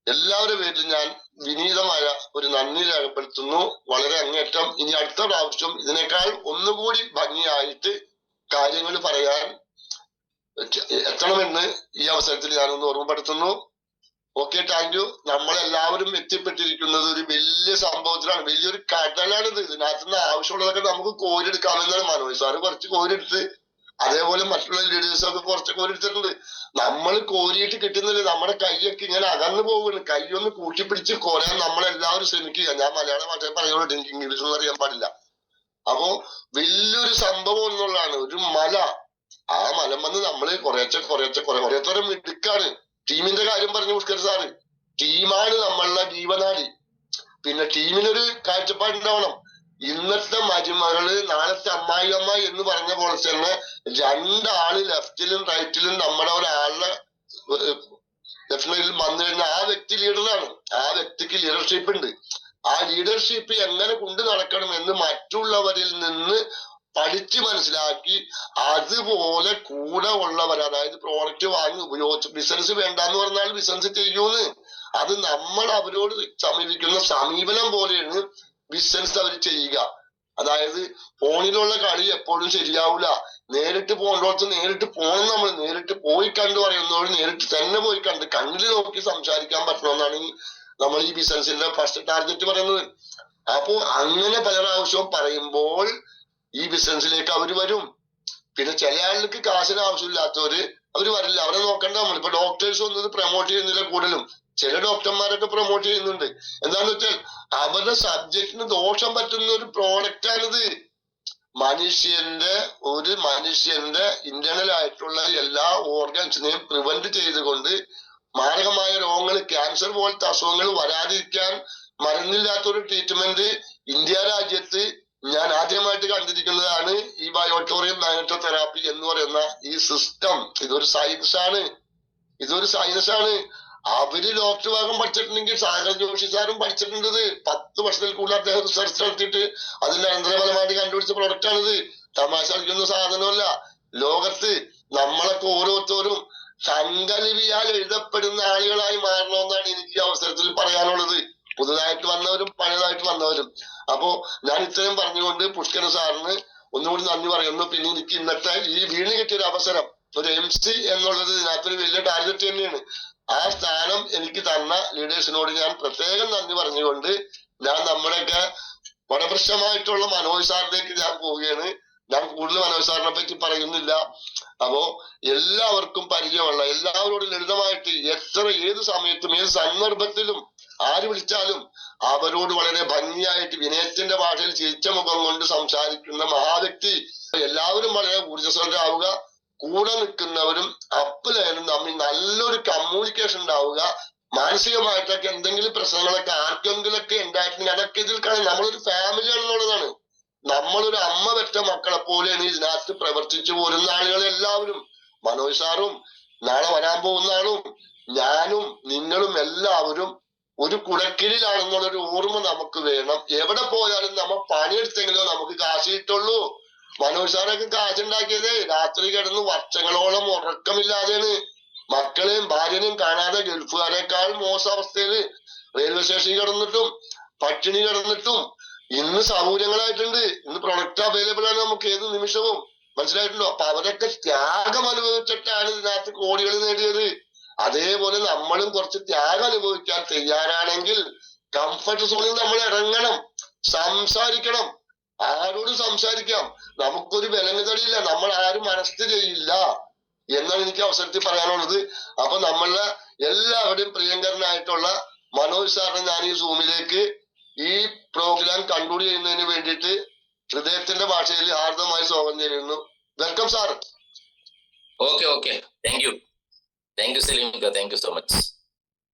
എല്ലാവരുടെ പേരിലും ഞാൻ വിനീതമായ ഒരു നന്ദി രേഖപ്പെടുത്തുന്നു. വളരെ അങ്ങേറ്റം. ഇനി അടുത്ത പ്രാവശ്യം ഇതിനേക്കാൾ ഒന്നുകൂടി ഭംഗിയായിട്ട് കാര്യങ്ങൾ പറയാൻ എത്തണമെന്ന് ഈ അവസരത്തിൽ ഞാനൊന്ന് ഓർമ്മപ്പെടുത്തുന്നു. Okay, thank U. നമ്മളെല്ലാവരും എത്തിപ്പെട്ടിരിക്കുന്നത് ഒരു വലിയ സംഭവത്തിലാണ്. വലിയൊരു കടലാണിത്. ഇതിനകത്തുനിന്ന് ആവശ്യമുള്ളതൊക്കെ നമുക്ക് കോരിയെടുക്കാമെന്നാണ്. മനോജ് സാറ് കുറച്ച് കോരിയെടുത്ത്, അതേപോലെ മറ്റുള്ള ലീഡേഴ്സൊക്കെ കുറച്ച് കോരിയെടുത്തിട്ടുണ്ട്. നമ്മൾ കോരിയിട്ട് കിട്ടുന്നില്ല. നമ്മുടെ കൈയൊക്കെ ഇങ്ങനെ അകന്നു പോകുന്നു. കൈയൊന്ന് കൂട്ടിപ്പിടിച്ച് കോരാൻ നമ്മളെല്ലാവരും ശ്രമിക്കുക. ഞാൻ മലയാള ഭാഷ പറയുള്ളൂ, എനിക്ക് ഇംഗ്ലീഷ് ഒന്നും അറിയാൻ പാടില്ല. അപ്പോ വലിയൊരു സംഭവം എന്നുള്ളതാണ് ഒരു മല. ആ മലമെന്ന് നമ്മള് കുറേത്തോരം മിടുക്കാണ്. ടീമിന്റെ കാര്യം പറഞ്ഞു പുഷ്കർ സാറ്. ടീമാണ് നമ്മളുടെ ജീവനാടി. പിന്നെ ടീമിനൊരു കാഴ്ചപ്പാടുണ്ടാവണം. ഇന്നത്തെ മരുമകള് നാളത്തെ അമ്മായിയമ്മ എന്ന് പറഞ്ഞ പോലെ തന്നെ രണ്ടാള് ലെഫ്റ്റിലും റൈറ്റിലും നമ്മുടെ ഒരാളുടെ ലെഫ്റ്റിലും വന്നു കഴിഞ്ഞാൽ ആ വ്യക്തി ലീഡറാണ്. ആ വ്യക്തിക്ക് ലീഡർഷിപ്പ് ഉണ്ട്. ആ ലീഡർഷിപ്പ് എങ്ങനെ കൊണ്ടു നടക്കണം എന്ന് മറ്റുള്ളവരിൽ നിന്ന് പഠിച്ച് മനസ്സിലാക്കി അതുപോലെ കൂടെ ഉള്ളവർ, അതായത് പ്രോഡക്റ്റ് വാങ്ങി ഉപയോഗിച്ച് ബിസിനസ് വേണ്ടെന്ന് പറഞ്ഞാൽ ബിസിനസ് ചെയ്യൂന്ന്. അത് നമ്മൾ അവരോട് സമീപിക്കുന്ന സമീപനം പോലെയാണ് ബിസിനസ് അവർ ചെയ്യുക. അതായത് ഫോണിലുള്ള കളി എപ്പോഴും ശരിയാവൂല. നേരിട്ട് പോകേണ്ടോടത്ത് നേരിട്ട് പോകണം. നമ്മൾ നേരിട്ട് പോയി കണ്ടു പറയുന്നവർ നേരിട്ട് തന്നെ പോയി കണ്ട് കണ്ണിൽ നോക്കി സംസാരിക്കാൻ പറ്റണമെന്നാണ് നമ്മൾ ഈ ബിസിനസിന്റെ ഫസ്റ്റ് ടാർഗറ്റ് പറയുന്നത്. അപ്പോ അങ്ങനെ പല പ്രാവശ്യവും പറയുമ്പോൾ ഈ ബിസിനസ്സിലേക്ക് അവർ വരും. പിന്നെ ചില ആളുകൾക്ക് കാശിന് ആവശ്യമില്ലാത്തവര് അവര് വരില്ല. അവരെ നോക്കണ്ട. നമ്മളിപ്പോ ഡോക്ടേഴ്സ് ഒന്നും പ്രൊമോട്ട് ചെയ്യുന്നില്ല കൂടുതലും. ചില ഡോക്ടർമാരൊക്കെ പ്രൊമോട്ട് ചെയ്യുന്നുണ്ട്. എന്താന്ന് വെച്ചാൽ അവരുടെ സബ്ജക്റ്റിന് ദോഷം പറ്റുന്ന ഒരു പ്രോഡക്റ്റ് ആണിത്. മനുഷ്യന്റെ ഇന്റേണൽ ആയിട്ടുള്ള എല്ലാ ഓർഗൻസിനെയും പ്രിവെന്റ് ചെയ്തുകൊണ്ട് മാരകമായ രോഗങ്ങൾ, ക്യാൻസർ പോലത്തെ അസുഖങ്ങൾ വരാതിരിക്കാൻ മരുന്നില്ലാത്ത ഒരു ട്രീറ്റ്മെന്റ് ഇന്ത്യ രാജ്യത്ത് ഞാൻ ആദ്യമായിട്ട് കണ്ടിരിക്കുന്നതാണ് ഈ ബയോട്ടോറിയം മാഗ്നറ്റോ തെറാപ്പി എന്ന് പറയുന്ന ഈ സിസ്റ്റം. ഇതൊരു സയൻസ് ആണ്. അവര് ഡോക്ടർ ഭാഗം പഠിച്ചിട്ടുണ്ടെങ്കിൽ സാഗർ ജോഷി സാറും പഠിച്ചിട്ടുണ്ട്. 10 വർഷത്തിൽ കൂടുതൽ അദ്ദേഹം റിസർച്ച് നടത്തിയിട്ട് അതിന്റെ അനന്തരഫലമായിട്ട് കണ്ടുപിടിച്ച പ്രൊഡക്റ്റ് ആണിത്. തമാശ കളിക്കുന്ന സാധനമല്ല. ലോകത്ത് നമ്മളൊക്കെ ഓരോരുത്തരും സങ്കലിപിയാൽ എഴുതപ്പെടുന്ന ആളുകളായി മാറണമെന്നാണ് എനിക്ക് ഈ അവസരത്തിൽ പറയാനുള്ളത്. പുതുതായിട്ട് വന്നവരും പഴയതായിട്ട് വന്നവരും. അപ്പോ ഞാൻ ഇത്രയും പറഞ്ഞുകൊണ്ട് പുഷ്കരൻ സാറിന് ഒന്നുകൂടി നന്ദി പറയുന്നു. പിന്നെ എനിക്ക് ഇന്നത്തെ ഈ വീണ് കിട്ടിയൊരു അവസരം, ഒരു MC എന്നുള്ളത് ഇതിനകത്തൊരു വലിയ ടാർഗറ്റ് തന്നെയാണ്. ആ സ്ഥാനം എനിക്ക് തന്ന ലീഡേഴ്സിനോട് ഞാൻ പ്രത്യേകം നന്ദി പറഞ്ഞുകൊണ്ട് ഞാൻ നമ്മുടെയൊക്കെ വടപ്രശ്നമായിട്ടുള്ള മനോജ് സാറിലേക്ക് ഞാൻ പോവുകയാണ്. ഞാൻ കൂടുതൽ മനോജ് സാറിനെ പറ്റി പറയുന്നില്ല. അപ്പോ എല്ലാവർക്കും പരിചയമുള്ള, എല്ലാവരോടും ലളിതമായിട്ട് ഏത് സമയത്തും ഏത് സന്ദർഭത്തിലും ആര് വിളിച്ചാലും അവരോട് വളരെ ഭംഗിയായിട്ട് വിനയത്തിന്റെ ഭാഷയിൽ ചിരിച്ച മുഖം കൊണ്ട് സംസാരിക്കുന്ന മഹാവ്യക്തി. എല്ലാവരും വളരെ ഊർജ്ജസ്വലരാവുക. കൂടെ നിൽക്കുന്നവരും അപ്പലേനും തമ്മിൽ നല്ലൊരു കമ്മ്യൂണിക്കേഷൻ ഉണ്ടാവുക. മാനസികമായിട്ടൊക്കെ എന്തെങ്കിലും പ്രശ്നങ്ങളൊക്കെ ആർക്കെങ്കിലൊക്കെ ഉണ്ടായിട്ടുണ്ടെങ്കിൽ അതൊക്കെ ഇതിൽ കാണാൻ നമ്മളൊരു ഫാമിലി ആണെന്നുള്ളതാണ്. നമ്മളൊരു അമ്മ പെറ്റ മക്കളെ പോലെയാണ് ഇതിനകത്ത് പ്രവർത്തിച്ചു പോരുന്ന ആളുകൾ എല്ലാവരും. മനോജ് സാറും നാളെ വരാൻ പോകുന്ന ആളും ഞാനും നിങ്ങളും എല്ലാവരും ഒരു കുടക്കീഴിലാണെന്നുള്ളൊരു ഓർമ്മ നമുക്ക് വേണം. എവിടെ പോയാലും നമ്മൾ പണിയെടുത്തെങ്കിലോ നമുക്ക് കാശ് കിട്ടുള്ളൂ. മനോജ് സാറൊക്കെ കാശുണ്ടാക്കിയത് രാത്രി കിടന്ന് വർഷങ്ങളോളം ഉറക്കമില്ലാതെയാണ്. മക്കളെയും ഭാര്യനെയും കാണാതെ ഗൾഫുകാരെക്കാൾ മോശം അവസ്ഥയില് റെയിൽവേ സ്റ്റേഷനിൽ കിടന്നിട്ടും പട്ടിണി കിടന്നിട്ടും ഇന്ന് സൗകര്യങ്ങളായിട്ടുണ്ട്. ഇന്ന് പ്രൊഡക്റ്റ് അവൈലബിൾ ആണ് നമുക്ക് ഏത് നിമിഷവും. മനസ്സിലായിട്ടുണ്ടോ? അപ്പൊ അവരൊക്കെ ത്യാഗം അനുഭവിച്ചിട്ടാണ് ഇതിനകത്ത് കോടികൾ നേടിയത്. അതേപോലെ നമ്മളും കുറച്ച് ത്യാഗം അനുഭവിക്കാൻ തയ്യാറാണെങ്കിൽ കംഫർട്ട് സോണിൽ നമ്മൾ ഇറങ്ങണം, സംസാരിക്കണം. ആരോടും സംസാരിക്കാം. നമുക്കൊരു വിലങ്ങുതടിയില്ല. നമ്മൾ ആരും അറസ്റ്റ് ചെയ്യില്ല. എന്നാണ് എനിക്ക് അവസരത്തിൽ പറയാനുള്ളത്. അപ്പൊ നമ്മളുടെ എല്ലാവരുടെയും പ്രിയങ്കരനായിട്ടുള്ള മനോജ് സാറിനെ ഞാൻ ഈ സൂമിലേക്ക് ഈ പ്രോഗ്രാം കൺക്ലൂഡ് ചെയ്യുന്നതിന് വേണ്ടിയിട്ട് ഹൃദയത്തിന്റെ ഭാഷയിൽ ഹാർദമായി സ്വാഗതം ചെയ്യുന്നു. Welcome sir. Okay thank you Saleem, thank you so much.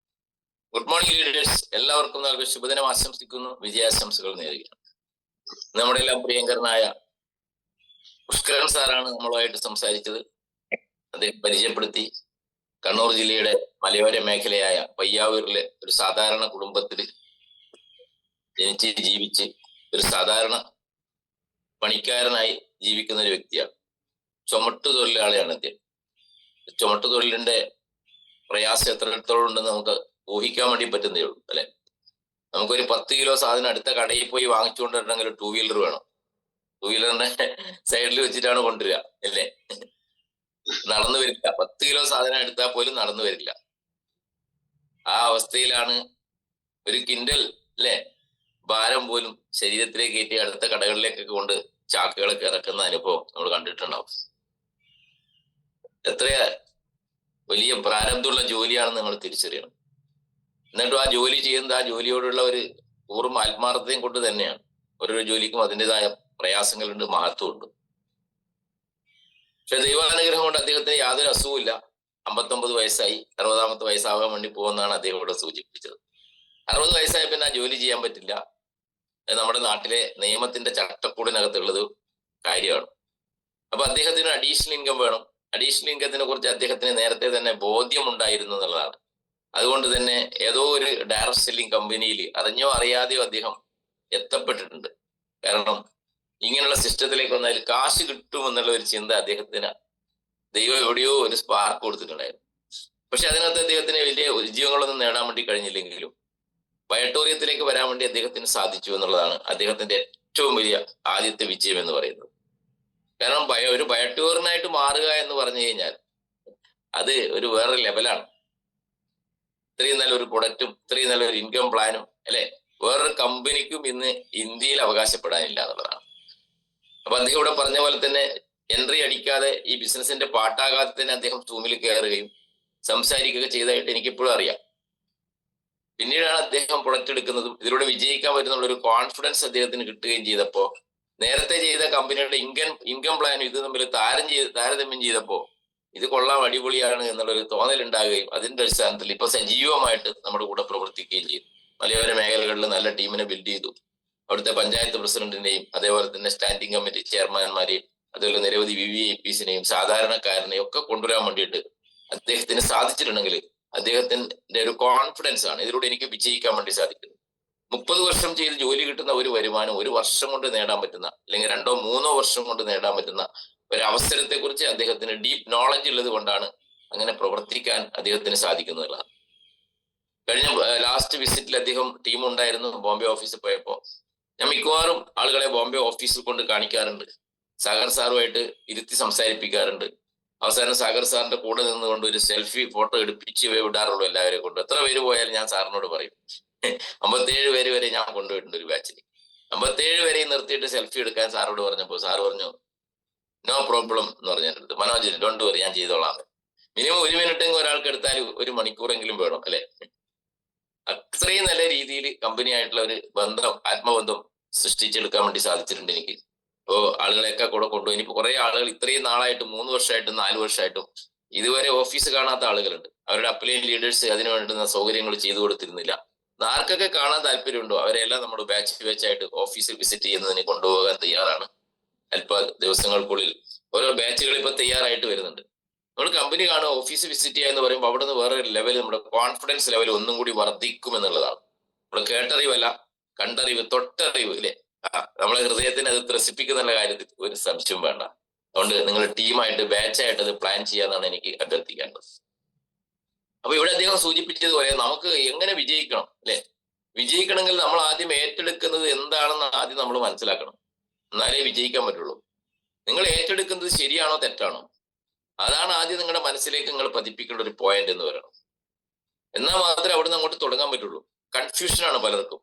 Good morning leaders, എല്ലാവർക്കും നൽകുന്ന ശുഭദിനം ആശംസിക്കുന്നു, വിജയാശംസകൾ നേരുകയാണ്. നമ്മുടെ എല്ലാം പ്രിയങ്കരനായ പുഷ്കരൻ സാറാണ് നമ്മളുമായിട്ട് സംസാരിച്ചത്. അദ്ദേഹം പരിചയപ്പെടുത്തി കണ്ണൂർ ജില്ലയുടെ മലയോര മേഖലയായ പയ്യാവൂരിലെ ഒരു സാധാരണ കുടുംബത്തിൽ ജനിച്ച് ജീവിച്ച് ഒരു സാധാരണ പണിക്കാരനായി ജീവിക്കുന്ന ഒരു വ്യക്തിയാണ്. ചുമട്ടു തൊഴിലാളിയാണ് അദ്ദേഹം. ചുമട്ടു തൊഴിലിന്റെ പ്രയാസം എത്രത്തോളം ഉണ്ടെന്ന് നമുക്ക് ഊഹിക്കാൻ വേണ്ടി പറ്റുന്നേ ഉള്ളൂ അല്ലെ. നമുക്കൊരു 10 കിലോ സാധനം അടുത്ത കടയിൽ പോയി വാങ്ങിച്ചുകൊണ്ടിരണമെങ്കിൽ 2 വീലർ വേണം. 2 വീലറിന്റെ സൈഡിൽ വെച്ചിട്ടാണ് കൊണ്ടുവരിക അല്ലേ. നടന്നു വരില്ല. 10 കിലോ സാധനം എടുത്താൽ പോലും നടന്നു വരില്ല. ആ അവസ്ഥയിലാണ് ഒരു കിൻഡൽ അല്ലെ ഭാരം പോലും ശരീരത്തിലേക്ക് കയറ്റി അടുത്ത കടകളിലേക്കൊക്കെ കൊണ്ട് ചാക്കുകളൊക്കെ ഇറക്കുന്ന അനുഭവം നമ്മൾ കണ്ടിട്ടുണ്ടാവും. എത്ര വലിയ പ്രാരബ്ധമുള്ള ജോലിയാണെന്ന് നമ്മൾ തിരിച്ചറിയണം. എന്നിട്ടും ആ ജോലി ചെയ്യുന്നത് ആ ജോലിയോടുള്ള ഒരു പൂർവ്വം ആത്മാർത്ഥതയും കൊണ്ട് തന്നെയാണ്. ഓരോ ജോലിക്കും അതിൻ്റെതായ പ്രയാസങ്ങളുണ്ട്, മഹത്വമുണ്ട്. പക്ഷെ ദൈവാനുഗ്രഹം കൊണ്ട് അദ്ദേഹത്തിന് യാതൊരു അസുഖമില്ല. 59 വയസ്സായി, 60ാമത്തെ വയസ്സാവാൻ വേണ്ടി പോകുന്നതാണ് അദ്ദേഹം ഇവിടെ സൂചിപ്പിച്ചത്. 60 വയസ്സായ പിന്നെ ആ ജോലി ചെയ്യാൻ പറ്റില്ല. നമ്മുടെ നാട്ടിലെ നിയമത്തിന്റെ ചട്ടക്കൂടിനകത്തുള്ളത് കാര്യമാണ്. അപ്പൊ അദ്ദേഹത്തിന് അഡീഷണൽ ഇൻകം വേണം. അഡീഷണൽ ഇൻകത്തിനെ കുറിച്ച് അദ്ദേഹത്തിന് നേരത്തെ തന്നെ ബോധ്യം ഉണ്ടായിരുന്നു എന്നുള്ളതാണ്. അതുകൊണ്ട് തന്നെ ഏതോ ഒരു ഡയറക്ട് സെല്ലിംഗ് കമ്പനിയിൽ അറിഞ്ഞോ അറിയാതെയോ അദ്ദേഹം എത്തപ്പെട്ടിട്ടുണ്ട്. കാരണം ഇങ്ങനെയുള്ള സിസ്റ്റത്തിലേക്ക് വന്നാൽ കാശ് കിട്ടുമെന്നുള്ള ഒരു ചിന്ത അദ്ദേഹത്തിന് ദൈവം എവിടെയോ ഒരു സ്പാർക്ക് കൊടുത്തിട്ടുണ്ടായിരുന്നു. പക്ഷെ അതിനകത്ത് അദ്ദേഹത്തിന് വലിയ വിജയങ്ങളൊന്നും നേടാൻ വേണ്ടി കഴിഞ്ഞില്ലെങ്കിലും വയട്ടോറിയത്തിലേക്ക് വരാൻ വേണ്ടി അദ്ദേഹത്തിന് സാധിച്ചു എന്നുള്ളതാണ് അദ്ദേഹത്തിന്റെ ഏറ്റവും വലിയ ആദ്യത്തെ വിജയം എന്ന് പറയുന്നത്. കാരണം ഒരു ബയട്ടൂറിനായിട്ട് മാറുക എന്ന് പറഞ്ഞു കഴിഞ്ഞാൽ അത് ഒരു വേറെ ലെവലാണ്. ഇത്രയും നല്ലൊരു പ്രൊഡക്റ്റും ഇത്രയും നല്ലൊരു ഇൻകം പ്ലാനും അല്ലെ വേറൊരു കമ്പനിക്കും ഇന്ന് ഇന്ത്യയിൽ അവകാശപ്പെടാനില്ല എന്നുള്ളതാണ്. അപ്പൊ അദ്ദേഹം ഇവിടെ പറഞ്ഞ പോലെ തന്നെ എൻട്രി അടിക്കാതെ ഈ ബിസിനസിന്റെ പാട്ടാകാതെ തന്നെ അദ്ദേഹം സൂമിൽ കയറുകയും സംസാരിക്കുകയൊക്കെ ചെയ്തതായിട്ട് എനിക്കിപ്പോഴും അറിയാം. പിന്നീടാണ് അദ്ദേഹം പ്രൊഡക്റ്റ് എടുക്കുന്നതും ഇതിലൂടെ വിജയിക്കാൻ പറ്റുന്ന ഒരു കോൺഫിഡൻസ് അദ്ദേഹത്തിന് കിട്ടുകയും ചെയ്തപ്പോ നേരത്തെ ചെയ്ത കമ്പനിയുടെ ഇൻകം പ്ലാനും ഇത് തമ്മിൽ താരതമ്യം ചെയ്തപ്പോ ഇത് കൊള്ളാം, അടിപൊളിയാണ് എന്നുള്ളൊരു തോന്നലുണ്ടാകുകയും അതിന്റെ അടിസ്ഥാനത്തിൽ ഇപ്പൊ സജീവമായിട്ട് നമ്മുടെ കൂടെ പ്രവർത്തിക്കുകയും ചെയ്തു. മലയോര മേഖലകളിൽ നല്ല ടീമിനെ ബിൽഡ് ചെയ്തു. അവിടുത്തെ പഞ്ചായത്ത് പ്രസിഡന്റിനെയും അതേപോലെ തന്നെ സ്റ്റാൻഡിംഗ് കമ്മിറ്റി ചെയർമാൻമാരെയും അതുപോലെ നിരവധി VVIPസിനെയും സാധാരണക്കാരനെയും ഒക്കെ കൊണ്ടുവരാൻ വേണ്ടിയിട്ട് അദ്ദേഹത്തിന് സാധിച്ചിട്ടുണ്ടെങ്കിൽ അദ്ദേഹത്തിന്റെ ഒരു കോൺഫിഡൻസ് ആണ് ഇതിലൂടെ എനിക്ക് വിജയിക്കാൻ വേണ്ടി സാധിക്കുന്നത്. 30 വർഷം ചെയ്ത് ജോലി കിട്ടുന്ന ഒരു വരുമാനം 1 വർഷം കൊണ്ട് നേടാൻ പറ്റുന്ന അല്ലെങ്കിൽ 2 or 3 വർഷം കൊണ്ട് നേടാൻ പറ്റുന്ന ഒരു അവസരത്തെ കുറിച്ച് അദ്ദേഹത്തിന് ഡീപ്പ് നോളജ് ഉള്ളത് കൊണ്ടാണ് അങ്ങനെ പ്രവർത്തിക്കാൻ അദ്ദേഹത്തിന് സാധിക്കുന്നതാണ്. കഴിഞ്ഞ ലാസ്റ്റ് വിസിറ്റിൽ അദ്ദേഹം ടീം ഉണ്ടായിരുന്നു. ബോംബെ ഓഫീസിൽ പോയപ്പോ ഞാൻ മിക്കവാറും ആളുകളെ ബോംബെ ഓഫീസിൽ കൊണ്ട് കാണിക്കാറുണ്ട്. സാഗർ സാറുമായിട്ട് ഇരുത്തി സംസാരിപ്പിക്കാറുണ്ട്. അവസാനം സാഗർ സാറിന്റെ കൂടെ നിന്നുകൊണ്ട് ഒരു സെൽഫി ഫോട്ടോ എടുപ്പിച്ച് വിടാറുള്ളൂ എല്ലാവരെയും കൊണ്ട്. എത്ര പേര് പോയാലും ഞാൻ സാറിനോട് പറയും 57 പേര് വരെ ഞാൻ കൊണ്ടുപോയിട്ടുണ്ട് ഒരു ബാച്ചിൽ. 57 പേരെയും നിർത്തിയിട്ട് സെൽഫി എടുക്കാൻ സാറോട് പറഞ്ഞപ്പോൾ സാറ് പറഞ്ഞു നോ പ്രോബ്ലം എന്ന് പറഞ്ഞിട്ടുണ്ട്. മനോജ് ഡോണ്ട് വറി, ഞാൻ ചെയ്തോളാം. മിനിമം 1 മിനിറ്റെങ്കിലും ഒരാൾക്ക് എടുത്താൽ 1 മണിക്കൂറെങ്കിലും വേണം അല്ലെ. അത്രയും നല്ല രീതിയിൽ കമ്പനി ആയിട്ടുള്ള ഒരു ബന്ധം, ആത്മബന്ധം സൃഷ്ടിച്ചെടുക്കാൻ വേണ്ടി സാധിച്ചിട്ടുണ്ട് എനിക്ക്. ഇപ്പോ ആളുകളെയൊക്കെ കൂടെ കൊണ്ടുപോയി. ഇനിയിപ്പോ കുറെ ആളുകൾ ഇത്രയും നാളായിട്ടും 3 വർഷമായിട്ടും 4 വർഷമായിട്ടും ഇതുവരെ ഓഫീസ് കാണാത്ത ആളുകളുണ്ട്. അവരുടെ അപ്ലൈൻ ലീഡേഴ്സ് അതിന് വേണ്ടുന്ന സൗകര്യങ്ങൾ ചെയ്തു കൊടുത്തിരുന്നില്ല. ആർക്കൊക്കെ കാണാൻ താല്പര്യമുണ്ടോ അവരെല്ലാം നമ്മൾ ബാച്ചായിട്ട് ഓഫീസിൽ വിസിറ്റ് ചെയ്യുന്നതിന് കൊണ്ടുപോകാൻ തയ്യാറാണ്. അല്പ ദിവസങ്ങൾക്കുള്ളിൽ ഓരോ ബാച്ചുകൾ ഇപ്പൊ തയ്യാറായിട്ട് വരുന്നുണ്ട്. നമ്മൾ കമ്പനി കാണുക, ഓഫീസ് വിസിറ്റ് ചെയ്യുക എന്ന് പറയുമ്പോൾ അവിടെ നിന്ന് വേറെ ഒരു ലെവൽ, നമ്മുടെ കോൺഫിഡൻസ് ലെവൽ ഒന്നും കൂടി വർദ്ധിക്കും എന്നുള്ളതാണ്. നമ്മൾ കേട്ടറിവല്ല, കണ്ടറിവ്, തൊട്ടറിവ് ഇല്ലേ. നമ്മളെ ഹൃദയത്തിന് അത് ത്രസിപ്പിക്കുന്ന കാര്യത്തിൽ ഒരു സംശയം വേണ്ട. അതുകൊണ്ട് നിങ്ങൾ ടീമായിട്ട് ബാച്ചായിട്ട് അത് പ്ലാൻ ചെയ്യാന്നാണ് എനിക്ക് അഭ്യർത്ഥിക്കേണ്ടത്. അപ്പൊ ഇവിടെ അദ്ദേഹം സൂചിപ്പിച്ചതുപോലെ നമുക്ക് എങ്ങനെ വിജയിക്കണം അല്ലെ. വിജയിക്കണമെങ്കിൽ നമ്മൾ ആദ്യം ഏറ്റെടുക്കുന്നത് എന്താണെന്ന് ആദ്യം നമ്മൾ മനസ്സിലാക്കണം. എന്നാലേ വിജയിക്കാൻ പറ്റുള്ളൂ. നിങ്ങൾ ഏറ്റെടുക്കുന്നത് ശരിയാണോ തെറ്റാണോ, അതാണ് ആദ്യം നിങ്ങളുടെ മനസ്സിലേക്ക് നിങ്ങൾ പതിപ്പിക്കേണ്ട ഒരു പോയിന്റ് എന്ന് പറയണം. എന്നാൽ മാത്രമേ അവിടെ നിന്ന് അങ്ങോട്ട് തുടങ്ങാൻ പറ്റുള്ളൂ. കൺഫ്യൂഷനാണ് പലർക്കും.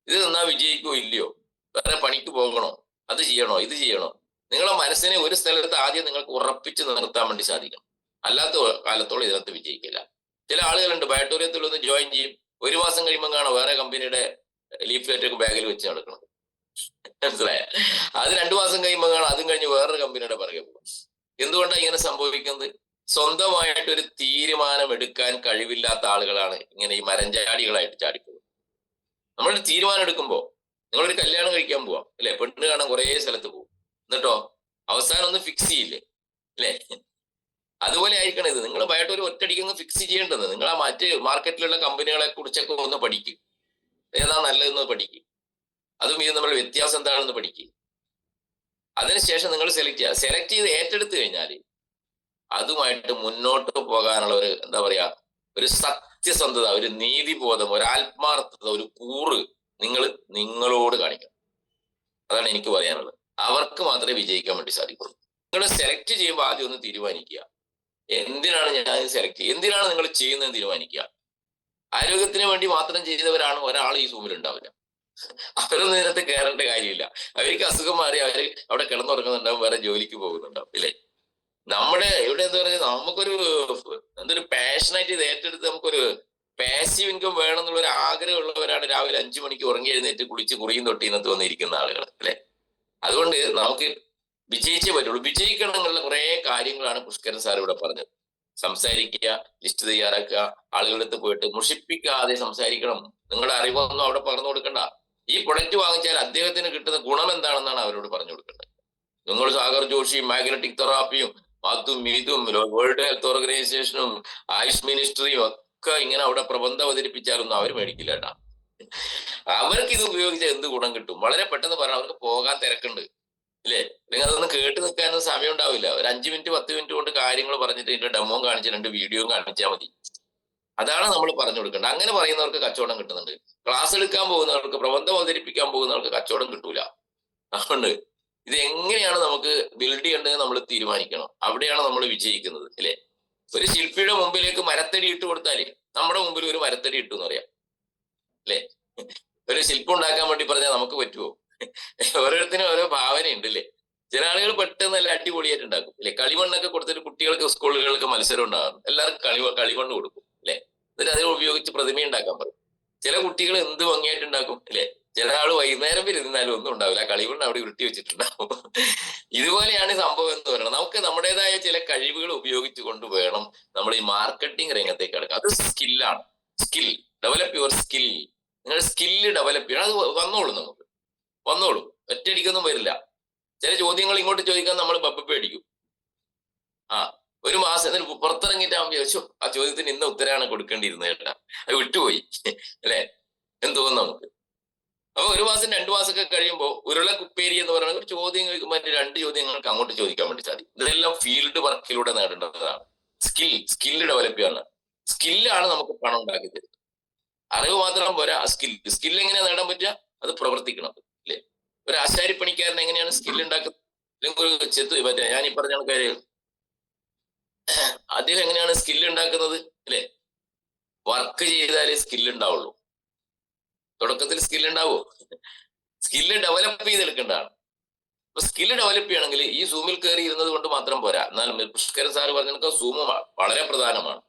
ഇത് നിന്നാ വിജയിക്കോ ഇല്ലയോ, വേറെ പണിക്ക് പോകണോ, അത് ചെയ്യണോ, ഇത് ചെയ്യണോ. നിങ്ങളെ മനസ്സിനെ ഒരു സ്ഥലത്ത് ആദ്യം നിങ്ങൾക്ക് ഉറപ്പിച്ച് നിർത്താൻ വേണ്ടി സാധിക്കണം. അല്ലാത്ത കാലത്തോളം ഇതിനകത്ത് വിജയിക്കില്ല. ചില ആളുകളുണ്ട് ബയോട്ടോറിയത്തിൽ ഒന്ന് ജോയിൻ ചെയ്യും, 1 മാസം കഴിയുമ്പോൾ കാണാം വേറെ കമ്പനിയുടെ ലീഫ്ലെറ്റ് ഒക്കെ ബാഗിൽ വെച്ച് നടക്കണം. മനസ്സിലായ? അത് 2 മാസം കഴിയുമ്പോൾ കാണാം അതും കഴിഞ്ഞ് വേറൊരു കമ്പനിയുടെ പിറകെ പോകും. എന്തുകൊണ്ടാണ് ഇങ്ങനെ സംഭവിക്കുന്നത്? സ്വന്തമായിട്ടൊരു തീരുമാനം എടുക്കാൻ കഴിവില്ലാത്ത ആളുകളാണ് ഇങ്ങനെ ഈ മരഞ്ചാടികളായിട്ട് ചാടിപ്പോകുന്നത്. നമ്മളൊരു തീരുമാനം എടുക്കുമ്പോൾ, നിങ്ങളൊരു കല്യാണം കഴിക്കാൻ പോവാം അല്ലെ, പെണ്ണ് കാണാൻ കുറേ സ്ഥലത്ത് പോകും, എന്നിട്ടോ അവസാനം ഒന്ന് ഫിക്സ് ചെയ്യില്ലേ അല്ലെ? അതുപോലെ ആയിരിക്കണം ഇത്. നിങ്ങൾ ബയോട്ട് ഒരു ഒറ്റയടിക്കൊന്ന് ഫിക്സ് ചെയ്യേണ്ടത്. നിങ്ങൾ ആ മറ്റ് മാർക്കറ്റിലുള്ള കമ്പനികളെ കുറിച്ചൊക്കെ ഒന്ന് പഠിക്കും, ഏതാ നല്ലതെന്ന് പഠിക്കും, അതും ഇത് നമ്മൾ വ്യത്യാസം എന്താണെന്ന് പഠിക്കും. അതിനുശേഷം നിങ്ങൾ സെലക്ട് ചെയ്ത് ഏറ്റെടുത്ത് കഴിഞ്ഞാൽ അതുമായിട്ട് മുന്നോട്ട് പോകാനുള്ള ഒരു എന്താ പറയാ, ഒരു സത്യസന്ധത, ഒരു നീതിബോധം, ഒരു ആത്മാർത്ഥത, ഒരു കൂറ് നിങ്ങളോട് കാണിക്കണം. അതാണ് എനിക്ക് പറയാനുള്ളത്. അവർക്ക് മാത്രമേ വിജയിക്കാൻ വേണ്ടി സാധിക്കുള്ളൂ. നിങ്ങൾ സെലക്ട് ചെയ്യുമ്പോൾ ആദ്യം ഒന്ന് തീരുമാനിക്കുക, എന്തിനാണ് ഞാൻ സെലക്ട് ചെയ്യുക, എന്തിനാണ് നിങ്ങൾ ചെയ്യുന്നതെന്ന് തീരുമാനിക്കുക. ആരോഗ്യത്തിന് വേണ്ടി മാത്രം ചെയ്തവരാണ് ഒരാൾ ഈ സൂമിൽ ഉണ്ടാവില്ല. അവരൊന്നും ഇതിനകത്ത് കയറേണ്ട കാര്യമില്ല. അവർക്ക് അസുഖം മാറി അവര് അവിടെ കിടന്നുറങ്ങുന്നുണ്ടാവും, വേറെ ജോലിക്ക് പോകുന്നുണ്ടാവും ഇല്ലേ? നമ്മുടെ ഇവിടെ എന്താ പറയുക, നമുക്കൊരു എന്തൊരു പാഷനായിട്ട് ഇത് ഏറ്റെടുത്ത് നമുക്കൊരു പാസീവ് ഇൻകം വേണം എന്നുള്ളൊരു ആഗ്രഹമുള്ളവരാണ് രാവിലെ 5 മണിക്ക് ഉറങ്ങി എഴുന്നേറ്റ് കുളിച്ച് കുറിയും തൊട്ടിനകത്ത് വന്നിരിക്കുന്ന ആളുകൾ അല്ലെ. അതുകൊണ്ട് നമുക്ക് വിജയിച്ചേ പറ്റുള്ളൂ. വിജയിക്കണമെന്നുള്ള കുറെ കാര്യങ്ങളാണ് പുഷ്കരൻ സാർ ഇവിടെ പറഞ്ഞത്. സംസാരിക്കുക, ലിസ്റ്റ് തയ്യാറാക്കുക, ആളുകളുടെ അടുത്ത് പോയിട്ട് മുഷിപ്പിക്കാതെ സംസാരിക്കണം. നിങ്ങളുടെ അറിവൊന്നും അവിടെ പറഞ്ഞു കൊടുക്കണ്ട. ഈ പ്രൊഡക്റ്റ് വാങ്ങിച്ചാൽ അദ്ദേഹത്തിന് കിട്ടുന്ന ഗുണം എന്താണെന്നാണ് അവരോട് പറഞ്ഞു കൊടുക്കേണ്ടത്. നിങ്ങൾ സാഗർ ജോഷിയും മാഗ്നറ്റിക് തെറാപ്പിയും അതും ഇതും വേൾഡ് ഹെൽത്ത് ഓർഗനൈസേഷനും ആയുഷ് മിനിസ്ട്രിയും ഒക്കെ ഇങ്ങനെ അവിടെ പ്രബന്ധം അവതരിപ്പിച്ചാലൊന്നും അവർ മേടിക്കില്ല കേട്ടാ. അവർക്ക് ഇത് ഉപയോഗിച്ചാൽ എന്ത് ഗുണം കിട്ടും? വളരെ പെട്ടെന്ന് പറയാം, അവർക്ക് പോകാൻ തിരക്കുണ്ട് ഇല്ലേ? അല്ലെങ്കിൽ അതൊന്നും കേട്ട് നിൽക്കാനൊന്നും സമയം ഉണ്ടാവില്ല. ഒരു 5 മിനിറ്റ് 10 മിനിറ്റ് കൊണ്ട് കാര്യങ്ങൾ പറഞ്ഞിട്ട് ഇതിന്റെ ഡെമോ കാണിച്ച് 2 വീഡിയോയും കാണിച്ചാൽ മതി. അതാണ് നമ്മൾ പറഞ്ഞു കൊടുക്കേണ്ടത്. അങ്ങനെ പറയുന്നവർക്ക് കച്ചവടം കിട്ടുന്നുണ്ട്. ക്ലാസ് എടുക്കാൻ പോകുന്നവർക്ക്, പ്രബന്ധം അവതരിപ്പിക്കാൻ പോകുന്നവർക്ക് കച്ചവടം കിട്ടൂല. അതുകൊണ്ട് ഇത് എങ്ങനെയാണ് നമുക്ക് ബിൽഡ് ചെയ്യേണ്ടത് നമ്മൾ തീരുമാനിക്കണം. അവിടെയാണ് നമ്മൾ വിജയിക്കുന്നത് അല്ലെ. ഒരു ശില്പിയുടെ മുമ്പിലേക്ക് മരത്തടി ഇട്ട് കൊടുത്താല് നമ്മുടെ മുമ്പിൽ ഒരു മരത്തടി ഇട്ടു എന്ന് പറയാം അല്ലെ. ഒരു ശില്പം ഉണ്ടാക്കാൻ വേണ്ടി പറഞ്ഞാൽ നമുക്ക് പറ്റുമോ? ഓരോരുത്തരും ഓരോ ഭാവനയുണ്ട് അല്ലേ. ചില ആളുകൾ പെട്ടെന്ന് നല്ല അടിപൊളിയായിട്ട് ഉണ്ടാക്കും അല്ലെ. കളിമണ്ണൊക്കെ കൊടുത്തിട്ട് കുട്ടികൾക്ക് സ്കൂളുകൾക്ക് മത്സരം ഉണ്ടാകും. എല്ലാവർക്കും കളിമണ്ണ് കൊടുക്കും അല്ലെ. എന്നിട്ട് അതിനെ ഉപയോഗിച്ച് പ്രതിമ ഉണ്ടാക്കാൻ പറയും. ചില കുട്ടികൾ എന്ത് ഭംഗിയായിട്ട് ഉണ്ടാക്കും അല്ലെ. ചില ആള് വൈകുന്നേരം ഇരുന്നാലും ഒന്നും ഉണ്ടാവില്ല, കളിമണ്ണ് അവിടെ ഉരുട്ടി വെച്ചിട്ടുണ്ടാവും. ഇതുപോലെയാണ് സംഭവം എന്ന് പറയുന്നത്. നമുക്ക് നമ്മുടേതായ ചില കഴിവുകൾ ഉപയോഗിച്ചുകൊണ്ട് വേണം നമ്മൾ ഈ മാർക്കറ്റിംഗ് രംഗത്തേക്ക് കിടക്കുക. അത് സ്കില്ലാണ്. Skill develop your skill. നിങ്ങൾ സ്കില്ല് ഡെവലപ്പ് ചെയ്യണം. അത് വന്നോളൂ, നമുക്ക് വന്നോളൂ, ഒറ്റയടിക്കൊന്നും വരില്ല. ചില ചോദ്യങ്ങൾ ഇങ്ങോട്ട് ചോദിക്കാൻ നമ്മൾ ബബ്ബടിക്കും. ഒരു മാസം എന്നിട്ട് പുറത്തിറങ്ങിയിട്ടാകുമ്പോൾ ചോദിച്ചു ആ ചോദ്യത്തിന് ഇന്ന ഉത്തരമാണ് കൊടുക്കേണ്ടിയിരുന്നത് കേട്ടാ, അത് വിട്ടുപോയി അല്ലെ എന്ന് തോന്നുന്നു നമുക്ക്. അപ്പൊ 1 മാസം 2 മാസമൊക്കെ കഴിയുമ്പോൾ ഉരുള കുപ്പേരി എന്ന് പറയുന്ന ഒരു ചോദ്യം ചോദിക്കുമ്പോൾ 2 ചോദ്യങ്ങൾക്ക് അങ്ങോട്ട് ചോദിക്കാൻ വേണ്ടി സാധിക്കും. ഇതെല്ലാം ഫീൽഡ് വർക്കിലൂടെ നേടേണ്ടതാണ്. സ്കില്ല് ഡെവലപ്പ് ചെയ്യാനുള്ള സ്കില്ലാണ് നമുക്ക് പണം ഉണ്ടാക്കി തരുന്നത്. അറിവ് മാത്രം പോരാ, സ്കില്ല് എങ്ങനെയാ നേടാൻ പറ്റുക? അത് പ്രവർത്തിക്കണം അല്ലേ. ഒരു ആശാരിപ്പണിക്കാരൻ എങ്ങനെയാണ് സ്കില്ല് ഉണ്ടാക്കുന്നത്? അല്ലെങ്കിൽ ഒരു ഞാൻ ഈ പറഞ്ഞ ആൾക്കാര് അദ്ദേഹം എങ്ങനെയാണ് സ്കില്ല് ഉണ്ടാക്കുന്നത് അല്ലെ. വർക്ക് ചെയ്താലേ സ്കില്ല് ഉണ്ടാവുള്ളൂ. തുടക്കത്തിൽ സ്കില്ല് ഉണ്ടാവോ? സ്കില്ല് ഡെവലപ്പ് ചെയ്തെടുക്കേണ്ടതാണ്. അപ്പൊ സ്കില്ല് ഡെവലപ്പ് ചെയ്യണമെങ്കിൽ ഈ സൂമിൽ കയറി ഇരുന്നത് കൊണ്ട് മാത്രം പോരാ. എന്നാൽ പുഷ്കരൻ സാർ പറഞ്ഞ സൂം വളരെ പ്രധാനമാണ്.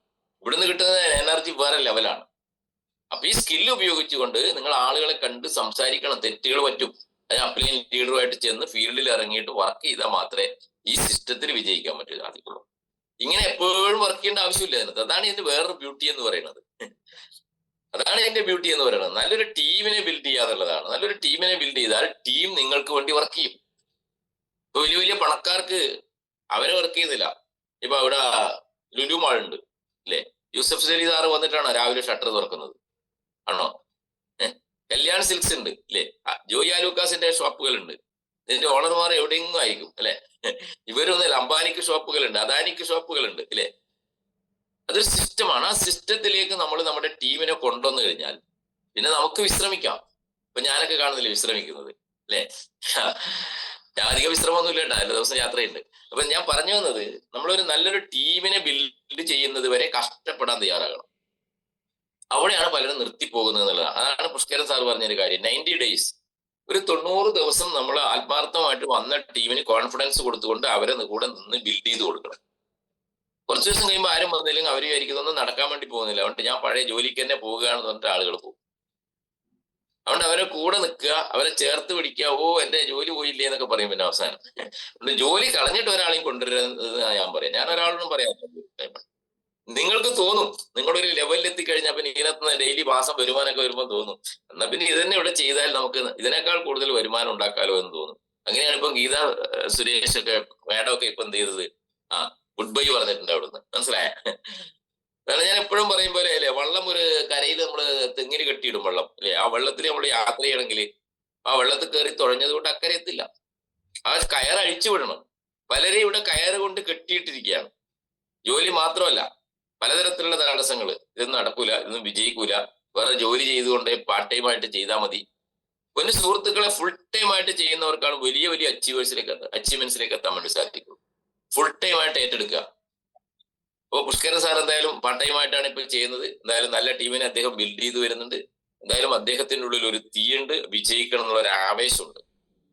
ഇവിടുന്ന് കിട്ടുന്ന എനർജി വേറെ ലെവലാണ്. അപ്പൊ ഈ സ്കില്ല് ഉപയോഗിച്ചുകൊണ്ട് നിങ്ങൾ ആളുകളെ കണ്ട് സംസാരിക്കണം. തെറ്റുകൾ പറ്റും. അതിന് അപ്ലൈൻ ലീഡറുമായിട്ട് ചെന്ന് ഫീൽഡിൽ ഇറങ്ങിയിട്ട് വർക്ക് ചെയ്താൽ മാത്രമേ ഈ സിസ്റ്റത്തിൽ വിജയിക്കാൻ പറ്റൂ സാധിക്കുള്ളൂ. ഇങ്ങനെ എപ്പോഴും വർക്ക് ചെയ്യേണ്ട ആവശ്യമില്ല അതിനകത്ത്. അതാണ് ഇതിന്റെ വേറൊരു ബ്യൂട്ടി എന്ന് പറയുന്നത്. അതാണ് ഇതിന്റെ ബ്യൂട്ടി എന്ന് പറയുന്നത്. നല്ലൊരു ടീമിനെ ബിൽഡ് ചെയ്യാന്നുള്ളതാണ്. നല്ലൊരു ടീമിനെ ബിൽഡ് ചെയ്താൽ ടീം നിങ്ങൾക്ക് വേണ്ടി വർക്ക് ചെയ്യും. ഇപ്പൊ വലിയ വലിയ പണക്കാർക്ക് അവരെ വർക്ക് ചെയ്യുന്നില്ല. ഇപ്പൊ ഇവിടെ ലുലു മാൾ ഉണ്ട് അല്ലെ. യൂസഫ് സലീദാർ വന്നിട്ടാണോ രാവിലെ ഷട്ടർ തുറക്കുന്നത്? ആണോ? കല്യാൺ സിൽക്സ് ഉണ്ട് അല്ലെ. ജോയി ആലൂക്കാസിന്റെ ഷോപ്പുകൾ ഉണ്ട്. ഇതിന്റെ ഓണർമാർ എവിടെയെങ്കിലും ആയിരിക്കും അല്ലെ. ഇവരൊന്നുമില്ല. അംബാനിക്ക് ഷോപ്പുകളുണ്ട്, അദാനിക്ക് ഷോപ്പുകളുണ്ട് അല്ലെ. അതൊരു സിസ്റ്റമാണ്. ആ സിസ്റ്റത്തിലേക്ക് നമ്മൾ നമ്മുടെ ടീമിനെ കൊണ്ടുവന്നു കഴിഞ്ഞാൽ പിന്നെ നമുക്ക് വിശ്രമിക്കാം. ഇപ്പൊ ഞാനൊക്കെ കാണുന്നില്ലേ വിശ്രമിക്കുന്നത് അല്ലെ. ഞാൻ അധികം വിശ്രമമൊന്നും ഇല്ല, എല്ലാ ദിവസം യാത്രയുണ്ട്. അപ്പൊ ഞാൻ പറഞ്ഞു വന്നത്, നമ്മളൊരു നല്ലൊരു ടീമിനെ ബിൽഡ് ചെയ്യുന്നത് വരെ കഷ്ടപ്പെടാൻ തയ്യാറാകണം. അവിടെയാണ് പലരും നിർത്തിപ്പോകുന്നത് എന്നുള്ളതാണ്. അതാണ് പുഷ്കരൻ സാർ പറഞ്ഞൊരു കാര്യം. 90 days, ഒരു 90 ദിവസം നമ്മൾ ആത്മാർത്ഥമായിട്ട് വന്ന ടീമിന് കോൺഫിഡൻസ് കൊടുത്തുകൊണ്ട് അവരെ കൂടെ നിന്ന് ബിൽഡ് ചെയ്ത് കൊടുക്കണം. കുറച്ച് ദിവസം കഴിയുമ്പോൾ ആരും വന്നില്ലെങ്കിൽ അവർ വിചാരിക്കുന്നൊന്നും നടക്കാൻ വേണ്ടി പോകുന്നില്ല, അതുകൊണ്ട് ഞാൻ പഴയ ജോലിക്ക് തന്നെ പോവുകയാണെന്ന് പറഞ്ഞിട്ട് ആളുകൾ പോകും. അതുകൊണ്ട് അവരെ കൂടെ നിൽക്കുക, അവരെ ചേർത്ത് പിടിക്കുക. ഓ എന്റെ ജോലി പോയില്ലേ എന്നൊക്കെ പറയും. പിന്നെ അവസാനം ജോലി കളഞ്ഞിട്ട് ഒരാളെയും കൊണ്ടുവരുന്നത് ഞാൻ പറയാം. ഞാൻ ഒരാളോടും പറയാം, നിങ്ങൾക്ക് തോന്നും നിങ്ങളുടെ ഒരു ലെവലിൽ എത്തിക്കഴിഞ്ഞാൽ പിന്നെ ഇതിനകത്ത് ഡെയിലി മാസം വരുമാനമൊക്കെ വരുമ്പോൾ തോന്നും എന്നാ പിന്നെ ഇത് തന്നെ ഇവിടെ ചെയ്താൽ നമുക്ക് ഇതിനേക്കാൾ കൂടുതൽ വരുമാനം ഉണ്ടാക്കാലോ എന്ന് തോന്നും. അങ്ങനെയാണ് ഇപ്പം ഗീത സുരേഷ് ഒക്കെ മാഡം ഒക്കെ ഇപ്പൊ എന്ത് ചെയ്തത്, ഗുഡ് ബൈ പറഞ്ഞിട്ടുണ്ട് അവിടുന്ന്. മനസ്സിലായ? അതാണ് ഞാൻ എപ്പോഴും പറയും പോലെ അല്ലേ, വള്ളം ഒരു കരയിൽ നമ്മൾ തെങ്ങിന് കെട്ടിയിടും വെള്ളം അല്ലെ, ആ വെള്ളത്തിൽ നമ്മൾ യാത്ര ചെയ്യണമെങ്കിൽ ആ വെള്ളത്തിൽ കയറി തുഴഞ്ഞത് കൊണ്ട് അക്കരെ എത്തില്ല. ആ കയർ അഴിച്ചു വിടണം. പലരെയും ഇവിടെ കയറ് കൊണ്ട് കെട്ടിയിട്ടിരിക്കുകയാണ്. ജോലി മാത്രമല്ല, പലതരത്തിലുള്ള തടസ്സങ്ങൾ. ഇതൊന്നും നടക്കൂല, ഇതൊന്നും വിജയിക്കൂല, വേറെ ജോലി ചെയ്തുകൊണ്ട് പാർട്ട് ടൈം ആയിട്ട് ചെയ്താൽ മതി. പിന്നെ സുഹൃത്തുക്കളെ ഫുൾ ടൈം ആയിട്ട് ചെയ്യുന്നവർക്കാണ് വലിയ വലിയ അച്ചീവ്മെന്റ്സിലേക്ക് എത്താൻ വേണ്ടി സാധിക്കും. ഫുൾ ടൈം ആയിട്ട് ഏറ്റെടുക്കുക. അപ്പോൾ പുഷ്കരൻ സാർ എന്തായാലും പാർട്ട് ടൈം ആയിട്ടാണ് ഇപ്പൊ ചെയ്യുന്നത്. എന്തായാലും നല്ല ടീമിനെ അദ്ദേഹം ബിൽഡ് ചെയ്ത് വരുന്നുണ്ട്. എന്തായാലും അദ്ദേഹത്തിന്റെ ഉള്ളിൽ ഒരു തീയുണ്ട്, വിജയിക്കണം എന്നുള്ള ഒരു ആവേശമുണ്ട്.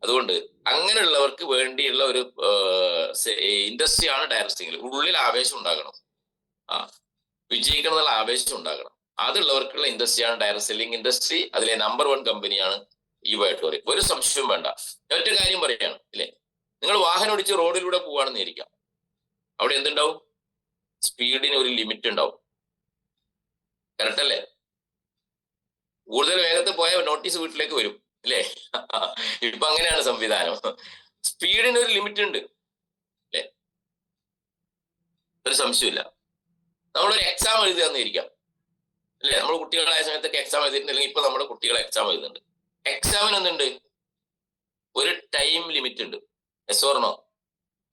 അതുകൊണ്ട് അങ്ങനെയുള്ളവർക്ക് വേണ്ടിയുള്ള ഒരു ഇൻഡസ്ട്രിയാണ് ഡയറക്റ്റിംഗിൽ. ഉള്ളിൽ ആവേശം ഉണ്ടാകണം, വിജയിക്കണം എന്നുള്ള ആവേശം ഉണ്ടാകണം. അതുള്ളവർക്കുള്ള ഇൻഡസ്ട്രിയാണ് ഡയറക്ട് സെല്ലിംഗ് ഇൻഡസ്ട്രി. അതിലെ നമ്പർ 1 കമ്പനിയാണ് ഈ വൈറ്റോറി. ഒരു സംശയവും വേണ്ട. ഒറ്റ കാര്യം പറയുകയാണ് ഇല്ലേ, നിങ്ങൾ വാഹനം ഓടിച്ച് റോഡിലൂടെ പോവാണെന്ന് ഇരിക്കാം, അവിടെ എന്തുണ്ടാവും? സ്പീഡിന് ഒരു ലിമിറ്റ് ഉണ്ടാവും. കറക്റ്റ് അല്ലേ? കൂടുതൽ വേഗത്തിൽ പോയാൽ നോട്ടീസ് വീട്ടിലേക്ക് വരും അല്ലേ? ഇപ്പൊ അങ്ങനെയാണ് സംവിധാനം. സ്പീഡിന് ഒരു ലിമിറ്റ് ഉണ്ട് അല്ലേ, ഒരു സംശയമില്ല. നമ്മളൊരു എക്സാം എഴുതുകയെന്നിരിക്കാം അല്ലേ, നമ്മൾ കുട്ടികളായ സമയത്തൊക്കെ എക്സാം എഴുതിയിട്ടുണ്ടെങ്കിൽ ഇപ്പൊ നമ്മുടെ കുട്ടികൾ എക്സാം എഴുതുന്നുണ്ട്. എക്സാമിന് എന്തുണ്ട്? ഒരു ടൈം ലിമിറ്റ് ഉണ്ട്. Yes or no?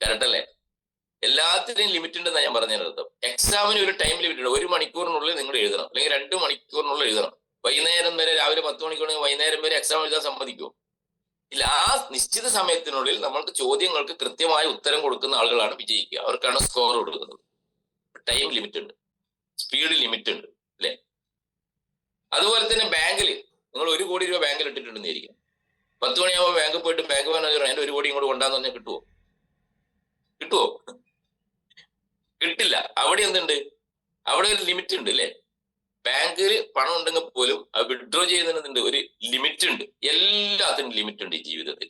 കറക്റ്റ് അല്ലേ? എല്ലാത്തിനും ലിമിറ്റ് ഉണ്ടെന്നാണ് ഞാൻ പറഞ്ഞതിനർത്ഥം. എക്സാമിന് ഒരു ടൈം ലിമിറ്റ് ഉണ്ട്. 1 മണിക്കൂറിനുള്ളിൽ നിങ്ങൾ എഴുതണം, അല്ലെങ്കിൽ 2 മണിക്കൂറിനുള്ളിൽ എഴുതണം. വൈകുന്നേരം വരെ, രാവിലെ 10 മണിക്കൂർ വൈകുന്നേരം വരെ എക്സാം എഴുതാൻ സമ്മതിക്കുമോ? ഇല്ല. ആ നിശ്ചിത സമയത്തിനുള്ളിൽ നമ്മൾക്ക് ചോദ്യങ്ങൾക്ക് കൃത്യമായ ഉത്തരം കൊടുക്കുന്ന ആളുകളാണ് വിജയിക്കുക. അവർക്കാണ് സ്കോർ കൊടുക്കുന്നത്. ടൈം ലിമിറ്റ് ഉണ്ട്, സ്പീഡ് ലിമിറ്റ് ഉണ്ട് അല്ലെ? അതുപോലെ തന്നെ ബാങ്കിൽ നിങ്ങൾ 1 കോടി രൂപ ബാങ്കിൽ ഇട്ടിട്ടുണ്ടെന്നിരിക്കും. 10 മണിയാകുമ്പോൾ ബാങ്കിൽ പോയിട്ട് ബാങ്ക് മാനേജർ എന്റെ 1 കോടി ഇങ്ങോട്ട് കൊണ്ടാന്ന് പറഞ്ഞാൽ കിട്ടുമോ? കിട്ടില്ല. അവിടെ എന്തുണ്ട്? അവിടെ ഒരു ലിമിറ്റ് ഉണ്ട് അല്ലെ? ബാങ്കിൽ പണം ഉണ്ടെങ്കിൽ പോലും അത് വിഡ്രോ ചെയ്യുന്നതിനുണ്ട് ഒരു ലിമിറ്റ് ഉണ്ട്. എല്ലാത്തിനും ലിമിറ്റ് ഉണ്ട് ഈ ജീവിതത്തിൽ,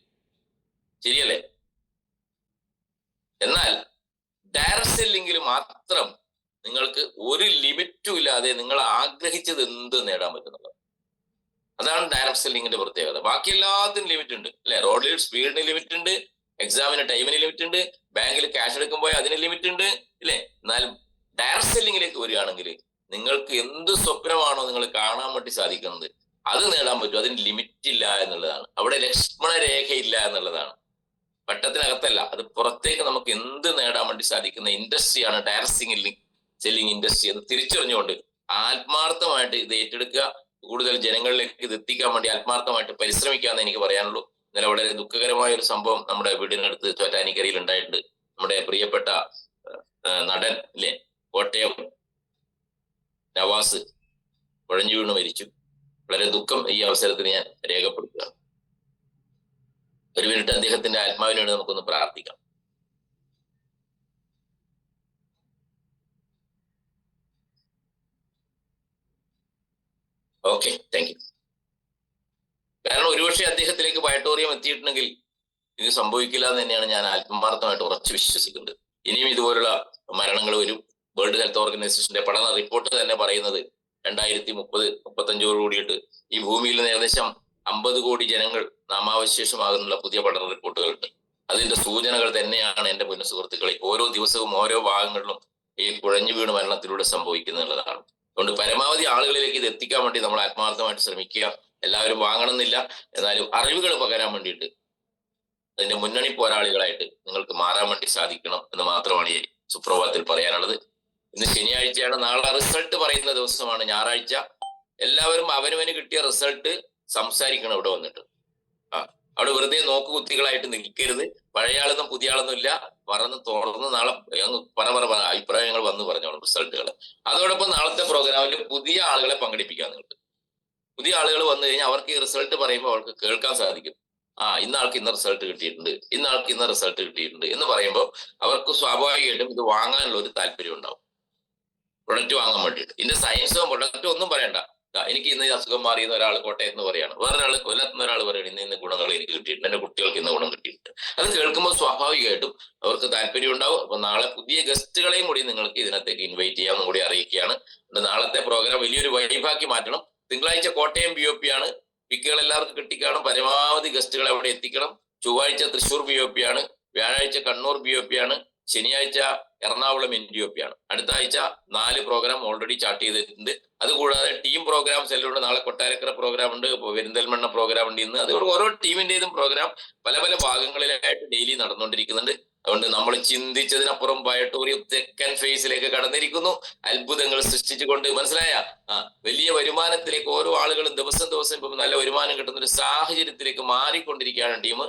ശരിയല്ലേ? എന്നാൽ ഡയറക്ട് സെല്ലിംഗിൽ മാത്രം നിങ്ങൾക്ക് ഒരു ലിമിറ്റും ഇല്ലാതെ നിങ്ങൾ ആഗ്രഹിച്ചത് എന്ത് നേടാൻ പറ്റുന്നത്. അതാണ് ഡയറക്ട് സെല്ലിംഗിന്റെ പ്രത്യേകത. ബാക്കി എല്ലാത്തിനും ലിമിറ്റ് ഉണ്ട് അല്ലെ? റോഡിൽ സ്പീഡിന് ലിമിറ്റ് ഉണ്ട്, എക്സാമിന് ടൈമിന് ലിമിറ്റ് ഉണ്ട്, ബാങ്കിൽ ക്യാഷ് എടുക്കുമ്പോൾ അതിന് ലിമിറ്റ് ഉണ്ട് ഇല്ലേ? എന്നാൽ ഡയറക്ട് സെല്ലിംഗിലേക്ക് വരികയാണെങ്കിൽ നിങ്ങൾക്ക് എന്ത് സ്വപ്നമാണോ നിങ്ങൾ കാണാൻ വേണ്ടി സാധിക്കുന്നത് അത് നേടാൻ പറ്റും. അതിന് ലിമിറ്റ് ഇല്ല എന്നുള്ളതാണ്. അവിടെ ലക്ഷ്മണ രേഖയില്ല എന്നുള്ളതാണ്. പട്ടത്തിനകത്തല്ല, അത് പുറത്തേക്ക് നമുക്ക് എന്ത് നേടാൻ വേണ്ടി സാധിക്കുന്ന ഇൻഡസ്ട്രിയാണ് ഡയറക്ട് സെല്ലിംഗ് ഇൻഡസ്ട്രി എന്ന് തിരിച്ചറിഞ്ഞുകൊണ്ട് ആത്മാർത്ഥമായിട്ട് ഇത് ഏറ്റെടുക്കുക. കൂടുതൽ ജനങ്ങളിലേക്ക് ഇത് എത്തിക്കാൻ വേണ്ടി ആത്മാർത്ഥമായിട്ട് പരിശ്രമിക്കാമെന്ന് എനിക്ക് പറയാനുള്ളൂ. ഇന്നലെ വളരെ ദുഃഖകരമായ ഒരു സംഭവം നമ്മുടെ വീടിനടുത്ത് ചോറ്റാനിക്കരയിൽ ഉണ്ടായിട്ടുണ്ട്. നമ്മുടെ പ്രിയപ്പെട്ട നടൻ ഇല്ലേ, കോട്ടയം നവാസ് കുഴഞ്ഞു വീണ് മരിച്ചു. വളരെ ദുഃഖം ഈ അവസരത്തിൽ ഞാൻ രേഖപ്പെടുത്തുകയാണ്. ഒരു മിനിറ്റ് അദ്ദേഹത്തിന്റെ ആത്മാവിന് വേണ്ടി നമുക്കൊന്ന് പ്രാർത്ഥിക്കാം. Okay, thank U. കാരണം ഒരുപക്ഷെ അദ്ദേഹത്തിലേക്ക് വൈറ്റോറിയം എത്തിയിട്ടുണ്ടെങ്കിൽ ഇത് സംഭവിക്കില്ല എന്ന് തന്നെയാണ് ഞാൻ ആത്മാർത്ഥമായിട്ട് ഉറച്ചു വിശ്വസിക്കുന്നത്. ഇനിയും ഇതുപോലുള്ള മരണങ്ങൾ വരും. വേൾഡ് ഹെൽത്ത് ഓർഗനൈസേഷന്റെ പഠന റിപ്പോർട്ട് തന്നെ പറയുന്നത് 2030-35 കൂടിയിട്ട് ഈ ഭൂമിയിൽ ഏകദേശം 50 കോടി ജനങ്ങൾ നാമാവശേഷമാകുന്നുള്ള പുതിയ പഠന റിപ്പോർട്ടുകളുണ്ട്. അതിന്റെ സൂചനകൾ തന്നെയാണ് എന്റെ മുന്ന സുഹൃത്തുക്കളെ ഓരോ ദിവസവും ഓരോ ഭാഗങ്ങളിലും ഈ കുഴഞ്ഞു വീണ് മരണത്തിലൂടെ സംഭവിക്കുന്നുള്ളതാണ്. അതുകൊണ്ട് പരമാവധി ആളുകളിലേക്ക് ഇത് എത്തിക്കാൻ വേണ്ടി നമ്മൾ ആത്മാർത്ഥമായിട്ട് ശ്രമിക്കുക. എല്ലാവരും വാങ്ങണമെന്നില്ല, എന്നാലും അറിവുകൾ പകരാൻ വേണ്ടിയിട്ട് അതിന്റെ മുന്നണി പോരാളികളായിട്ട് നിങ്ങൾക്ക് മാറാൻ വേണ്ടി സാധിക്കണം എന്ന് മാത്രമാണ് ഈ സുപ്രഭാതത്തിൽ പറയാനുള്ളത്. ഇന്ന് ശനിയാഴ്ചയാണ്, നാളെ റിസൾട്ട് പറയുന്ന ദിവസമാണ്, ഞായറാഴ്ച. എല്ലാവരും അവനവന് കിട്ടിയ റിസൾട്ട് സംസാരിക്കണം ഇവിടെ വന്നിട്ട്. അവിടെ വെറുതെ നോക്കുകുത്തികളായിട്ട് നിൽക്കരുത്. പഴയ ആളൊന്നും പുതിയ ആളൊന്നും ഇല്ല, തുറന്ന് നാളെ പല അഭിപ്രായങ്ങൾ വന്ന് പറഞ്ഞോളും റിസൾട്ടുകൾ. അതോടൊപ്പം നാളത്തെ പ്രോഗ്രാമിൽ പുതിയ ആളുകളെ പങ്കെടുപ്പിക്കാം. നിങ്ങൾക്ക് പുതിയ ആളുകൾ വന്നു കഴിഞ്ഞാൽ അവർക്ക് ഈ റിസൾട്ട് പറയുമ്പോൾ അവർക്ക് കേൾക്കാൻ സാധിക്കും. ഇന്ന ആൾക്ക് ഇന്ന റിസൾട്ട് കിട്ടിയിട്ടുണ്ട്, ഇന്ന ആൾക്ക് ഇന്ന റിസൾട്ട് കിട്ടിയിട്ടുണ്ട് എന്ന് പറയുമ്പോൾ അവർക്ക് സ്വാഭാവികമായിട്ടും ഇത് വാങ്ങാനുള്ള ഒരു താല്പര്യം ഉണ്ടാവും, പ്രൊഡക്റ്റ് വാങ്ങാൻ വേണ്ടിയിട്ട്. ഇതിന്റെ സയൻസോ പ്രൊഡക്റ്റോ ഒന്നും പറയണ്ട. എനിക്ക് ഇന്ന് ഈ അസുഖം മാറിയെന്ന് ഒരാൾ കോട്ടയത്ത് നിന്ന് പറയാണ്, വേറൊരാൾ കൊല്ലത്തുനിന്ന് ഒരാൾ പറയണം ഇന്ന ഗുണങ്ങൾ എനിക്ക് കിട്ടിയിട്ടുണ്ട്, എന്റെ കുട്ടികൾക്ക് ഇന്ന ഗുണം കിട്ടിയിട്ടുണ്ട്. അത് കേൾക്കുമ്പോൾ സ്വാഭാവികമായിട്ടും അവർക്ക് താല്പര്യം ഉണ്ടാവും. അപ്പൊ നാളെ പുതിയ ഗസ്റ്റുകളെയും കൂടി നിങ്ങൾക്ക് ഇതിനകത്തേക്ക് ഇൻവൈറ്റ് ചെയ്യാമെന്നും കൂടി അറിയിക്കുകയാണ്. നാളത്തെ പ്രോഗ്രാം വലിയൊരു വൈബാക്കി മാറ്റണം. തിങ്കളാഴ്ച കോട്ടയം BOP ആണ്. പിക്കുകൾ എല്ലാവർക്കും കിട്ടിക്കാണും. പരമാവധി ഗസ്റ്റുകളെ അവിടെ എത്തിക്കണം. ചൊവ്വാഴ്ച തൃശ്ശൂർ BOP ആണ്. വ്യാഴാഴ്ച കണ്ണൂർ BOP ആണ്. ശനിയാഴ്ച എറണാകുളം NTOP ആണ്. അടുത്ത ആഴ്ച 4 പ്രോഗ്രാം ഓൾറെഡി ചാർട്ട് ചെയ്തിട്ടുണ്ട്. അതുകൂടാതെ ടീം പ്രോഗ്രാംസ് എല്ലാം ഉണ്ട്. നാളെ കൊട്ടാരക്കര പ്രോഗ്രാം ഉണ്ട്, പെരിന്തൽമണ്ണ പ്രോഗ്രാം ഉണ്ട് ഇന്ന്. അതുകൊണ്ട് ഓരോ ടീമിന്റേതും പ്രോഗ്രാം പല പല ഭാഗങ്ങളിലായിട്ട് ഡെയിലി നടന്നുകൊണ്ടിരിക്കുന്നുണ്ട്. അതുകൊണ്ട് നമ്മൾ ചിന്തിച്ചതിനപ്പുറം ബയോട്ടോറിയം സെക്കൻഡ് ഫേസിലേക്ക് കടന്നിരിക്കുന്നു. അത്ഭുതങ്ങൾ സൃഷ്ടിച്ചുകൊണ്ട്, മനസ്സിലായ വലിയ വരുമാനത്തിലേക്ക് ഓരോ ആളുകളും ദിവസം ഇപ്പം നല്ല വരുമാനം കിട്ടുന്ന ഒരു സാഹചര്യത്തിലേക്ക് മാറിക്കൊണ്ടിരിക്കുകയാണ് ടീം.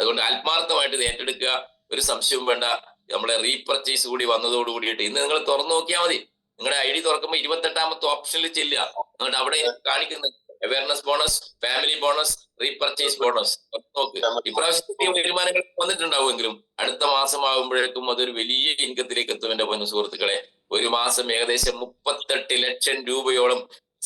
അതുകൊണ്ട് ആത്മാർത്ഥമായിട്ട് ഇത് ഏറ്റെടുക്കുക. ഒരു സംശയവും വേണ്ട. നമ്മളെ റീപർച്ചേസ് കൂടി വന്നതോട് കൂടിയിട്ട് ഇന്ന് നിങ്ങൾ തുറന്നു നോക്കിയാൽ മതി. നിങ്ങളുടെ ID തുറക്കുമ്പോൾ 28ാമത്തെ ഓപ്ഷനിൽ ചെല്ലുക. എന്നിട്ട് അവിടെ കാണിക്കുന്ന awareness bonus, family bonus, repurchase bonus നോക്ക്. ഇപ്രാവശ്യം വരുമാനങ്ങൾ വന്നിട്ടുണ്ടാവുമെങ്കിലും അടുത്ത മാസം ആകുമ്പോഴേക്കും അതൊരു വലിയ ഇൻകത്തിലേക്ക് എത്തും. എന്റെ പൊന്നു സുഹൃത്തുക്കളെ, ഒരു മാസം ഏകദേശം 38 ലക്ഷം രൂപയോളം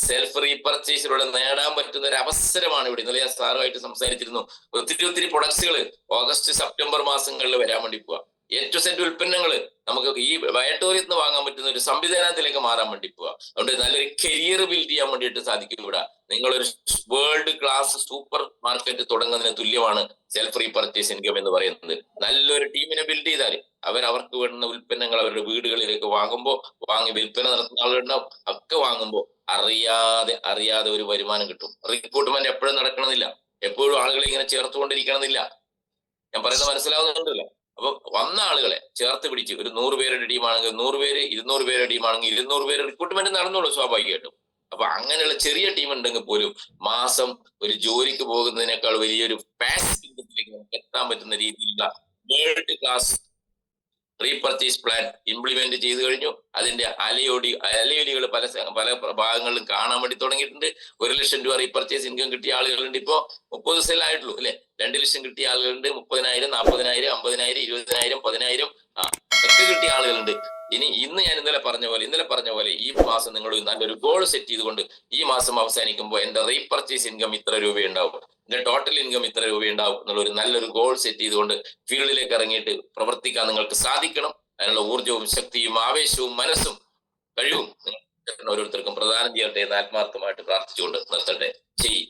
സെൽഫ് റീപർച്ചേസിലൂടെ നേടാൻ പറ്റുന്ന ഒരു അവസരമാണ് ഇവിടെ. ഇന്നലെ ഞാൻ സാറുമായിട്ട് സംസാരിച്ചിരുന്നു. ഒത്തിരി പ്രൊഡക്ട്സുകൾ ഓഗസ്റ്റ് സെപ്റ്റംബർ മാസങ്ങളിൽ വരാൻ വേണ്ടി പോവാ. A to Z ഉൽപ്പന്നങ്ങൾ നമുക്ക് ഈ ബയോട്ടോറിയത്തിൽ നിന്ന് വാങ്ങാൻ പറ്റുന്ന ഒരു സംവിധാനത്തിലേക്ക് മാറാൻ വേണ്ടി പോവാ. അതുകൊണ്ട് നല്ലൊരു കരിയർ ബിൽഡ് ചെയ്യാൻ വേണ്ടിയിട്ട് സാധിക്കും. ഇവിടെ നിങ്ങളൊരു വേൾഡ് ക്ലാസ് സൂപ്പർ മാർക്കറ്റ് തുടങ്ങുന്നതിന് തുല്യമാണ് സെൽഫ് റീപർച്ചേസ് ഇൻകം എന്ന് പറയുന്നത്. നല്ലൊരു ടീമിനെ ബിൽഡ് ചെയ്താൽ അവർക്ക് വേണ്ടുന്ന ഉൽപ്പന്നങ്ങൾ അവരുടെ വീടുകളിലേക്ക് വാങ്ങി വിൽപ്പന നടത്തുന്ന ആളുകളുണ്ടാവും. ഒക്കെ വാങ്ങുമ്പോൾ അറിയാതെ ഒരു വരുമാനം കിട്ടും. റിക്രൂട്ട്മെന്റ് എപ്പോഴും നടക്കണമെന്നില്ല, എപ്പോഴും ആളുകളെ ഇങ്ങനെ ചേർത്തുകൊണ്ടിരിക്കണമെന്നില്ല. ഞാൻ പറയുന്നത് മനസ്സിലാവുന്നുണ്ടല്ലോ. അപ്പൊ വന്ന ആളുകളെ ചേർത്ത് പിടിച്ച് ഒരു 100 പേരുടെ ടീമാണെങ്കിൽ 100 പേര്, 200 പേരുടെ ടീമാണെങ്കിൽ 200 പേര് റിക്രൂട്ട്മെന്റ് നടന്നോളൂ സ്വാഭാവികമായിട്ടും. അപ്പൊ അങ്ങനെയുള്ള ചെറിയ ടീം ഉണ്ടെങ്കിൽ പോലും മാസം ഒരു ജോലിക്ക് പോകുന്നതിനേക്കാൾ വലിയൊരു പാസീവ് ഇൻകത്തിലേക്ക് നമുക്ക് എത്താൻ പറ്റുന്ന രീതിയിലുള്ള world class repurchase plan implement ചെയ്തു കഴിഞ്ഞു. അതിന്റെ അലയൊലികൾ പല ഭാഗങ്ങളിലും കാണാൻ വേണ്ടി തുടങ്ങിയിട്ടുണ്ട്. 1 ലക്ഷം രൂപ റീപർച്ചേസ് ഇൻകം കിട്ടിയ ആളുകളുണ്ട്. ഇപ്പോ 30 ദിവസമേ ആയിട്ടുള്ളൂ അല്ലെ. 2 ലക്ഷം കിട്ടിയ ആളുകളുണ്ട്. 30,000, 40,000, 50,000, 20,000, 10,000 ഒക്കെ കിട്ടിയ ആളുകളുണ്ട്. ഇന്ന് ഞാൻ ഇന്നലെ പറഞ്ഞ പോലെ ഈ മാസം നിങ്ങൾ നല്ലൊരു ഗോൾ സെറ്റ് ചെയ്തുകൊണ്ട് ഈ മാസം അവസാനിക്കുമ്പോൾ എന്റെ റീപർച്ചേസ് ഇൻകം ഇത്ര രൂപയുണ്ടാവും, എന്റെ ടോട്ടൽ ഇൻകം ഇത്ര രൂപയുണ്ടാവും എന്നുള്ള ഒരു നല്ലൊരു ഗോൾ സെറ്റ് ചെയ്തുകൊണ്ട് ഫീൽഡിലേക്ക് ഇറങ്ങിയിട്ട് പ്രവർത്തിക്കാൻ നിങ്ങൾക്ക് സാധിക്കണം. അതിനുള്ള ഊർജവും ശക്തിയും ആവേശവും മനസ്സും കഴിവും നിങ്ങൾ ഓരോരുത്തർക്കും പ്രദാനം ചെയ്യട്ടെ എന്ന് ആത്മാർത്ഥമായിട്ട് പ്രാർത്ഥിച്ചുകൊണ്ട് നിർത്തട്ടെ. ചെയ്യും.